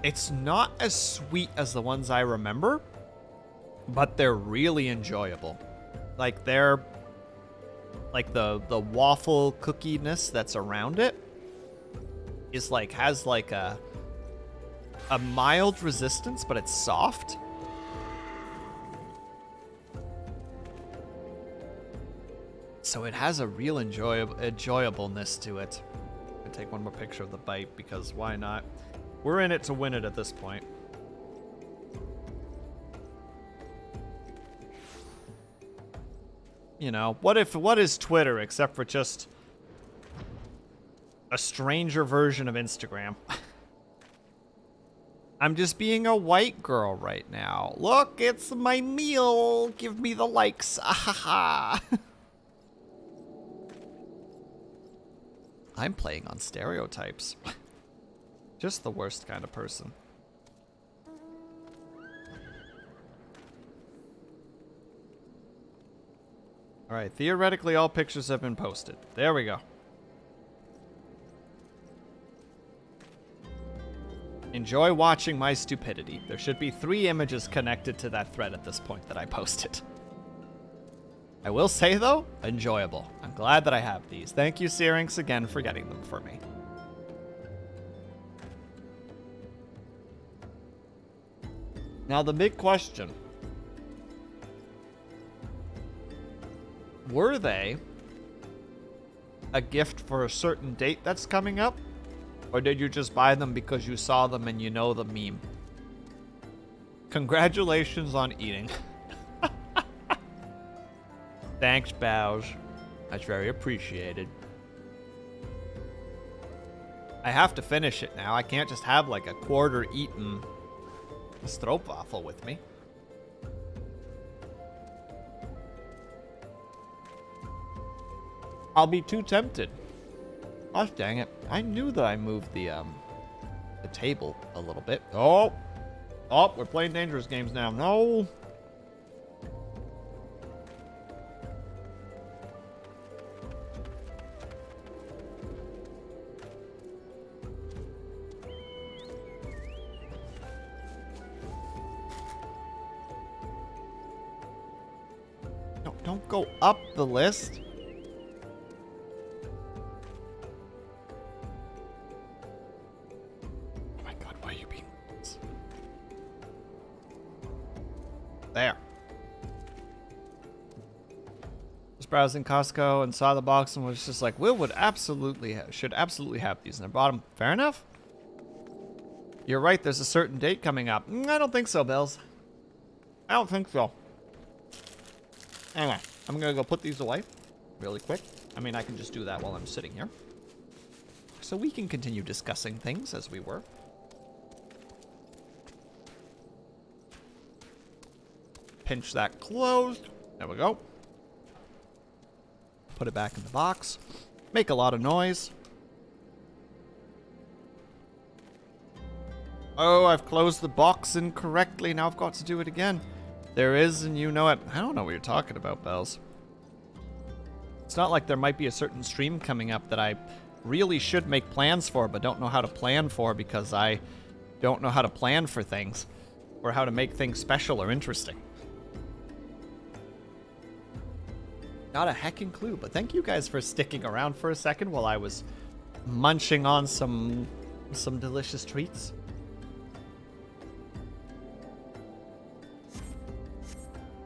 It's not as sweet as the ones I remember, but they're really enjoyable. Like, they're like the waffle cookiness that's around it is like, has like a mild resistance, but it's soft. So it has a real enjoyableness to it. I'm gonna take one more picture of the bite because why not? We're in it to win it at this point. You know, what is Twitter except for just a stranger version of Instagram? I'm just being a white girl right now. Look, it's my meal. Give me the likes. Ahaha. I'm playing on stereotypes. Just the worst kind of person. Alright, theoretically all pictures have been posted. There we go. Enjoy watching my stupidity. There should be 3 images connected to that thread at this point that I posted. I will say, though, enjoyable. I'm glad that I have these. Thank you, Syrinx, again for getting them for me. Now, the big question. Were they a gift for a certain date that's coming up? Or did you just buy them because you saw them and you know the meme? Congratulations on eating. Thanks, Bows. That's very appreciated. I have to finish it now. I can't just have like a quarter eaten stroopwafel with me. I'll be too tempted. Gosh dang it. I knew that I moved the table a little bit. Oh, we're playing dangerous games now. No. No, don't go up the list. There. Was browsing Costco and saw the box and was just like, Will would should absolutely have these in their bottom. Fair enough. You're right, there's a certain date coming up. I don't think so, Bells. I don't think so. Anyway, I'm gonna go put these away really quick. I mean, I can just do that while I'm sitting here. So we can continue discussing things as we were. Pinch that closed. There we go. Put it back in the box. Make a lot of noise. Oh, I've closed the box incorrectly. Now I've got to do it again. There is, and you know it. I don't know what you're talking about, Bells. It's not like there might be a certain stream coming up that I really should make plans for, but don't know how to plan for because I don't know how to plan for things or how to make things special or interesting. Not a heckin' clue, but thank you guys for sticking around for a second while I was munching on some delicious treats.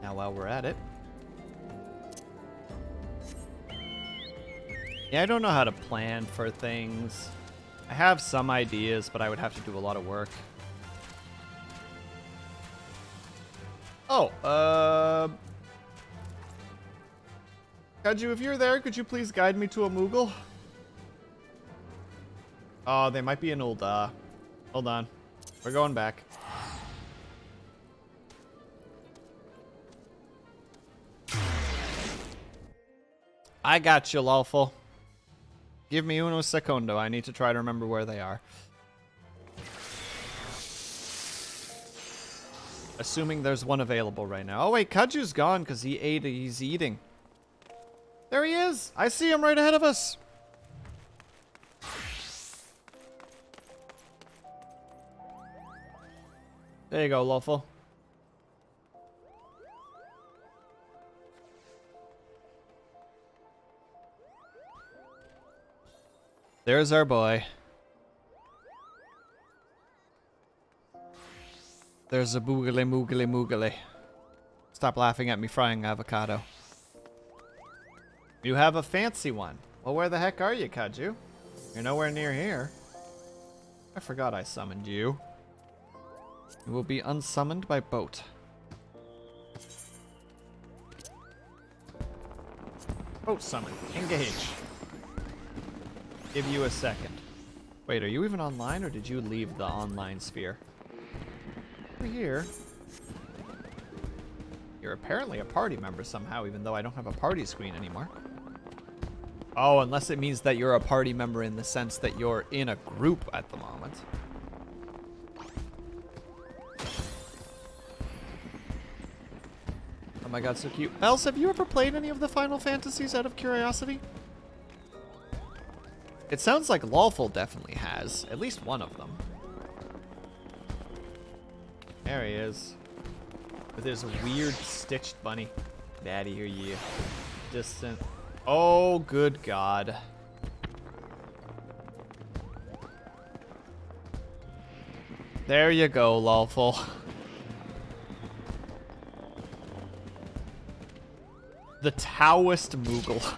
Now while we're at it. Yeah, I don't know how to plan for things. I have some ideas, but I would have to do a lot of work. Oh, Kaju, if you're there, could you please guide me to a Moogle? Oh, they might be an old, hold on. We're going back. I got you, Lawful. Give me uno secondo. I need to try to remember where they are. Assuming there's one available right now. Oh, wait, Kaju's gone because he's eating. There he is! I see him right ahead of us! There you go, Lawful. There's our boy. There's a boogly moogly moogly. Stop laughing at me frying avocado. You have a fancy one. Well, where the heck are you, Kaju? You're nowhere near here. I forgot I summoned you. You will be unsummoned by boat. Boat summon. Engage. Give you a second. Wait, are you even online or did you leave the online sphere? Over here. You're apparently a party member somehow, even though I don't have a party screen anymore. Oh, unless it means that you're a party member in the sense that you're in a group at the moment. Oh my god, so cute. Bells, have you ever played any of the Final Fantasies out of curiosity? It sounds like Lawful definitely has. At least one of them. There he is. But there's a weird stitched bunny. Daddy, here you. Distant. Oh, good God. There you go, Lawful. The Taoist Moogle.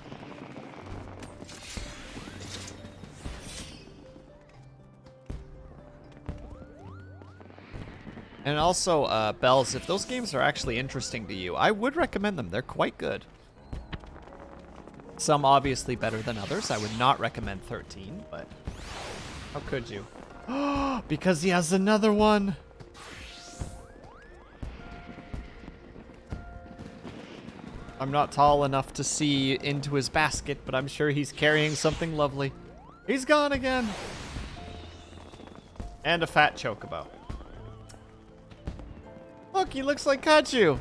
And also, Bells, if those games are actually interesting to you, I would recommend them. They're quite good. Some obviously better than others. I would not recommend 13, but how could you? Because he has another one. I'm not tall enough to see into his basket, but I'm sure he's carrying something lovely. He's gone again. And a fat chocobo. Look, he looks like Kachu.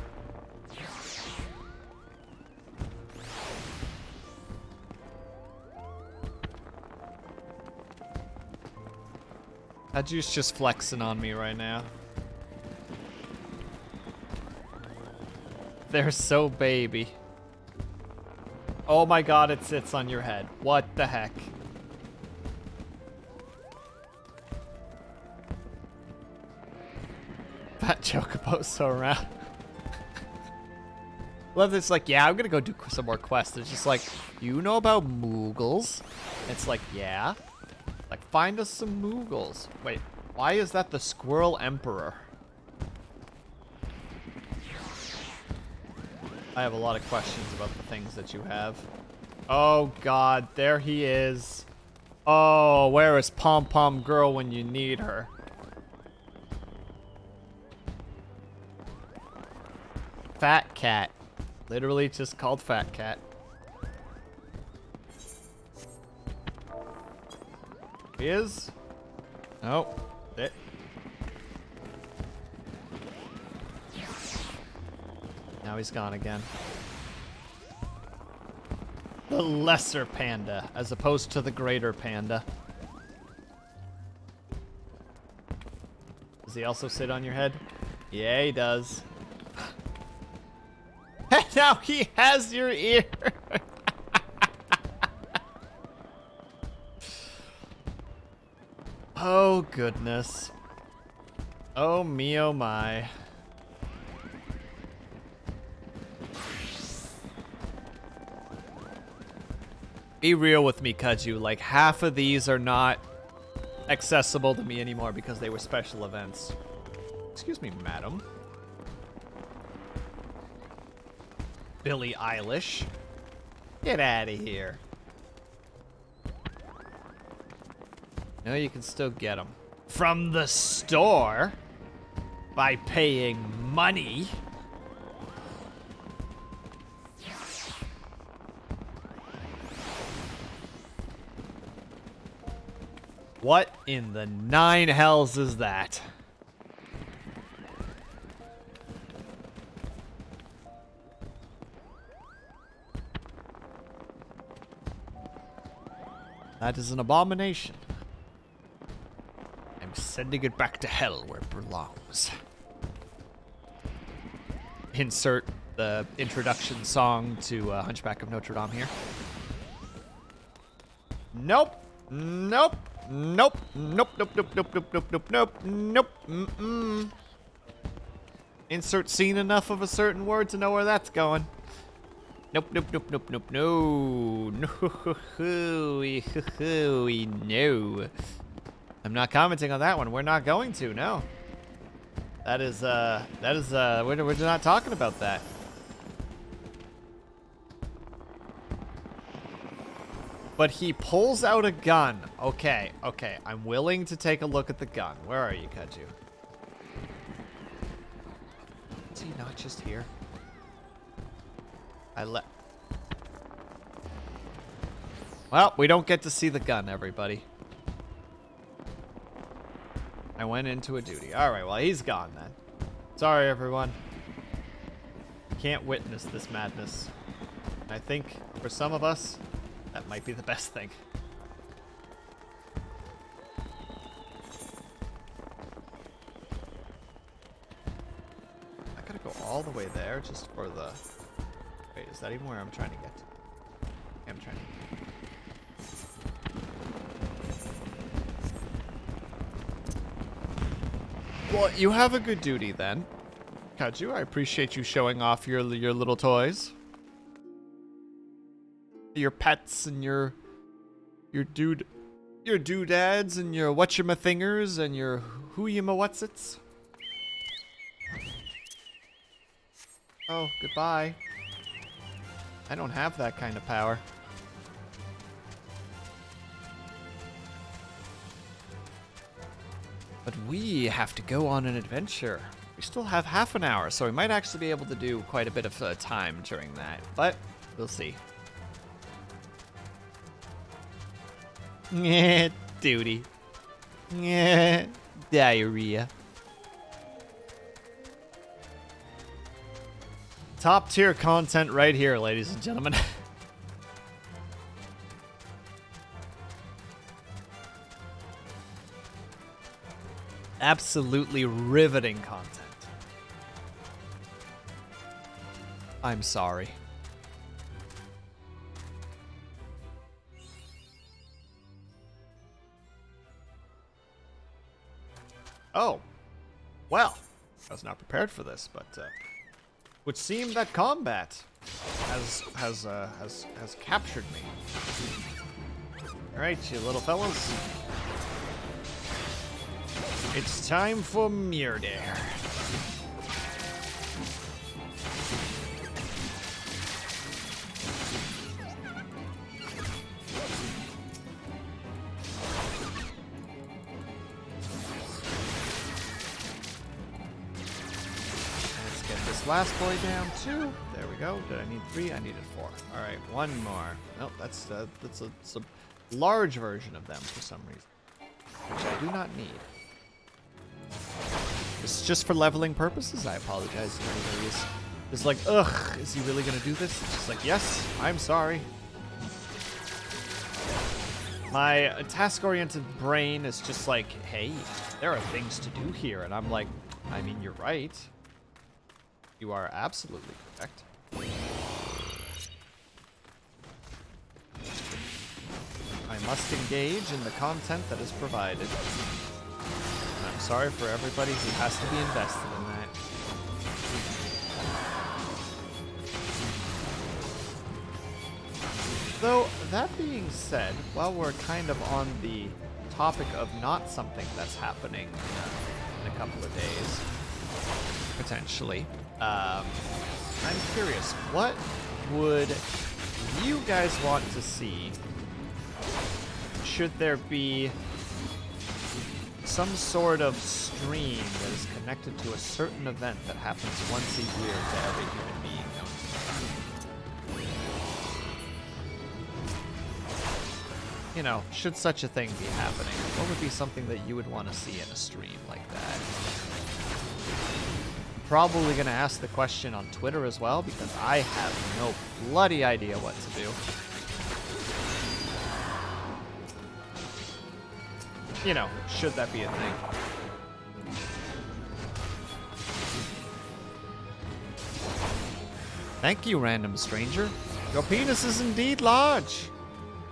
Kachu's just flexing on me right now. They're so baby. Oh my god, it sits on your head. What the heck? Fat chocobo so around. Love this, like, yeah, I'm gonna go do some more quests. It's just like, you know about Moogles? It's like, yeah. Like, find us some Moogles. Wait, why is that the Squirrel Emperor? I have a lot of questions about the things that you have. Oh god, there he is. Oh, where is Pom Pom Girl when you need her? Fat Cat. Literally just called Fat Cat. He is? Oh. It. Now he's gone again. The lesser panda, as opposed to the greater panda. Does he also sit on your head? Yeah, he does. And now he has your ear. Oh, goodness. Oh, me, oh, my. Be real with me, Kaju. Like, half of these are not accessible to me anymore because they were special events. Excuse me, madam. Billie Eilish. Get out of here. No, you can still get them. From the store? By paying money? What in the nine hells is that? That is an abomination. I'm sending it back to hell where it belongs. Insert the introduction song to Hunchback of Notre Dame here. Nope. Nope. Nope. Nope. Nope. Nope. Nope. Nope. Nope. Nope. Nope. Nope. Mm-mm. Insert seen enough of a certain word to know where that's going. Nope. Nope. Nope. Nope. Nope. No. No. I'm not commenting on that one. We're not going to. No. We're not talking about that. But he pulls out a gun. Okay, okay. I'm willing to take a look at the gun. Where are you, Kaju? Is he not just here? Well, we don't get to see the gun, everybody. I went into a duty. Alright, well, he's gone then. Sorry, everyone. Can't witness this madness. I think, for some of us, that might be the best thing. I gotta go all the way there just for the... Wait, is that even where I'm trying to get to? I'm trying to... Well, you have a good duty then. Kaju, I appreciate you showing off your little toys. Your pets and your doodads and your whatchamathingers and your whoyama-whatsits. Oh, goodbye. I don't have that kind of power. But we have to go on an adventure. We still have half an hour, so we might actually be able to do quite a bit of time during that. But we'll see. Yeah, duty. Yeah, diarrhea. Top tier content right here, ladies and gentlemen. Absolutely riveting content. I'm sorry. Oh, well, I was not prepared for this, but would seem that combat has captured me. All right, you little fellas, it's time for murder. Last boy down 2. There we go. Did I need 3? I needed 4. All right, 1 more. Nope, that's a large version of them for some reason, which I do not need. This is just for leveling purposes. I apologize if anybody is like, ugh, is he really gonna do this? It's just like, yes, I'm sorry. My task-oriented brain is just like, hey, there are things to do here, and I'm like, I mean, you're right. You are absolutely correct. I must engage in the content that is provided. And I'm sorry for everybody who has to be invested in that. Though, that being said, while we're kind of on the topic of not something that's happening in a couple of days, potentially, I'm curious, what would you guys want to see? Should there be some sort of stream that is connected to a certain event that happens once a year to every human being known to man? You know, should such a thing be happening, what would be something that you would want to see in a stream like that? Probably going to ask the question on Twitter as well, because I have no bloody idea what to do. You know, should that be a thing. Thank you, random stranger. Your penis is indeed large.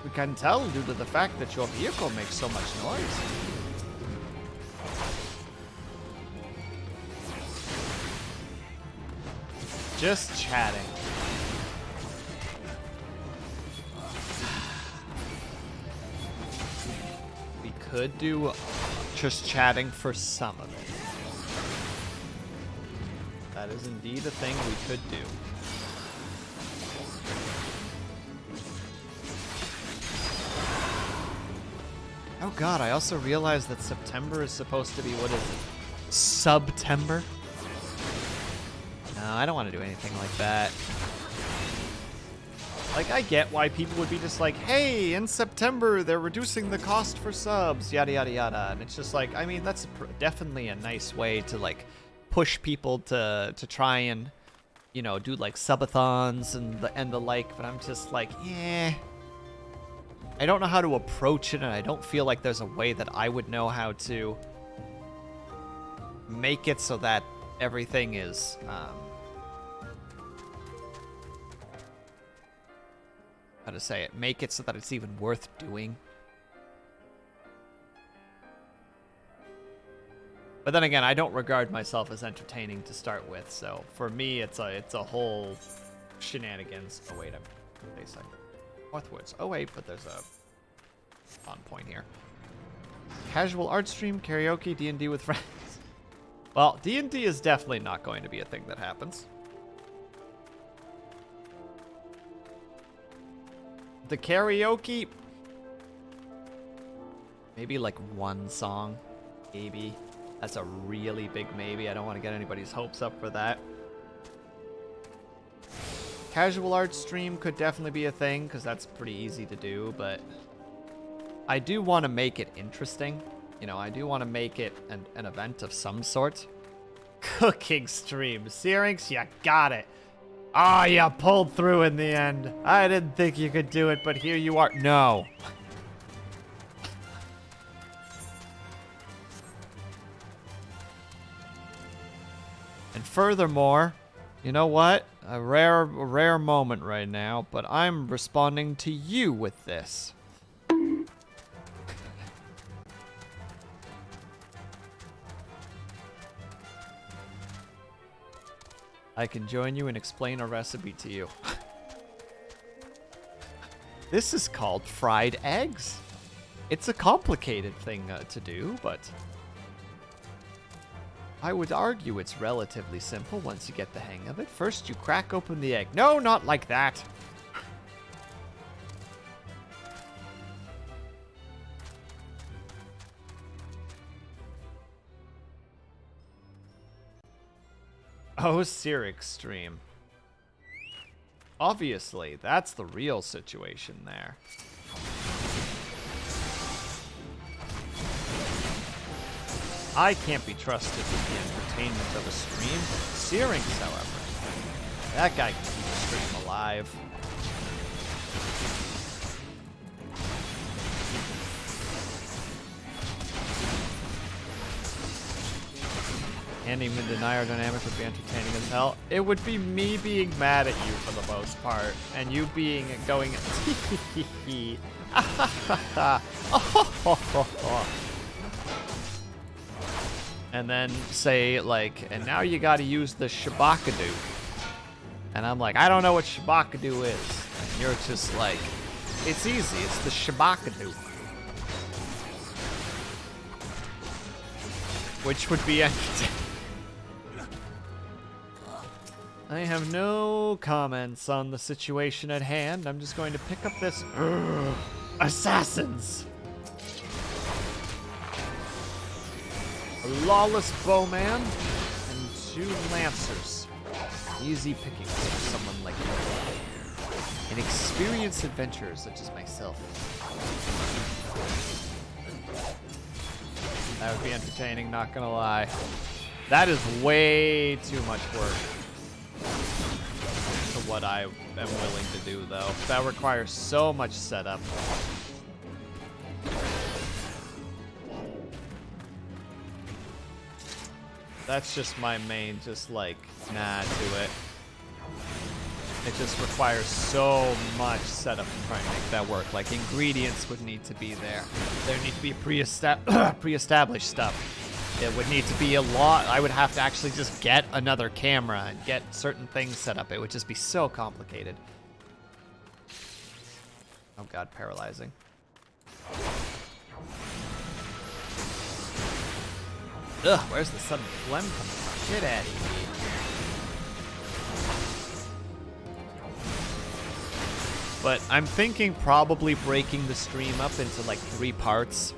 We can tell due to the fact that your vehicle makes so much noise. Just chatting. We could do just chatting for some of it. That is indeed a thing we could do. Oh god, I also realized that September is supposed to be, what is it? Subtember? No, I don't want to do anything like that. Like, I get why people would be just like, hey, in September, they're reducing the cost for subs, yada, yada, yada. And it's just like, I mean, that's definitely a nice way to, like, push people to try and, you know, do, like, subathons and the like. But I'm just like, eh. I don't know how to approach it, and I don't feel like there's a way that I would know how to make it so that everything is, how to say it, make it so that it's even worth doing. But then again, I don't regard myself as entertaining to start with, so for me, it's a whole shenanigans. Oh wait, wait a second. Northwoods. Oh wait, but there's a on point here. Casual art stream, karaoke, D&D with friends. Well, D&D is definitely not going to be a thing that happens. The karaoke, maybe like one song. Maybe. That's a really big maybe. I don't want to get anybody's hopes up for that. Casual art stream could definitely be a thing, because that's pretty easy to do, but I do want to make it interesting. You know, I do want to make it an event of some sort. Cooking stream. Syrinx, you got it. Ah, you pulled through in the end. I didn't think you could do it, but here you are. No. And furthermore, you know what? A rare moment right now, but I'm responding to you with this. I can join you and explain a recipe to you. This is called fried eggs. It's a complicated thing to do, but I would argue it's relatively simple once you get the hang of it. First, you crack open the egg. No, not like that. Oh, Syrinx stream. Obviously, that's the real situation there. I can't be trusted with the entertainment of a stream. Syrinx, however, that guy can keep a stream alive. Can't even deny our dynamic would be entertaining as hell. It would be me being mad at you for the most part, and you being going and then say like, and now you got to use the shabakadoo, and I'm like, I don't know what shabakadoo is, and you're just like, it's easy, it's the shabakadoo, which would be entertaining. I have no comments on the situation at hand. I'm just going to pick up this assassins. A lawless bowman and 2 lancers. Easy pickings for someone like me. An experienced adventurer such as myself. That would be entertaining, not gonna lie. That is way too much work to what I am willing to do, though. That requires so much setup. That's just my main, just like, nah to it. It just requires so much setup to try and make that work. Like, ingredients would need to be there. There need to be pre-established stuff. It would need to be a lot. I would have to actually just get another camera and get certain things set up. It would just be so complicated. Oh god, paralyzing. Ugh, where's the sudden phlegm coming from? Get out of here. But I'm thinking probably breaking the stream up into like 3 parts.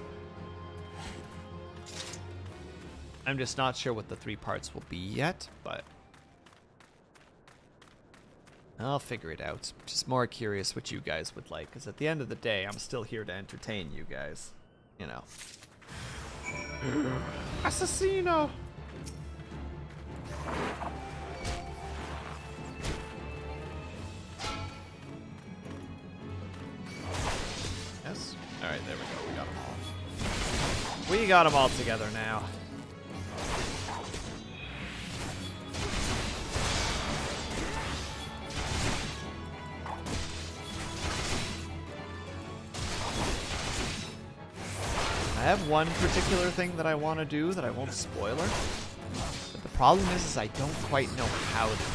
I'm just not sure what the 3 parts will be yet, but I'll figure it out. Just more curious what you guys would like, because at the end of the day, I'm still here to entertain you guys. You know. Assassino! Yes? Alright, there we go. We got them all. We got them all together now. I have one particular thing that I want to do that I won't spoiler, but the problem is I don't quite know how to do it.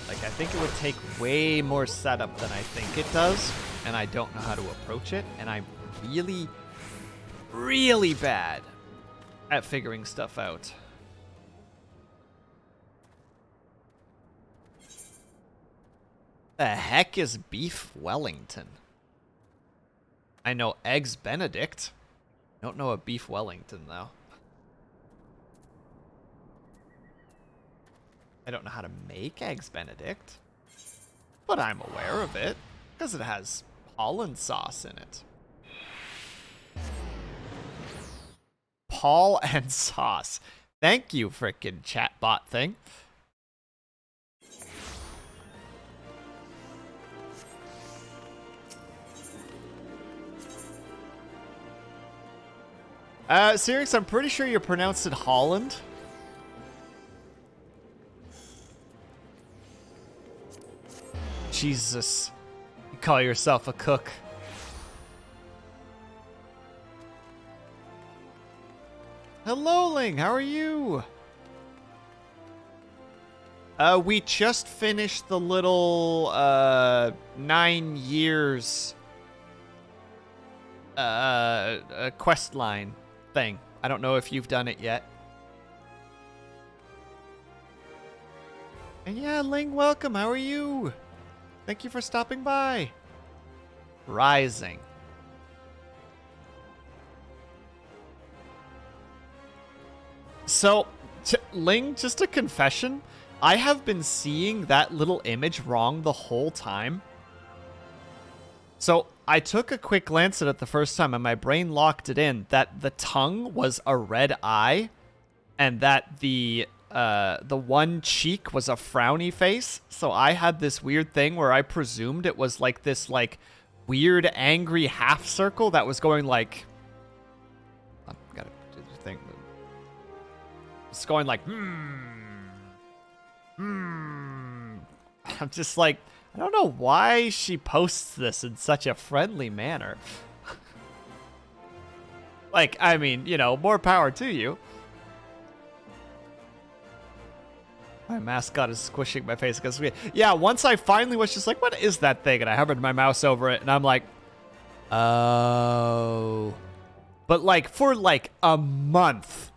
Like, I think it would take way more setup than I think it does, and I don't know how to approach it, and I'm really, really bad at figuring stuff out. The heck is Beef Wellington? I know Eggs Benedict. Don't know a Beef Wellington, though. I don't know how to make Eggs Benedict, but I'm aware of it because it has Holland sauce in it. Paul and sauce. Thank you, frickin' chatbot thing. Sirix, I'm pretty sure you pronounced it Holland. Jesus. You call yourself a cook. Hello, Ling. How are you? We just finished the little 9 years quest line thing. I don't know if you've done it yet. And yeah, Ling, welcome. How are you? Thank you for stopping by. Rising. So, Ling, just a confession. I have been seeing that little image wrong the whole time. So, I took a quick glance at it the first time and my brain locked it in that the tongue was a red eye and that the one cheek was a frowny face. So I had this weird thing where I presumed it was like this like weird angry half circle that was going like gotta do the thing. It's going like I'm just like, I don't know why she posts this in such a friendly manner. Like, I mean, you know, more power to you. My mascot is squishing my face against me. Yeah, once I finally was just like, what is that thing? And I hovered my mouse over it, and I'm like, oh. But, like, for, like, a month,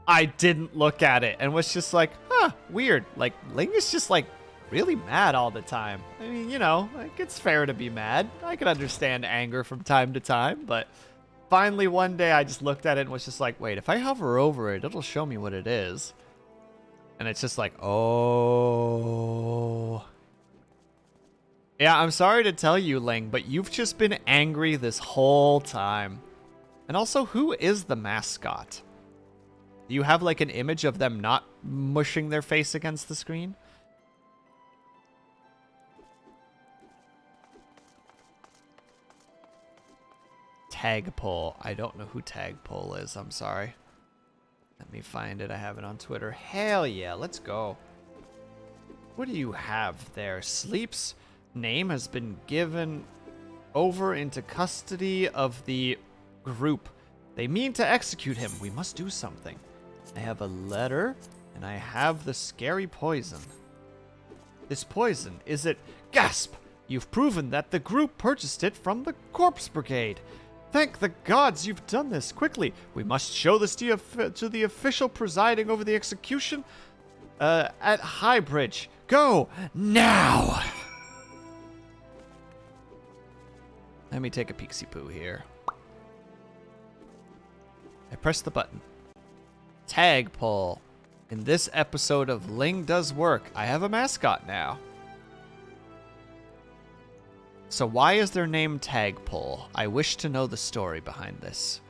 I didn't look at it and was just like, huh, weird. Like, Ling is just, like, really mad all the time. I mean, you know, like, it's fair to be mad. I can understand anger from time to time, but finally one day I just looked at it and was just like, wait, if I hover over it, it'll show me what it is. And it's just like, oh. Yeah, I'm sorry to tell you, Ling, but you've just been angry this whole time. And also, who is the mascot? Do you have, like, an image of them not mushing their face against the screen? Tagpole. I don't know who Tagpole is. I'm sorry. Let me find it. I have it on Twitter. Hell yeah, let's go. What do you have there? Sleep's name has been given over into custody of the group. They mean to execute him. We must do something. I have a letter, and I have the scary poison. This poison, is it... Gasp! You've proven that the group purchased it from the Corpse Brigade. Thank the gods you've done this quickly. We must show this to the official presiding over the execution at Highbridge. Go now! Let me take a peeksy poo here. I press the button. Tagpole. In this episode of Ling Does Work, I have a mascot now. So why is their name Tagpole? I wish to know the story behind this.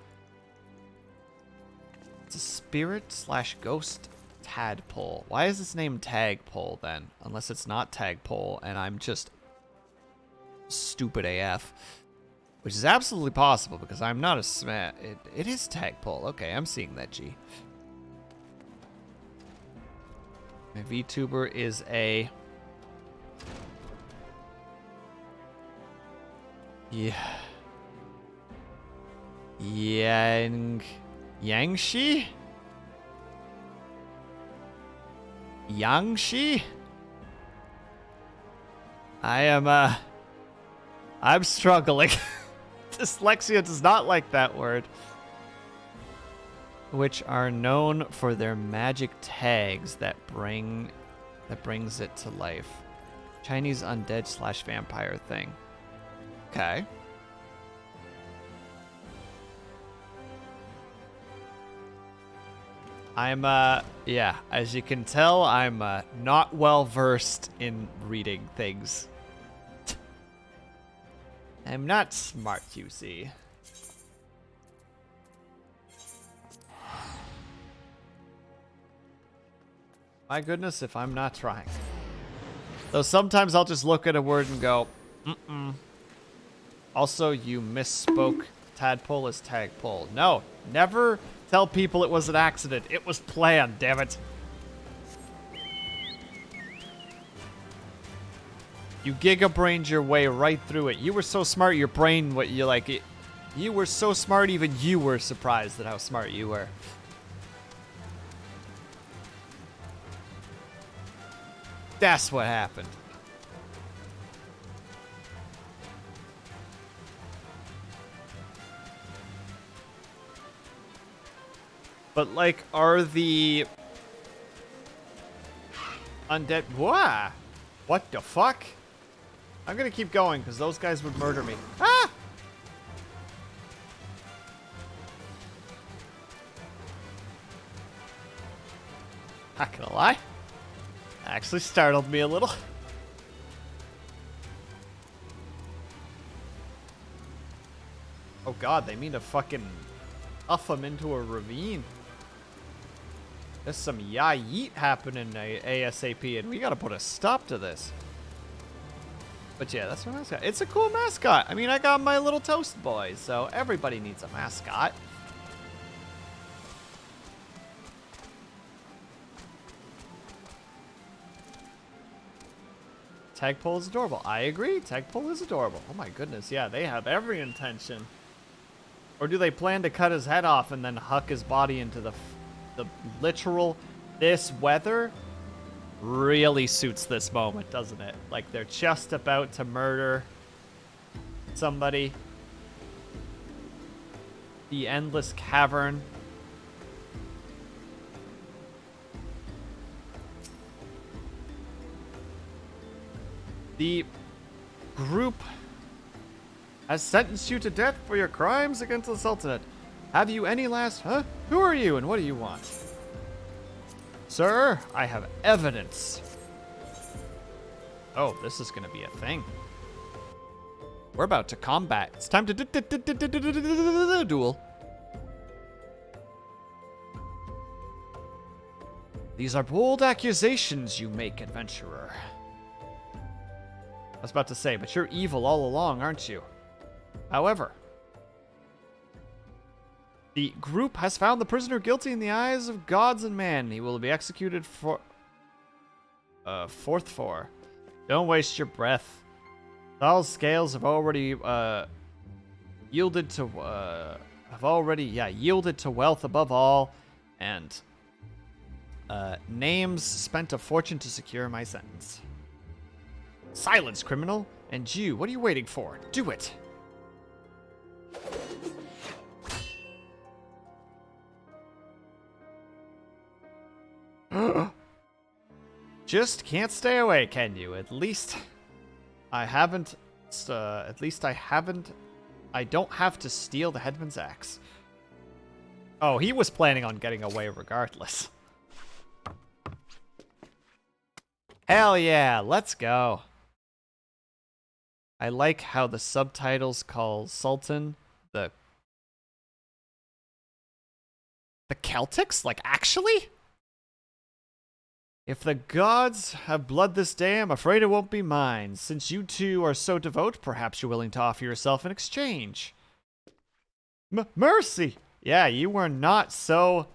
It's a spirit/ghost tadpole. Why is its name Tagpole then? Unless it's not Tagpole and I'm just stupid AF. Which is absolutely possible because I'm not a smart. It is Tagpole. Okay, I'm seeing that G. My VTuber is a... Yeah. Yangshi? Yangshi? I'm struggling. Dyslexia does not like that word. Which are known for their magic tags that brings it to life. Chinese undead/vampire thing. Okay. I'm, yeah, as you can tell, I'm, not well versed in reading things. I'm not smart, you see. My goodness, if I'm not trying. Though sometimes I'll just look at a word and go, mm-mm. Also, you misspoke. Tadpole is tagpole. No, never tell people it was an accident. It was planned, damn it. You giga-brained your way right through it. You were so smart, your brain, what you like, it, you were so smart, even you were surprised at how smart you were. That's what happened. But, like, are the undead... What the fuck? I'm gonna keep going, because those guys would murder me. Ah! Not gonna lie. Actually startled me a little. Oh god, they mean to fucking huff them into a ravine. There's some yeet happening ASAP, and we gotta put a stop to this. But yeah, that's my mascot. It's a cool mascot. I mean, I got my little toast boys, so everybody needs a mascot. Tagpole is adorable. I agree. Tagpole is adorable. Oh my goodness. Yeah, they have every intention. Or do they plan to cut his head off and then huck his body into the literal... This weather really suits this moment, doesn't it? Like they're just about to murder somebody. The endless cavern. The group has sentenced you to death for your crimes against the Sultanate. Have you any last... Huh? Who are you and what do you want? Sir, I have evidence. Oh, this is gonna be a thing. We're about to combat. It's time to duel. These are bold accusations you make, adventurer. I was about to say, but you're evil all along, aren't you? However, the group has found the prisoner guilty in the eyes of gods and man. He will be executed for... Fourth for. Don't waste your breath. Thal's scales have already, yielded to wealth above all, and, names spent a fortune to secure my sentence. Silence, criminal! And you, what are you waiting for? Do it! Just can't stay away, can you? At least I don't have to steal the headman's axe. Oh, he was planning on getting away regardless. Hell yeah, let's go. I like how the subtitles call Sultan the Celtics? Like, actually? If the gods have blood this day, I'm afraid it won't be mine. Since you two are so devout, perhaps you're willing to offer yourself in exchange. Mercy! Yeah, you were not so...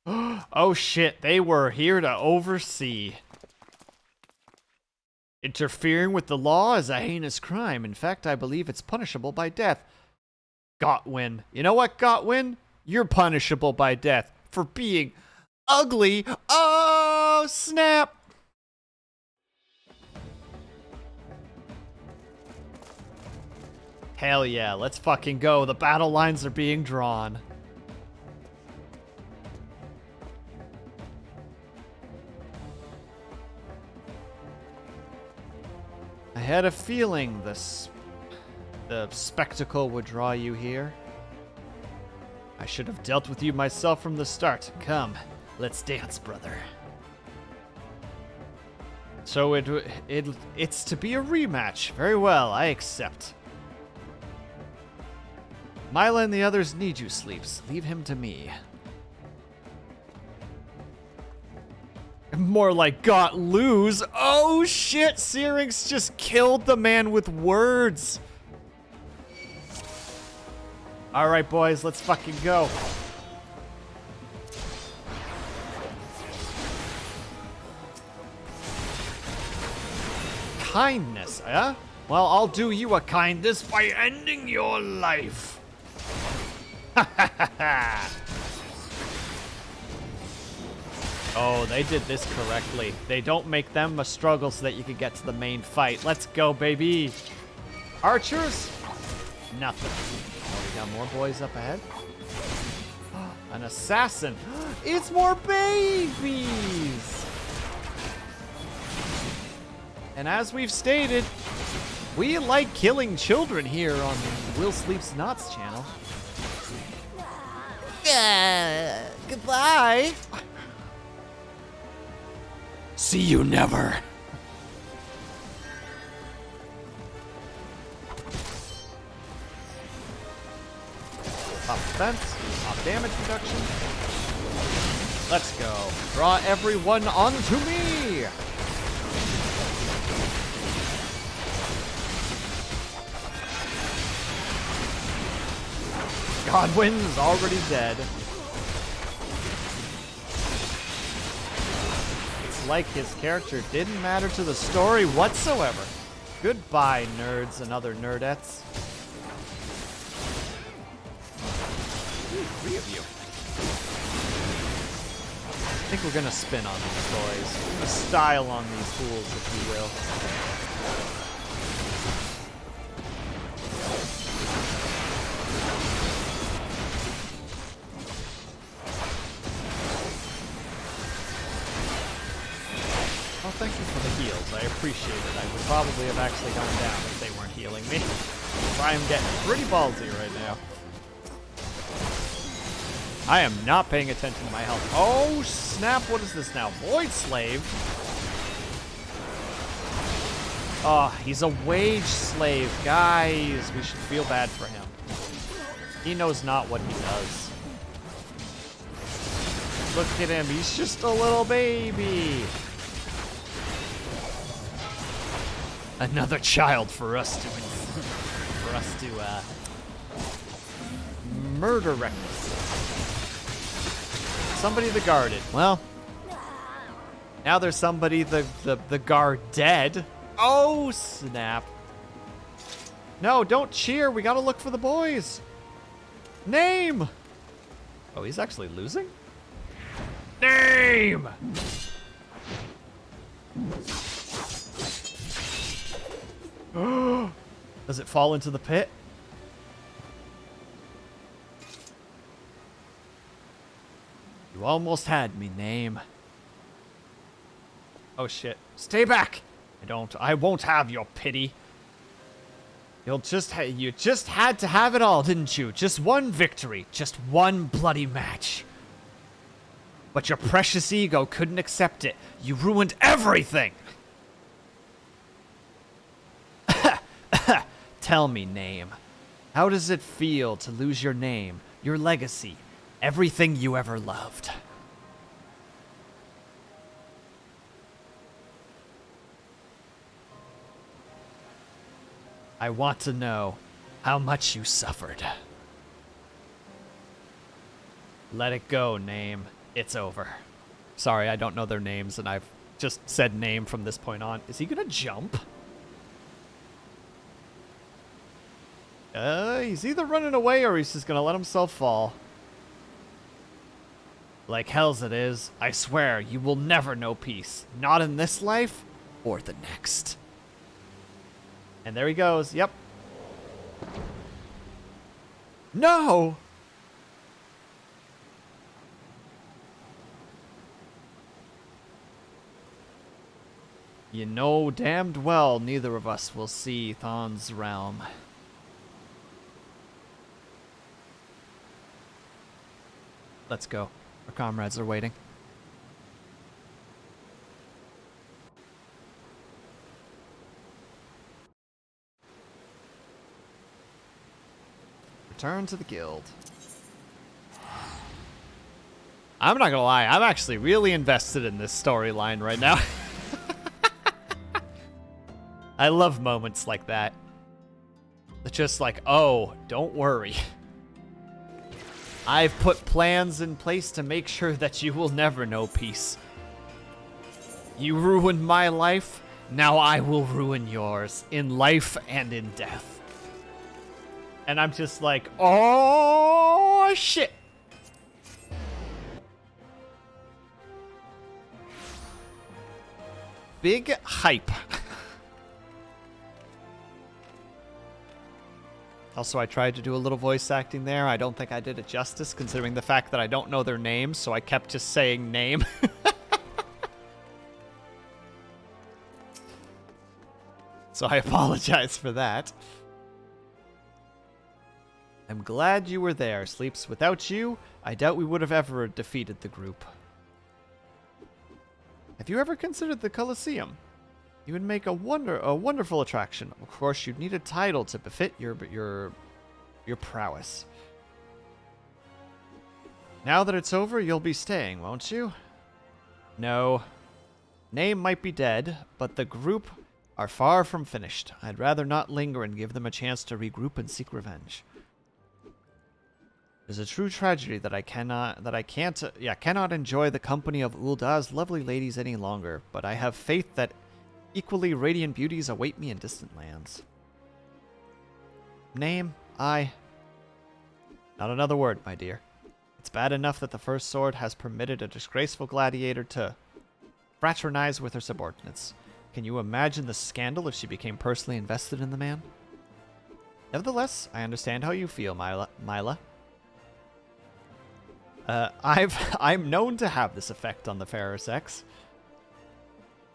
Oh shit, they were here to oversee. Interfering with the law is a heinous crime. In fact, I believe it's punishable by death. Gotwin. You know what, Gotwin? You're punishable by death for being ugly. Oh, snap! Hell yeah, let's fucking go. The battle lines are being drawn. I had a feeling this The spectacle would draw you here. I should have dealt with you myself from the start. Come, let's dance, brother. So it's to be a rematch. Very well, I accept. Mila and the others need you, Sleeps. Leave him to me. More like got lose. Oh shit, Syrinx just killed the man with words. Alright, boys, let's fucking go. Kindness, eh? Well, I'll do you a kindness by ending your life. Ha ha ha ha. Oh, they did this correctly. They don't make them a struggle so that you can get to the main fight. Let's go, baby. Archers? Nothing. Oh, we got more boys up ahead. An assassin. It's more babies. And as we've stated, we like killing children here on WillSleepsNot's channel. Goodbye. See you never. Up defense, up damage reduction. Let's go. Draw everyone onto me. Godwin's already dead. It's like his character didn't matter to the story whatsoever. Goodbye, nerds and other nerdettes. Ooh, 3 of you. I think we're gonna spin on these boys. We're gonna style on these fools, if you will. Oh, thank you for the heals. I appreciate it. I would probably have actually gone down if they weren't healing me. I am getting pretty ballsy right now. I am not paying attention to my health. Oh, snap. What is this now? Void Slave? Oh, he's a wage slave. Guys, we should feel bad for him. He knows not what he does. Look at him. He's just a little baby. Another child for us to murder reckless. Somebody the guarded. Well, now there's somebody the guard dead. Oh snap! No, don't cheer. We gotta look for the boys. Name. Oh, he's actually losing. Name. Does it fall into the pit? You almost had me, Name. Oh shit. Stay back! I won't have your pity. You just had to have it all, didn't you? Just one victory. Just one bloody match. But your precious ego couldn't accept it. You ruined everything! Tell me, Name. How does it feel to lose your name, your legacy, everything you ever loved? I want to know how much you suffered. Let it go, Name. It's over. Sorry, I don't know their names, and I've just said Name from this point on. Is he gonna jump? He's either running away or he's just gonna let himself fall. Like hell's it is. I swear, you will never know peace. Not in this life, or the next. And there he goes. Yep. No! You know damned well neither of us will see Thon's realm. Let's go. Our comrades are waiting. Return to the guild. I'm not gonna lie, I'm actually really invested in this storyline right now. I love moments like that. It's just like, oh, don't worry. I've put plans in place to make sure that you will never know peace. You ruined my life, now I will ruin yours, in life and in death. And I'm just like, oh, shit. Big hype. Also, I tried to do a little voice acting there. I don't think I did it justice, considering the fact that I don't know their names, so I kept just saying name. So I apologize for that. I'm glad you were there, Sleeps. Without you, I doubt we would have ever defeated the group. Have you ever considered the Colosseum? You would make a wonderful attraction. Of course, you'd need a title to befit your prowess. Now that it's over, you'll be staying, won't you? No. Name might be dead, but the group are far from finished. I'd rather not linger and give them a chance to regroup and seek revenge. It is a true tragedy that I cannot enjoy the company of Ulda's lovely ladies any longer, but I have faith that equally radiant beauties await me in distant lands. Name, not another word, my dear. It's bad enough that the First Sword has permitted a disgraceful gladiator to fraternize with her subordinates. Can you imagine the scandal if she became personally invested in the man? Nevertheless, I understand how you feel, Mila. I'm known to have this effect on the fairer sex.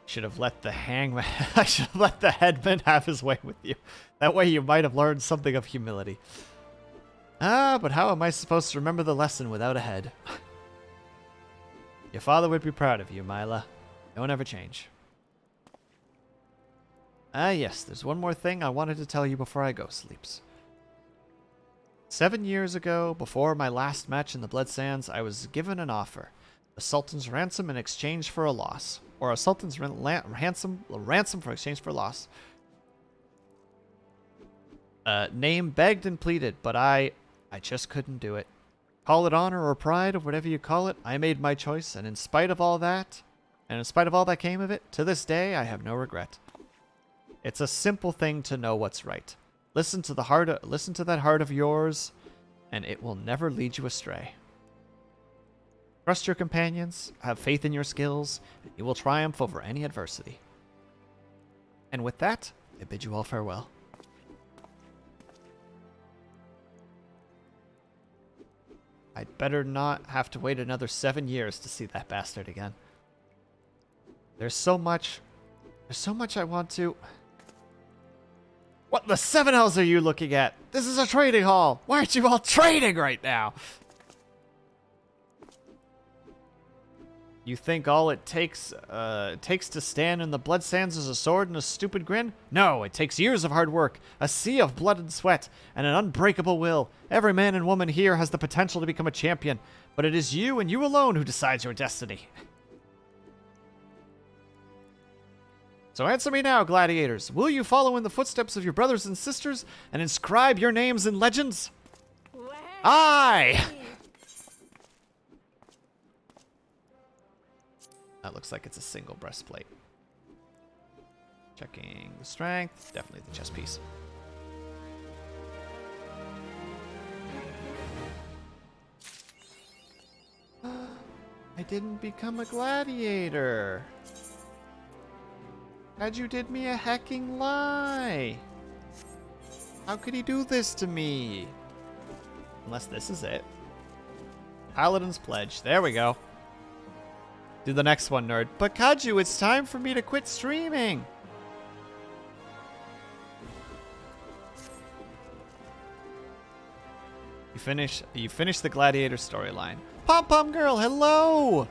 Should have let the hangman. I should have let the headman have his way with you. That way, you might have learned something of humility. But how am I supposed to remember the lesson without a head? Your father would be proud of you, Mila. Don't ever change. Yes, there's one more thing I wanted to tell you before I go, Sleeps. 7 years ago, before my last match in the Blood Sands, I was given an offer. A sultan's ransom in exchange for a loss. Or a sultan's ransom for exchange for a loss. Name begged and pleaded, but I just couldn't do it. Call it honor or pride or whatever you call it, I made my choice, and in spite of all that came of it, to this day I have no regret. It's a simple thing to know what's right. Listen to that heart of yours, and it will never lead you astray. Trust your companions, have faith in your skills, and you will triumph over any adversity. And with that, I bid you all farewell. I'd better not have to wait another 7 years to see that bastard again. There's so much I want to... What the 7 hells are you looking at? This is a trading hall! Why aren't you all trading right now? You think all it takes to stand in the Blood Sands is a sword and a stupid grin? No, it takes years of hard work, a sea of blood and sweat, and an unbreakable will. Every man and woman here has the potential to become a champion, but it is you and you alone who decides your destiny. So answer me now, gladiators. Will you follow in the footsteps of your brothers and sisters and inscribe your names in legends? Aye! That looks like it's a single breastplate. Checking the strength. Definitely the chest piece. I didn't become a gladiator. Kaju did me a hecking lie. How could he do this to me? Unless this is it. Paladin's Pledge. There we go. Do the next one, nerd. But Kaju, it's time for me to quit streaming. finish the Gladiator storyline. Pom Pom Girl, hello!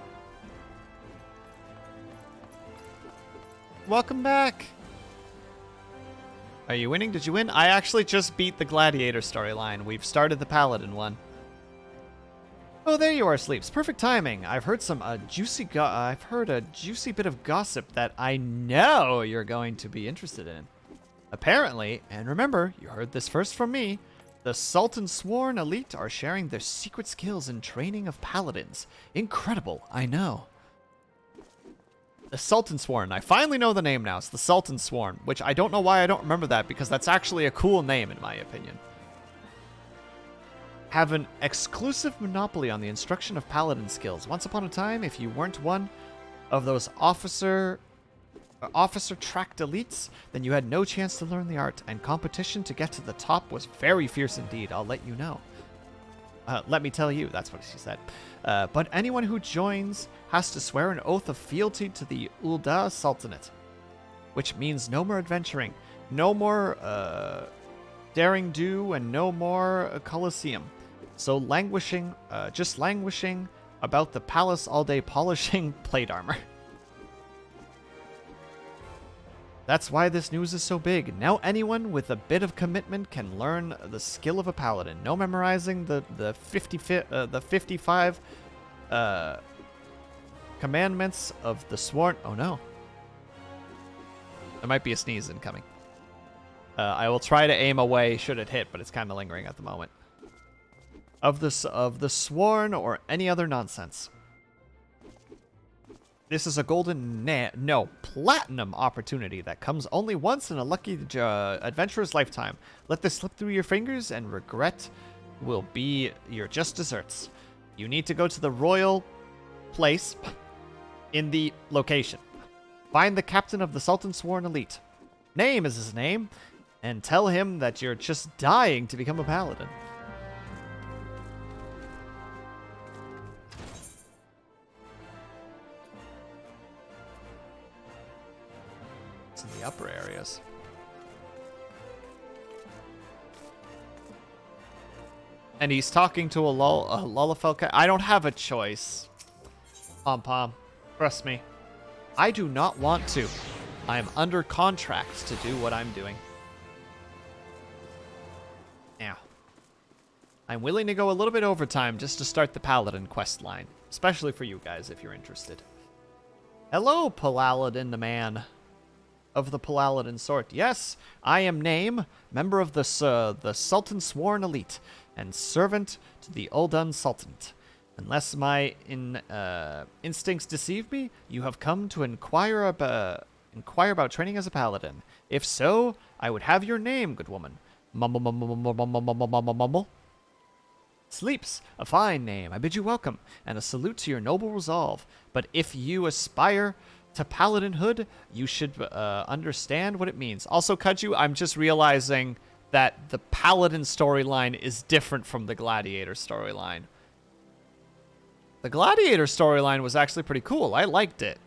Welcome back. Are you winning? Did you win? I actually just beat the Gladiator storyline. We've started the Paladin one. Oh, there you are, Sleeps. Perfect timing. I've heard a juicy bit of gossip that I know you're going to be interested in. Apparently, and remember, you heard this first from me, the Sultan Sworn Elite are sharing their secret skills in training of paladins. Incredible, I know. The Sultan Sworn. I finally know the name now. It's the Sultan Sworn, which I don't know why I don't remember that, because that's actually a cool name in my opinion. Have an exclusive monopoly on the instruction of paladin skills. Once upon a time, if you weren't one of those officer-tracked elites, then you had no chance to learn the art, and competition to get to the top was very fierce indeed, I'll let you know. Let me tell you, that's what she said. But anyone who joins has to swear an oath of fealty to the Ulda Sultanate, which means no more adventuring, no more daring do, and no more Colosseum. So just languishing about the palace all day polishing plate armor. That's why this news is so big. Now anyone with a bit of commitment can learn the skill of a paladin. No memorizing the 55 commandments of the sworn. Oh no, there might be a sneeze incoming. I will try to aim away should it hit, but it's kind of lingering at the moment. Of the sworn or any other nonsense. This is a platinum opportunity that comes only once in a lucky adventurer's lifetime. Let this slip through your fingers and regret will be your just desserts. You need to go to the royal place in the location. Find the captain of the Sultan Sworn Elite. Name is his name, and tell him that you're just dying to become a paladin. In the upper areas. And he's talking to a Lullafell cat. I don't have a choice. Pom Pom, trust me. I do not want to. I am under contract to do what I'm doing. Now, I'm willing to go a little bit overtime just to start the Paladin quest line, especially for you guys if you're interested. Hello, Paladin the man. Of the Paladin sort. Yes, I am Name, member of the Sultan Sworn Elite, and servant to the Uldan Sultanate. Unless my instincts deceive me, you have come to inquire about training as a paladin. If so, I would have your name, good woman. Mumble, mumble, mumble, mumble, mumble, mumble, mumble. Sleeps, a fine name. I bid you welcome, and a salute to your noble resolve. But if you aspire to paladinhood, you should understand what it means. Also, Kaju, I'm just realizing that the paladin storyline is different from the gladiator storyline. The gladiator storyline was actually pretty cool. I liked it.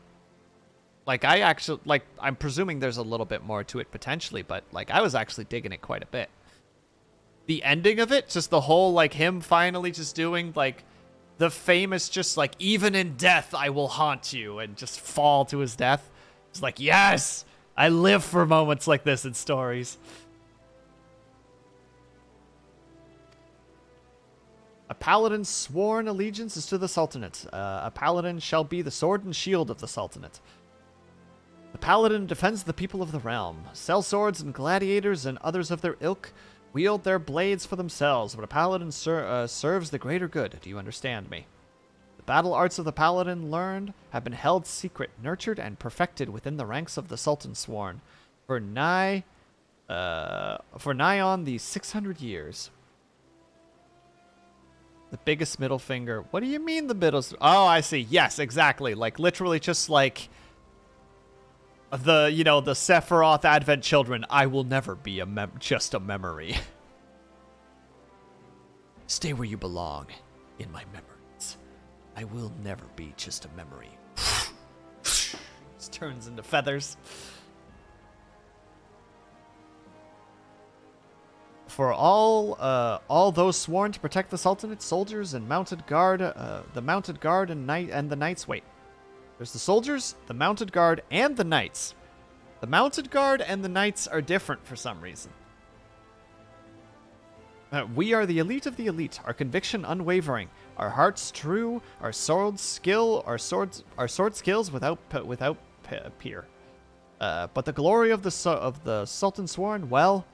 Like, I'm presuming there's a little bit more to it potentially, but, like, I was actually digging it quite a bit. The ending of it, just the whole, like, him finally just doing, like, the famous just like, even in death, I will haunt you, and just fall to his death. It's like, yes, I live for moments like this in stories. A paladin's sworn allegiance is to the Sultanate. A paladin shall be the sword and shield of the Sultanate. The paladin defends the people of the realm. Sell swords and gladiators and others of their ilk wield their blades for themselves, but a paladin serves the greater good. Do you understand me? The battle arts of the paladin learned have been held secret, nurtured, and perfected within the ranks of the Sultan Sworn for nigh on the 600 years. The biggest middle finger. What do you mean the middle? Oh, I see. Yes, exactly. Like, literally just like the Sephiroth Advent Children. I will never be just a memory. Stay where you belong, in my memories. I will never be just a memory. Just turns into feathers. for all those sworn to protect the Sultanate, soldiers and mounted guard, the mounted guard and the knights. Wait, there's the soldiers, the mounted guard, and the knights. The mounted guard and the knights are different for some reason. We are the elite of the elite. Our conviction unwavering. Our hearts true. Our sword skills without peer. But the glory of the Sultan Sworn, well,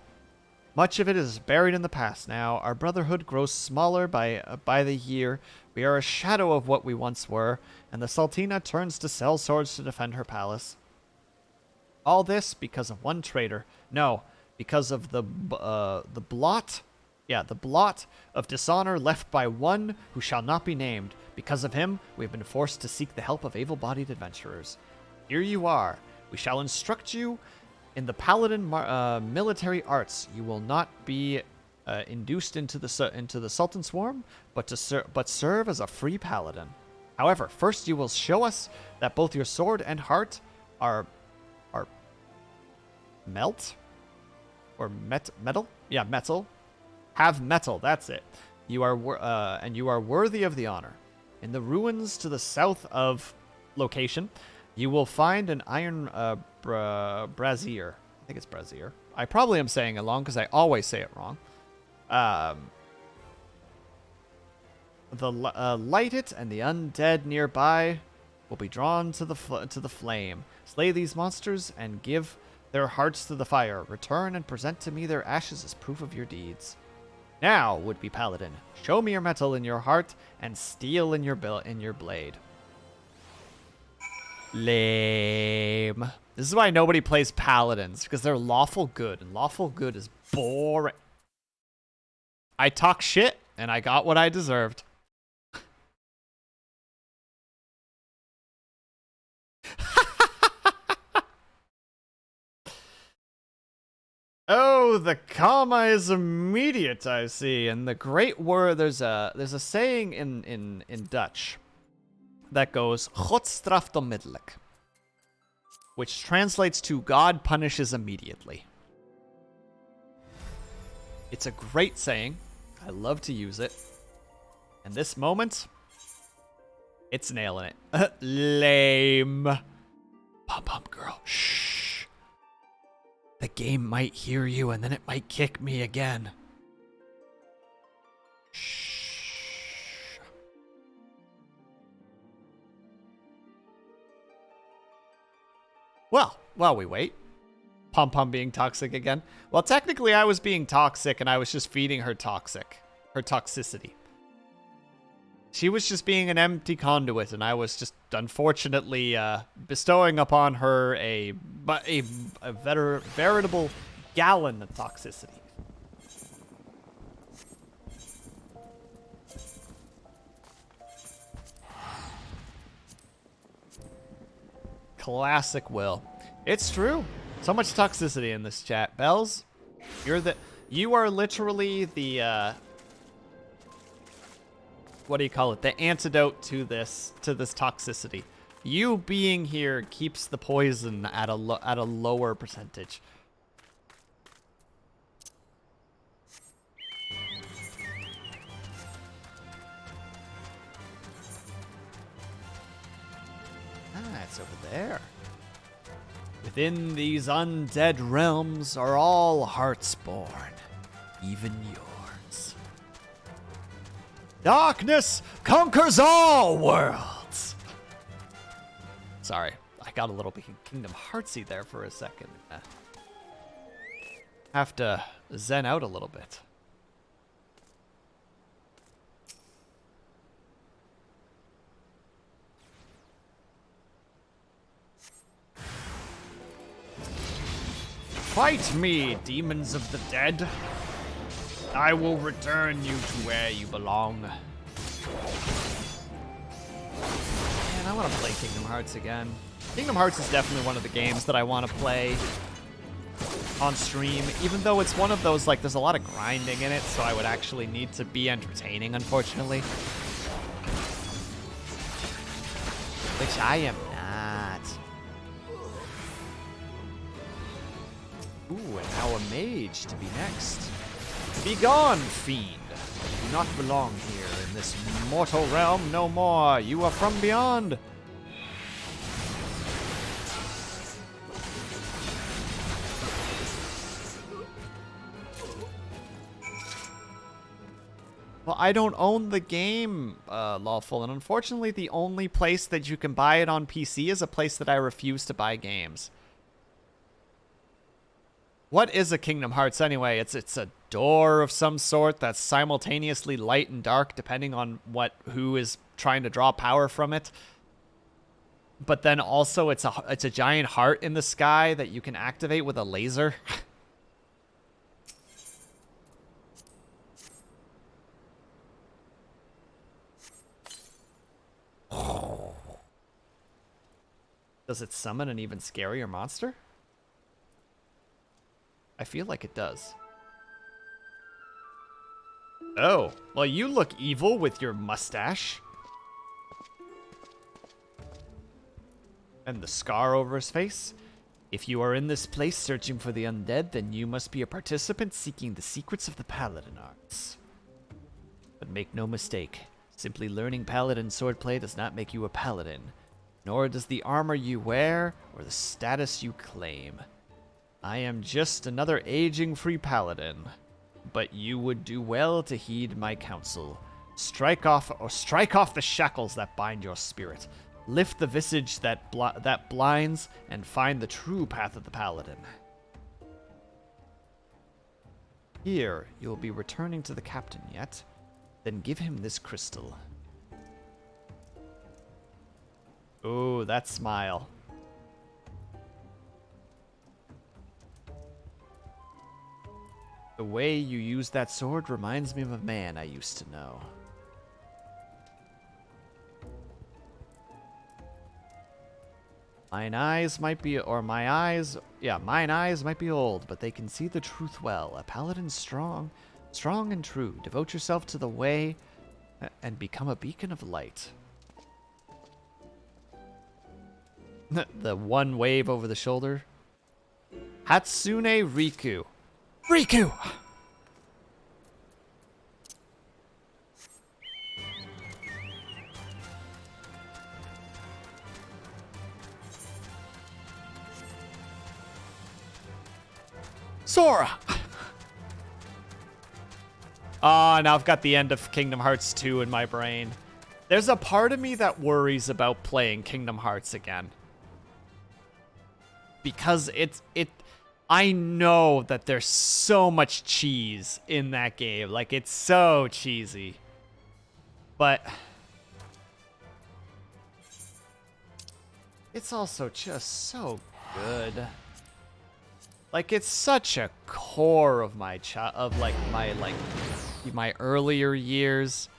much of it is buried in the past now. Our brotherhood grows smaller by the year. We are a shadow of what we once were, and the Sultina turns to sell swords to defend her palace. All this because of one traitor. No, because of the blot. Yeah, the blot of dishonor left by one who shall not be named. Because of him, we have been forced to seek the help of able-bodied adventurers. Here you are. We shall instruct you in the paladin military arts. You will not be induced into the Sultan Swarm, but serve as a free paladin. However, first you will show us that both your sword and heart are metal. Yeah, metal. Have metal. That's it. You are and you are worthy of the honor. In the ruins to the south of location, you will find an iron brazier. I think it's brazier. I probably am saying it wrong because I always say it wrong. Light it, and the undead nearby will be drawn to the flame. Slay these monsters and give their hearts to the fire. Return and present to me their ashes as proof of your deeds. Now, would-be paladin, show me your metal in your heart and steel in your blade. Lame. This is why nobody plays paladins, because they're lawful good, and lawful good is boring. I talk shit, and I got what I deserved. Oh, the comma is immediate, I see. And the great word, there's a saying in Dutch that goes, God straft onmiddellijk, which translates to God punishes immediately. It's a great saying. I love to use it. And this moment, it's nailing it. Lame. Pump, girl. Shh. The game might hear you, and then it might kick me again. Shh. Well, while we wait. Pom-Pom being toxic again. Well, technically I was being toxic, and I was just feeding her toxicity. She was just being an empty conduit, and I was just unfortunately bestowing upon her a veritable gallon of toxicity. Classic Will. It's true. So much toxicity in this chat. Bells, you are literally the what do you call it? The antidote to this toxicity. You being here keeps the poison at a lower percentage. Ah, it's over there. Within these undead realms are all hearts born, even yours. Darkness conquers all worlds. Sorry, I got a little bit Kingdom Heartsy there for a second. Have to zen out a little bit. Fight me, demons of the dead. I will return you to where you belong. Man, I want to play Kingdom Hearts again. Kingdom Hearts is definitely one of the games that I want to play on stream, even though it's one of those, like, there's a lot of grinding in it, so I would actually need to be entertaining, unfortunately. Which I am not. Ooh, and now a mage to be next. Begone, fiend. You do not belong here in this mortal realm no more. You are from beyond. Well, I don't own the game, Lawful, and unfortunately the only place that you can buy it on PC is a place that I refuse to buy games. What is a Kingdom Hearts anyway? It's a door of some sort that's simultaneously light and dark depending on who is trying to draw power from it. But then also it's a giant heart in the sky that you can activate with a laser. Does it summon an even scarier monster? I feel like it does. Oh, well, you look evil with your mustache. And the scar over his face. If you are in this place searching for the undead, then you must be a participant seeking the secrets of the paladin arts. But make no mistake, simply learning paladin swordplay does not make you a paladin, nor does the armor you wear or the status you claim. I am just another aging free paladin, but you would do well to heed my counsel. Strike off the shackles that bind your spirit. Lift the visage that blinds, and find the true path of the paladin. Here, you will be returning to the captain yet. Then give him this crystal. Ooh, that smile. The way you use that sword reminds me of a man I used to know. Mine eyes might be old, but they can see the truth well. A paladin strong and true. Devote yourself to the way and become a beacon of light. The one wave over the shoulder. Hatsune Riku. Riku! Sora! Ah, now I've got the end of Kingdom Hearts 2 in my brain. There's a part of me that worries about playing Kingdom Hearts again. Because I know that there's so much cheese in that game. Like, it's so cheesy. But it's also just so good. Like, it's such a core of my my earlier years.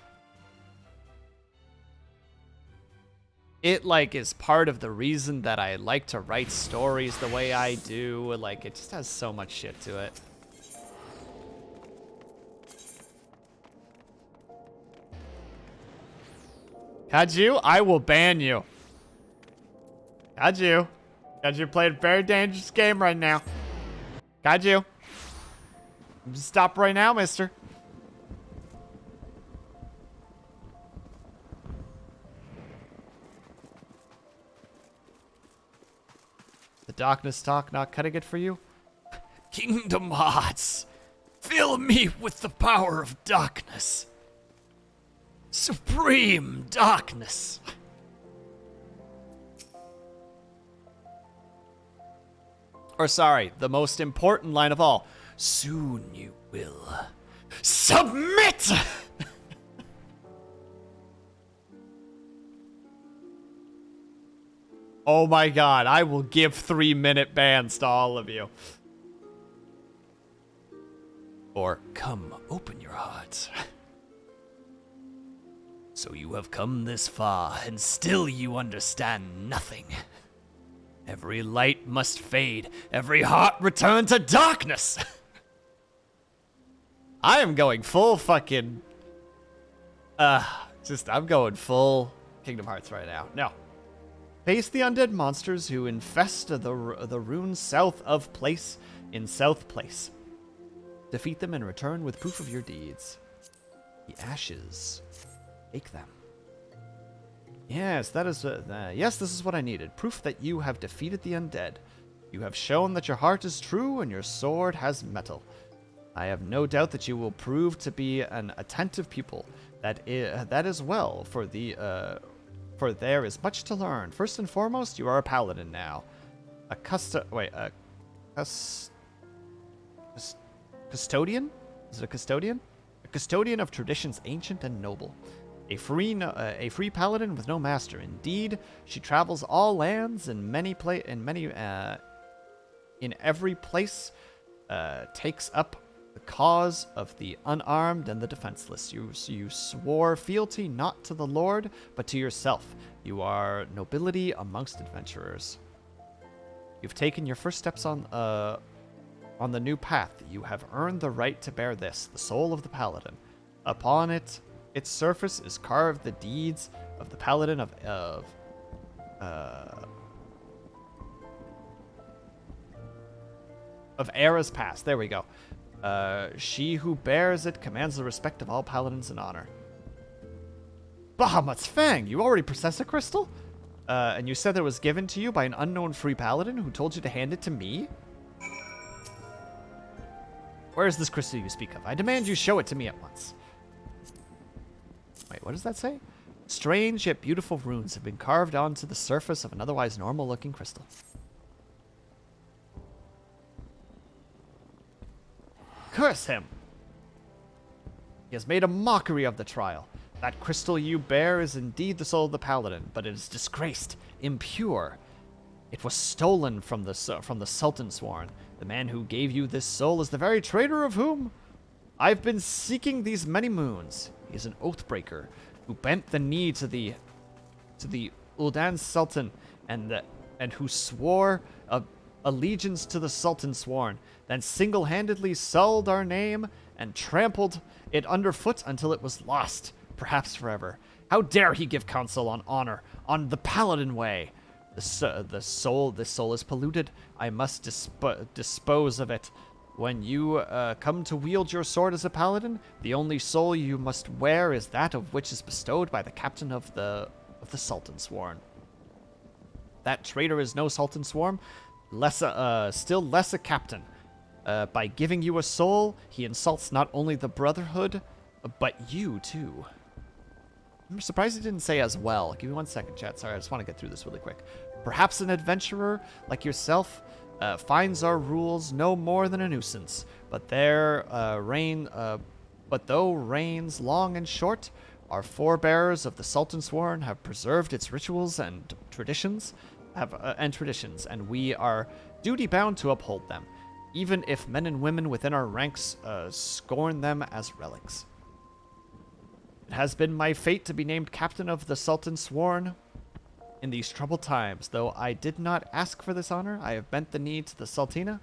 It, like, is part of the reason that I like to write stories the way I do. Like, it just has so much shit to it. Kaju, I will ban you. Kaju. Kaju played a very dangerous game right now. Kaju. Stop right now, mister. The darkness talk not cutting it for you? Kingdom Hearts, fill me with the power of darkness. Supreme darkness. Or sorry, the most important line of all. Soon you will submit! Oh my god, I will give 3-minute bans to all of you. Or come, open your hearts. So you have come this far, and still you understand nothing. Every light must fade, every heart return to darkness. I am going full fucking... I'm going full Kingdom Hearts right now. No. Face the undead monsters who infest the runes south of Place in South Place. Defeat them and return with proof of your deeds. The ashes. Take them. Yes, that is. Yes, this is what I needed. Proof that you have defeated the undead. You have shown that your heart is true and your sword has metal. I have no doubt that you will prove to be an attentive pupil. That is well, for there is much to learn. First and foremost, you are a paladin now. Custodian? Is it a custodian? A custodian of traditions ancient and noble. A free paladin with no master. Indeed, she travels all lands in every place, takes up the cause of the unarmed and the defenseless. You swore fealty not to the Lord, but to yourself. You are nobility amongst adventurers. You've taken your first steps on the new path. You have earned the right to bear this, the soul of the paladin. Upon its surface is carved the deeds of the paladin of eras past. There we go. She who bears it commands the respect of all paladins and honor. Bahamut's Fang, you already possess a crystal? And you said that it was given to you by an unknown free paladin who told you to hand it to me? Where is this crystal you speak of? I demand you show it to me at once. Wait, what does that say? Strange yet beautiful runes have been carved onto the surface of an otherwise normal-looking crystal. Curse him! He has made a mockery of the trial. That crystal you bear is indeed the soul of the paladin, but it is disgraced, impure. It was stolen from the Sultan Sworn. The man who gave you this soul is the very traitor of whom I've been seeking these many moons. He is an oathbreaker who bent the knee to the Uldan Sultan and who swore allegiance to the Sultan Sworn, then single-handedly sullied our name and trampled it underfoot until it was lost, perhaps forever. How dare he give counsel on honor, on the paladin way? This soul is polluted. I must dispose of it. When you come to wield your sword as a paladin, the only soul you must wear is that of which is bestowed by the captain of the Sultan Sworn. That traitor is no Sultan Sworn, still less a captain. By giving you a soul, he insults not only the Brotherhood, but you too. I'm surprised he didn't say as well. Give me 1 second, chat. Sorry, I just want to get through this really quick. Perhaps an adventurer like yourself finds our rules no more than a nuisance, but though reigns long and short, our forebears of the Sultan Sworn have preserved its rituals and traditions, and we are duty-bound to uphold them, even if men and women within our ranks scorn them as relics. It has been my fate to be named captain of the Sultan Sworn in these troubled times. Though I did not ask for this honor, I have bent the knee to the Sultana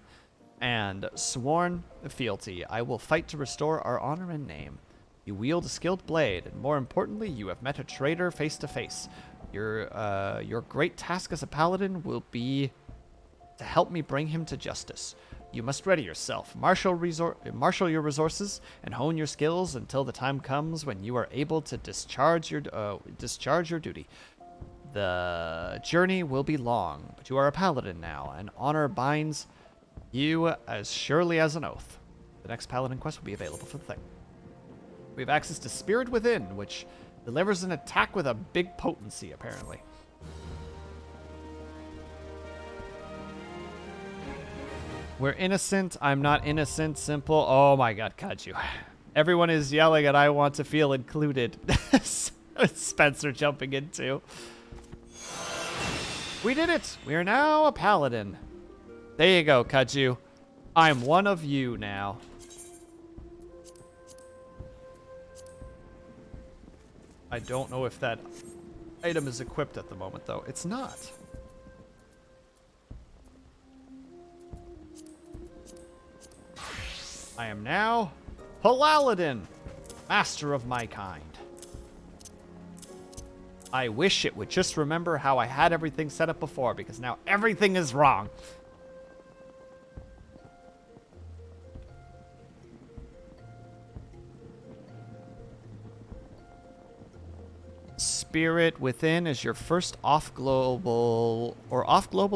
and sworn fealty. I will fight to restore our honor and name. You wield a skilled blade, and more importantly, you have met a traitor face to face. Your great task as a paladin will be to help me bring him to justice. You must ready yourself, marshal your resources, and hone your skills until the time comes when you are able to discharge your duty. The journey will be long, but you are a paladin now, and honor binds you as surely as an oath. The next paladin quest will be available for the thing. We have access to Spirit Within, which delivers an attack with a big potency, apparently. We're innocent. I'm not innocent. Simple. Oh my god, Kaju. Everyone is yelling and I want to feel included. Spencer jumping in too. We did it. We are now a paladin. There you go, Kaju. I'm one of you now. I don't know if that item is equipped at the moment, though. It's not. I am now Paladin, master of my kind. I wish it would just remember how I had everything set up before, because now everything is wrong. spirit within is your first off-global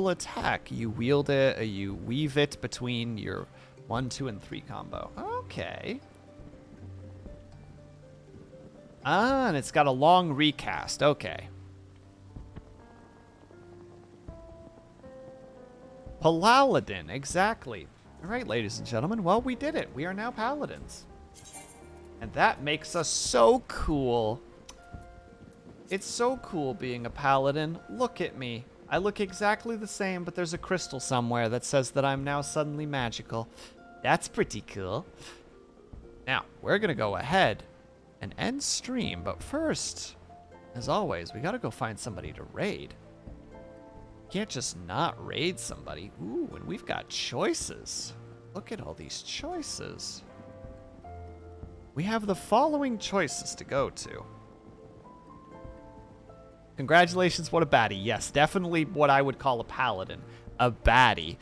attack. You wield it, you weave it between your 1, 2, and 3 combo. Okay. Ah, and it's got a long recast. Okay. Paladin, exactly. All right, ladies and gentlemen. Well, we did it. We are now paladins. And that makes us so cool. It's so cool being a paladin. Look at me. I look exactly the same, but there's a crystal somewhere that says that I'm now suddenly magical. That's pretty cool. Now, we're going to go ahead and end stream, but first, as always, we got to go find somebody to raid. Can't just not raid somebody. Ooh, and we've got choices. Look at all these choices. We have the following choices to go to. Congratulations, what a baddie. Yes, definitely what I would call a paladin. A baddie.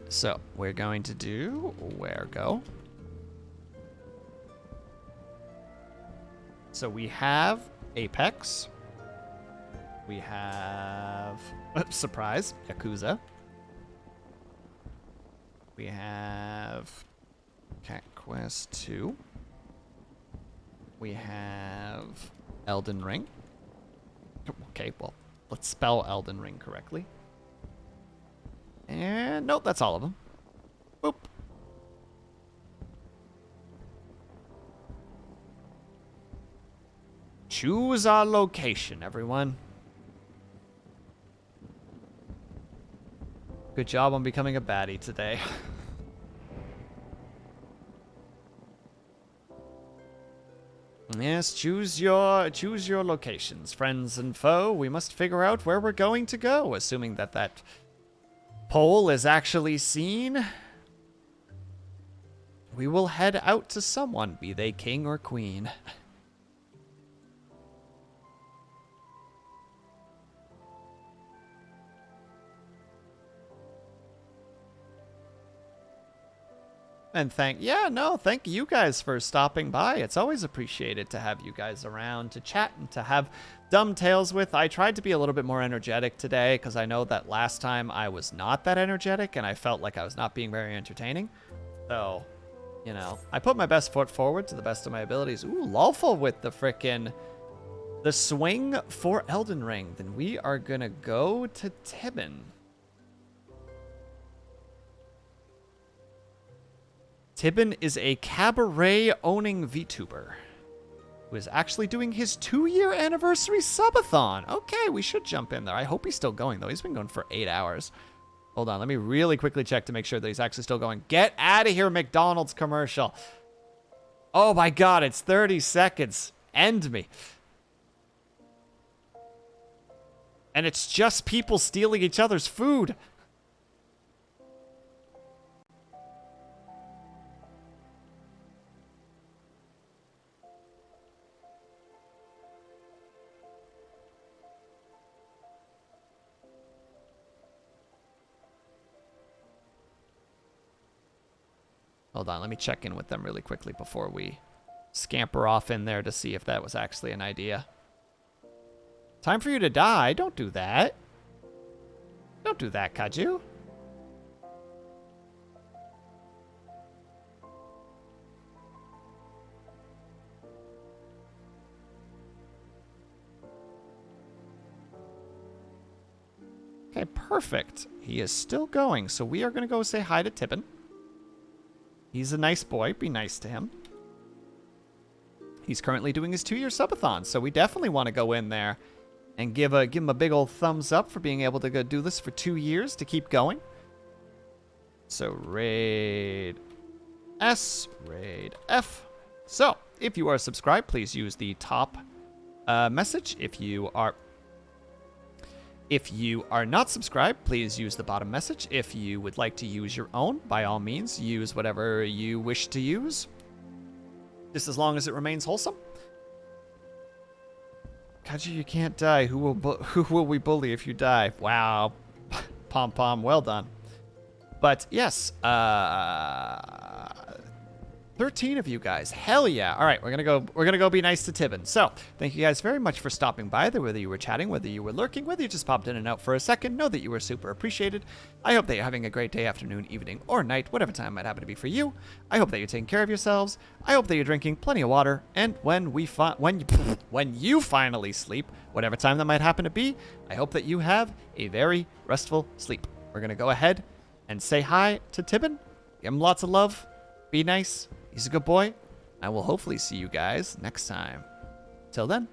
So, we're going to do where go. So we have Apex. We have, surprise, Yakuza. We have Cat Quest 2. We have Elden Ring. Okay, well, let's spell Elden Ring correctly. And nope, that's all of them. Boop. Choose our location, everyone. Good job on becoming a baddie today. Yes, choose your locations, friends and foe. We must figure out where we're going to go, assuming that that poll is actually seen. We will head out to someone, be they king or queen. And thank you guys for stopping by. It's always appreciated to have you guys around to chat and to have dumb tales with. I tried to be a little bit more energetic today because I know that last time I was not that energetic and I felt like I was not being very entertaining. So, you know, I put my best foot forward to the best of my abilities. Ooh, lawful with the swing for Elden Ring. Then we are gonna go to Tibin. Tibin is a cabaret-owning VTuber who is actually doing his 2-year anniversary subathon. Okay, we should jump in there. I hope he's still going, though. He's been going for 8 hours. Hold on, let me really quickly check to make sure that he's actually still going. Get out of here, McDonald's commercial. Oh my god, it's 30 seconds. End me. And it's just people stealing each other's food. Hold on, let me check in with them really quickly before we scamper off in there to see if that was actually an idea. Time for you to die. Don't do that. Don't do that, Kaju. Okay, perfect. He is still going, so we are going to go say hi to Tibin. He's a nice boy. Be nice to him. He's currently doing his 2-year subathon, so we definitely want to go in there and give him a big old thumbs up for being able to go do this for 2 years to keep going. So raid S, raid F. So if you are subscribed, please use the top message. If you are not subscribed, please use the bottom message. If you would like to use your own, by all means, use whatever you wish to use. Just as long as it remains wholesome. Kaji, you can't die. Who will we bully if you die? Wow. Pom-pom, well done. But yes, 13 of you guys. Hell yeah. All right, we're gonna go be nice to Tibbin. So, thank you guys very much for stopping by, whether you were chatting, whether you were lurking, whether you just popped in and out for a second. Know that you were super appreciated. I hope that you're having a great day, afternoon, evening, or night, whatever time might happen to be for you. I hope that you're taking care of yourselves. I hope that you're drinking plenty of water. And when you finally sleep, whatever time that might happen to be, I hope that you have a very restful sleep. We're gonna go ahead and say hi to Tibbin. Give him lots of love. Be nice. He's a good boy. I will hopefully see you guys next time. Till then.